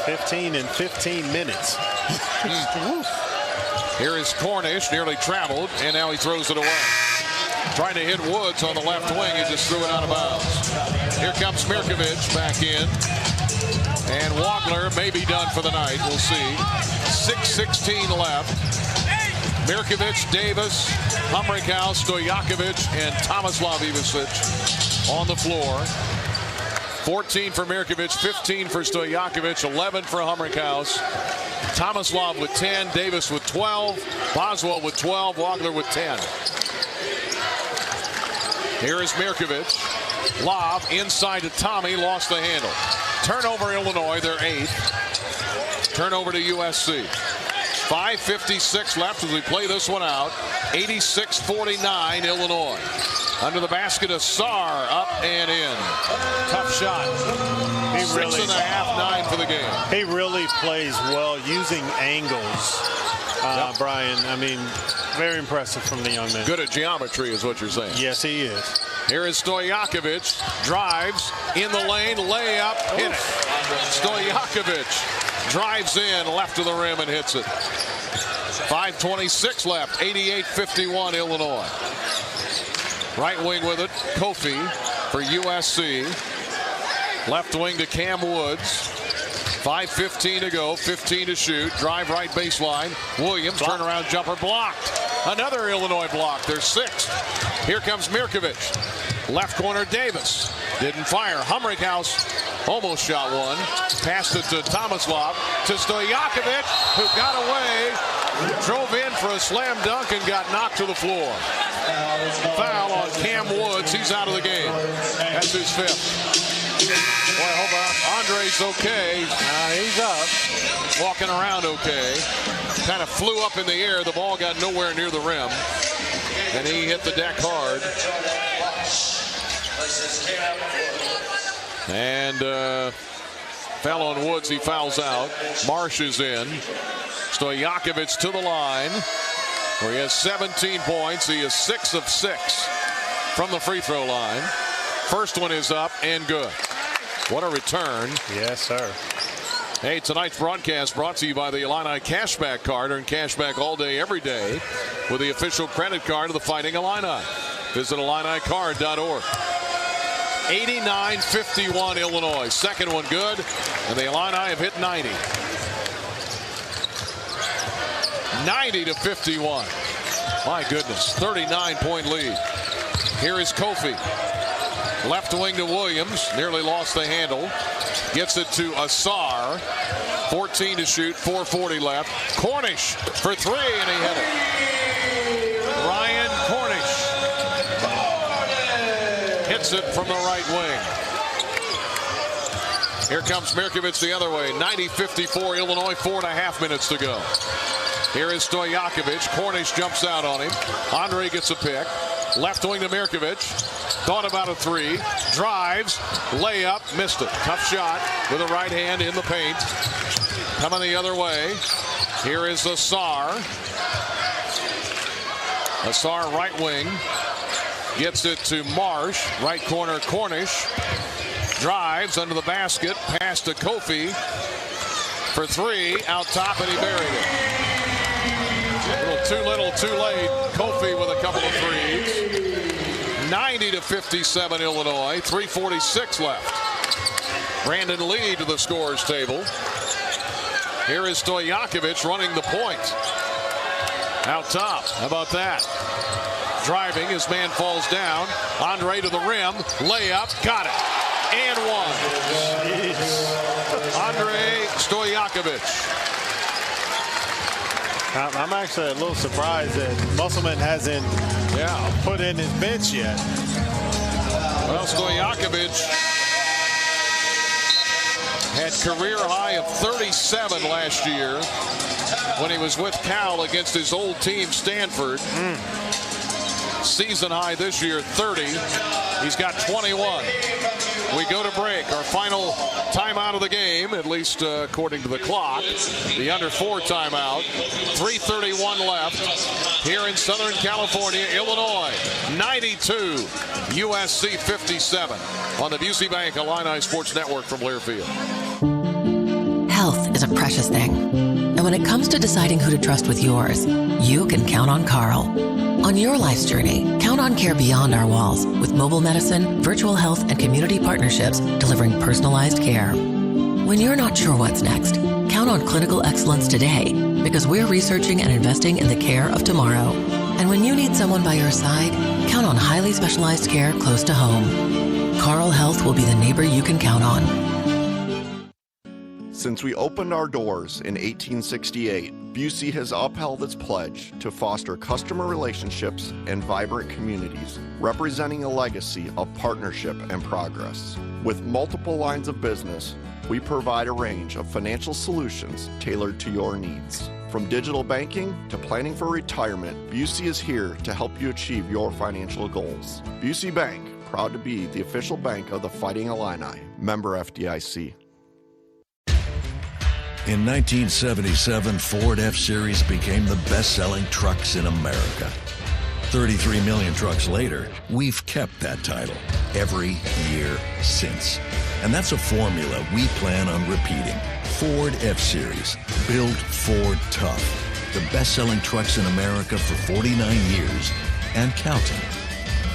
15 in 15 minutes. Here is Cornish, nearly traveled, and now he throws it away. Trying to hit Woods on the left wing, he just threw it out of bounds. Here comes Mirkovic back in. And Wagler may be done for the night. We'll see. 6:16 left. Mirkovic, Davis, Humrickhouse, Stojakovic, and Tomislav Ivasic on the floor. 14 for Mirkovic, 15 for Stojakovic, 11 for Humrickhouse. Tomislav with 10, Davis with 12, Boswell with 12, Wagler with 10. Here is Mirkovic. Lob inside to Tommy, lost the handle. Turnover Illinois, their 8th. Turnover to USC. 5:56 left as we play this one out. 86-49 Illinois. Under the basket of Sarr, up and in. Tough shot. 6.5, 9 for the game. He really plays well using angles, Brian. I mean, very impressive from the young man. Good at geometry is what you're saying. Yes, he is. Here is Stojakovic. Drives in the lane, layup, hit it. Stojakovic drives in, left of the rim, and hits it. 5:26 left, 88-51 Illinois. Right wing with it, Kofi for USC. Left wing to Cam Woods. 5:15 to go, 15 to shoot. Drive right baseline. Williams, turnaround jumper blocked. Another Illinois block, their 6th. Here comes Mirkovic. Left corner, Davis. Didn't fire. Humrickhouse almost shot one. Passed it to Tomislav. To Stojakovic, who got away. Drove in for a slam dunk and got knocked to the floor. Foul on Cam Woods. He's out of the game. That's his 5th. Boy, I hope Andre's okay. He's up. Walking around okay. Kind of flew up in the air. The ball got nowhere near the rim. And he hit the deck hard. And foul on Woods. He fouls out. Marsh is in. Stojakovic to the line, where he has 17 points. He is 6 of 6 from the free throw line. First one is up and good. What a return. Yes, sir. Hey, tonight's broadcast brought to you by the Illini Cashback Card. Earn cashback all day, every day with the official credit card of the Fighting Illini. Visit IlliniCard.org. 89-51 Illinois. Second one good, and the Illini have hit 90. 90-51. My goodness, 39-point lead. Here is Kofi. Left wing to Williams. Nearly lost the handle. Gets it to Asar. 14 to shoot, 4:40 left. Cornish for three, and he hit it. Ryan Cornish hits it from the right wing. Here comes Mirkovic the other way. 90-54 Illinois, 4.5 minutes to go. Here is Stojakovic. Cornish jumps out on him. Andre gets a pick. Left wing to Mirkovic. Thought about a three. Drives. Layup. Missed it. Tough shot with a right hand in the paint. Coming the other way. Here is Asar. Asar right wing. Gets it to Marsh. Right corner Cornish. Drives under the basket. Pass to Kofi. For three. Out top, and he buried it. Too little, too late. Kofi with a couple of threes. 90-57 Illinois. 3:46 left. Brandon Lee to the scorer's table. Here is Stojakovic running the point. Out top. How about that? Driving. His man falls down. Andre to the rim. Layup. Got it. And one. Andre Stojakovic. I'm actually a little surprised that Musselman hasn't put in his bench yet. Well, Stojakovic had career high of 37 last year when he was with Cal against his old team, Stanford. Season high this year, 30. He's got 21. We go to break. Our final timeout of the game, at least according to the clock. The under 4 timeout. 3:31 left here in Southern California, Illinois. 92, USC 57 on the Busey Bank Illini Sports Network from Learfield. Health is a precious thing. And when it comes to deciding who to trust with yours, you can count on Carl. On your life's journey, count on care beyond our walls with mobile medicine, virtual health, and community partnerships delivering personalized care. When you're not sure what's next, count on clinical excellence today because we're researching and investing in the care of tomorrow. And when you need someone by your side, count on highly specialized care close to home. Carl Health will be the neighbor you can count on. Since we opened our doors in 1868, Busey has upheld its pledge to foster customer relationships and vibrant communities, representing a legacy of partnership and progress. With multiple lines of business, we provide a range of financial solutions tailored to your needs. From digital banking to planning for retirement, Busey is here to help you achieve your financial goals. Busey Bank, proud to be the official bank of the Fighting Illini. Member FDIC. In 1977, Ford F-Series became the best-selling trucks in America. 33 million trucks later, we've kept that title every year since. And that's a formula we plan on repeating. Ford F-Series, built Ford tough. The best-selling trucks in America for 49 years and counting.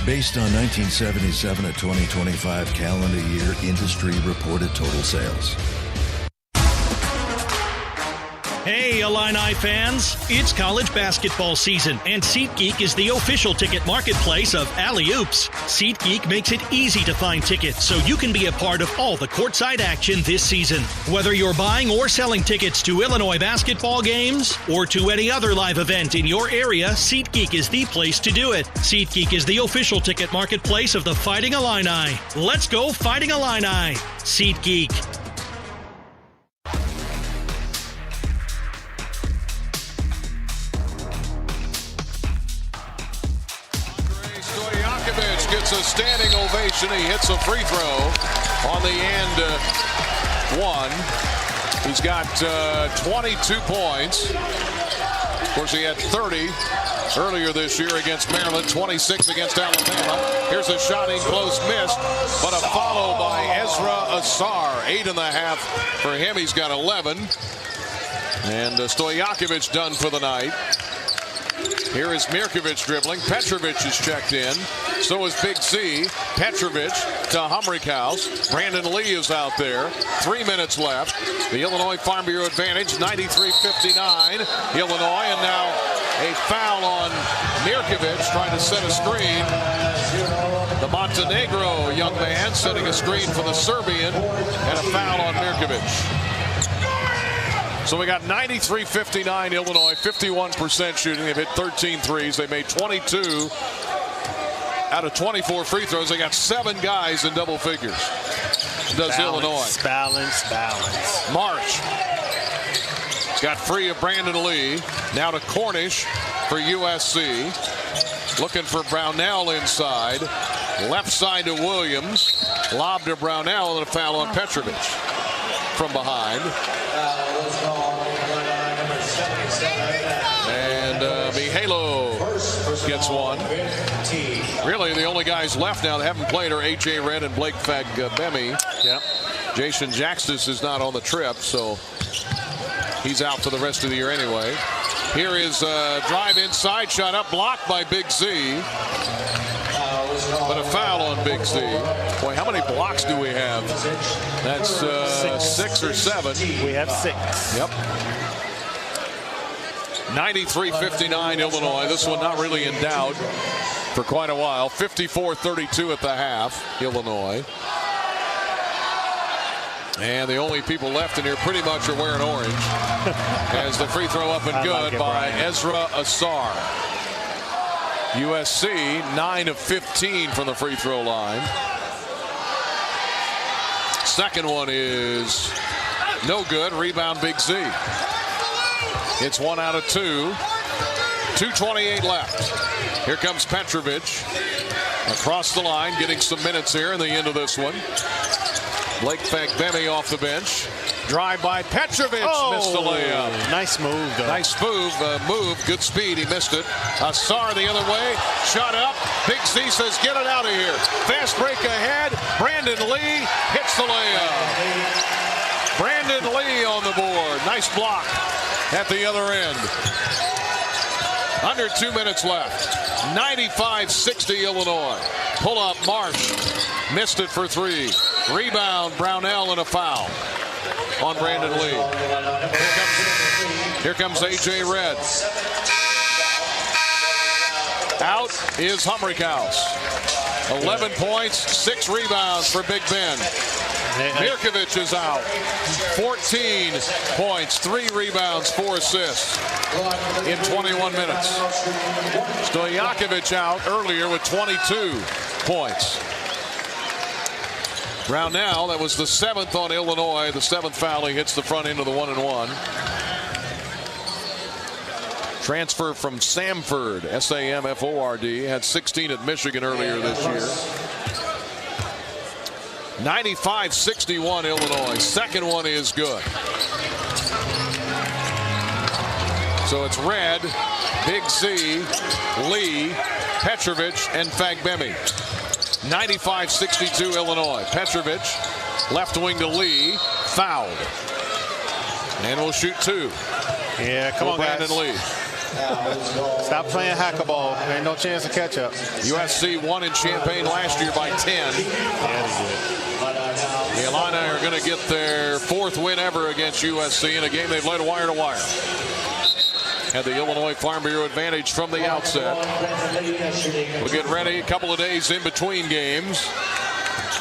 Based on 1977 to 2025 calendar year industry reported total sales. Hey, Illini fans! It's college basketball season, and SeatGeek is the official ticket marketplace of Alley Oops. SeatGeek makes it easy to find tickets so you can be a part of all the courtside action this season. Whether you're buying or selling tickets to Illinois basketball games or to any other live event in your area, SeatGeek is the place to do it. SeatGeek is the official ticket marketplace of the Fighting Illini. Let's go Fighting Illini! SeatGeek. Gets a standing ovation. He hits a free throw on the end one. He's got 22 points. Of course, he had 30 earlier this year against Maryland, 26 against Alabama. Here's a shot in close, missed, but a follow by Ezra Asar. 8.5 for him. He's got 11. And Stojakovic done for the night. Here is Mirkovic dribbling. Petrovic is checked in. So is Big C. Petrovic to Humrickhouse. Brandon Lee is out there. 3 minutes left. The Illinois Farm Bureau advantage, 93-59. Illinois, and now A foul on Mirkovic trying to set a screen. The Montenegro young man setting a screen for the Serbian, and a foul on Mirkovic. So we got 93-59 Illinois, 51% shooting. They've hit 13 threes. They made 22 out of 24 free throws. They got 7 guys in double figures. Does Illinois. Balance. March. He's got free of Brandon Lee. Now to Cornish for USC. Looking for Brownell inside. Left side to Williams. Lob to Brownell and a foul on Petrovic from behind. And Mihalo gets one. Really, the only guys left now that haven't played are A.J. Red and Blake Fagbemi. Yep. Jason Jaxtis is not on the trip, so he's out for the rest of the year anyway. Here is a drive inside, shot up, blocked by Big Z. But a foul on Big Z. Boy, how many blocks do we have? That's 6 or 7. We have 6. Yep. 93-59 Illinois. This one not really in doubt for quite a while. 54-32 at the half, Illinois. And the only people left in here pretty much are wearing orange. As the free throw up and good by Ezra Asar. USC 9 of 15 from the free throw line. Second one is no good. Rebound Big Z. It's 1 out of 2. 2:28 left. Here comes Petrovic across the line, getting some minutes here in the end of this one. Blake Fagbemi off the bench. Drive by Petrovic. Missed the layup. Nice move, though. Nice move. Good speed. He missed it. Asar the other way. Shot up. Big Z says, get it out of here. Fast break ahead. Brandon Lee hits the layup. Brandon Lee on the board. Nice block at the other end. Under 2 minutes left. 95-60 Illinois. Pull up Marsh. Missed it for 3. Rebound Brownell and a foul on Brandon Lee. Here comes A.J. Red. Out is Humrickhouse. 11 points, 6 rebounds for Big Ben. Mirkovic is out. 14 points, 3 rebounds, 4 assists in 21 minutes. Stojakovic out earlier with 22 points. Brownell, that was the 7th on Illinois. The 7th foul. He hits the front end of the 1-and-1. Transfer from Samford, S-A-M-F-O-R-D. Had 16 at Michigan earlier this year. 95-61 Illinois. Second one is good. So it's Red, Big Z, Lee, Petrovic, and Fagbemi. 95-62 Illinois. Petrovic, left wing to Lee, fouled. And we'll shoot 2. Yeah, come on, guys. Brandon Lee. Stop playing hackaball. There ain't no chance of catch up. USC won in Champaign last year by 10. Yeah, they did. The Illini are going to get their 4th win ever against USC in a game they've led wire to wire. Had the Illinois Farm Bureau advantage from the outset. We'll get ready. A couple of days in between games.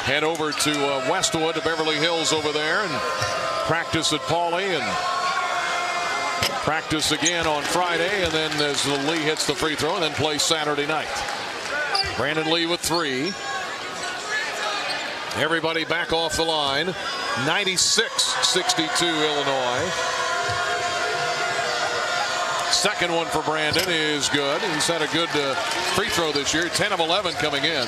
Head over to Westwood, to Beverly Hills over there, and practice at Pauley, and practice again on Friday, and then as Lee hits the free throw, and then play Saturday night. Brandon Lee with 3. Everybody back off the line. 96-62 Illinois. Second one for Brandon is good. He's had a good free throw this year. 10 of 11 coming in.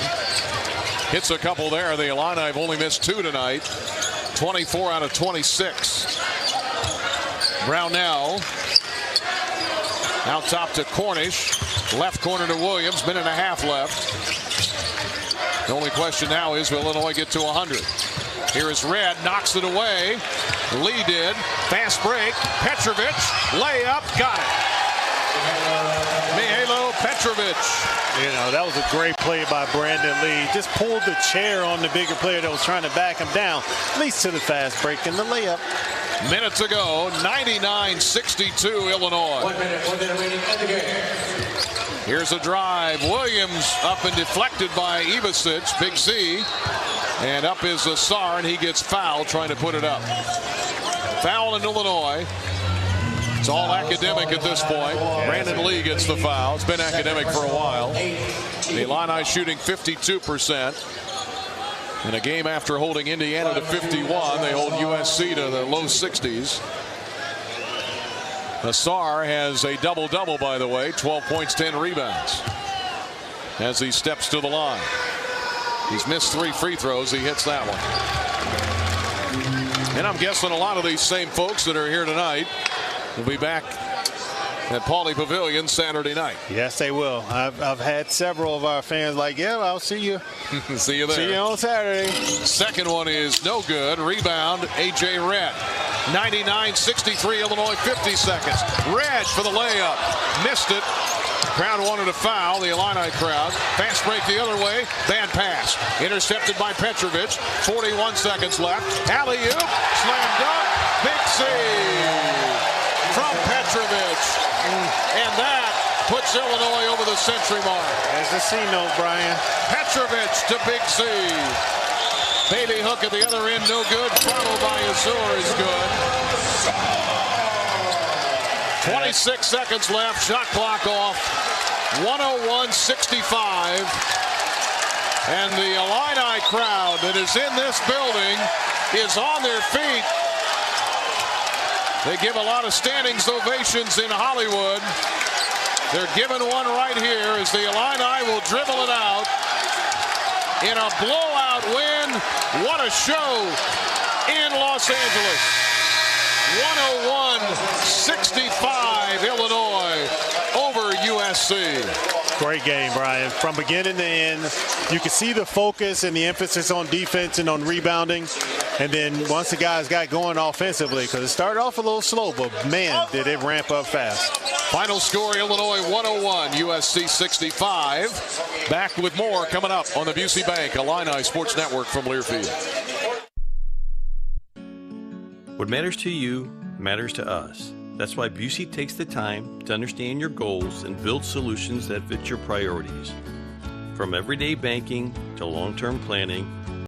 Hits a couple there. The Illini have only missed 2 tonight. 24 out of 26. Brownell out top to Cornish. Left corner to Williams. Minute and a half left. The only question now is, will Illinois get to 100? Here is Red, knocks it away. Lee did. Fast break. Petrovic, layup, got it. Mihajlo Petrovic You know, that was a great play by Brandon Lee. Just pulled the chair on the bigger player that was trying to back him down, leads to the fast break and the layup. Minutes ago, 99-62 Illinois. 1 minute remaining in the game. Here's a drive. Williams up and deflected by Ivasic, Big C. And up is Asar, and he gets fouled trying to put it up. Foul in Illinois. It's all academic at this point. Brandon Lee gets the foul. It's been academic for a while. The Illini shooting 52%. In a game after holding Indiana to 51, they hold USC to the low 60s. Asar has a double-double, by the way, 12 points, 10 rebounds. As he steps to the line. He's missed 3 free throws. He hits that one. And I'm guessing a lot of these same folks that are here tonight will be back at Pauley Pavilion Saturday night. Yes, they will. I've had several of our fans like, yeah, I'll see you. See you there. See you on Saturday. Second one is no good. Rebound, A.J. Red. 99-63 Illinois, 50 seconds. Red for the layup. Missed it. Crowd wanted a foul, the Illini crowd. Fast break the other way. Bad pass. Intercepted by Petrovic. 41 seconds left. Alley-oop. Slam dunk. Big save from Petrovic. And that puts Illinois over the century mark. There's the C note, Brian. Petrovic to Big C. Bailey hook at the other end, no good. Followed by Azur is good. 26 seconds left. Shot clock off. 101-65. And the Illini crowd that is in this building is on their feet. They give a lot of standings ovations in Hollywood. They're giving one right here as the Illini will dribble it out in a blowout win. What a show in Los Angeles. 101-65 Illinois over USC. Great game, Brian. From beginning to end, you can see the focus and the emphasis on defense and on rebounding. And then once the guys got going offensively, because it started off a little slow, but man, did it ramp up fast. Final score, Illinois 101, USC 65. Back with more coming up on the Busey Bank Illini Sports Network from Learfield. What matters to you matters to us. That's why Busey takes the time to understand your goals and build solutions that fit your priorities. From everyday banking to long-term planning,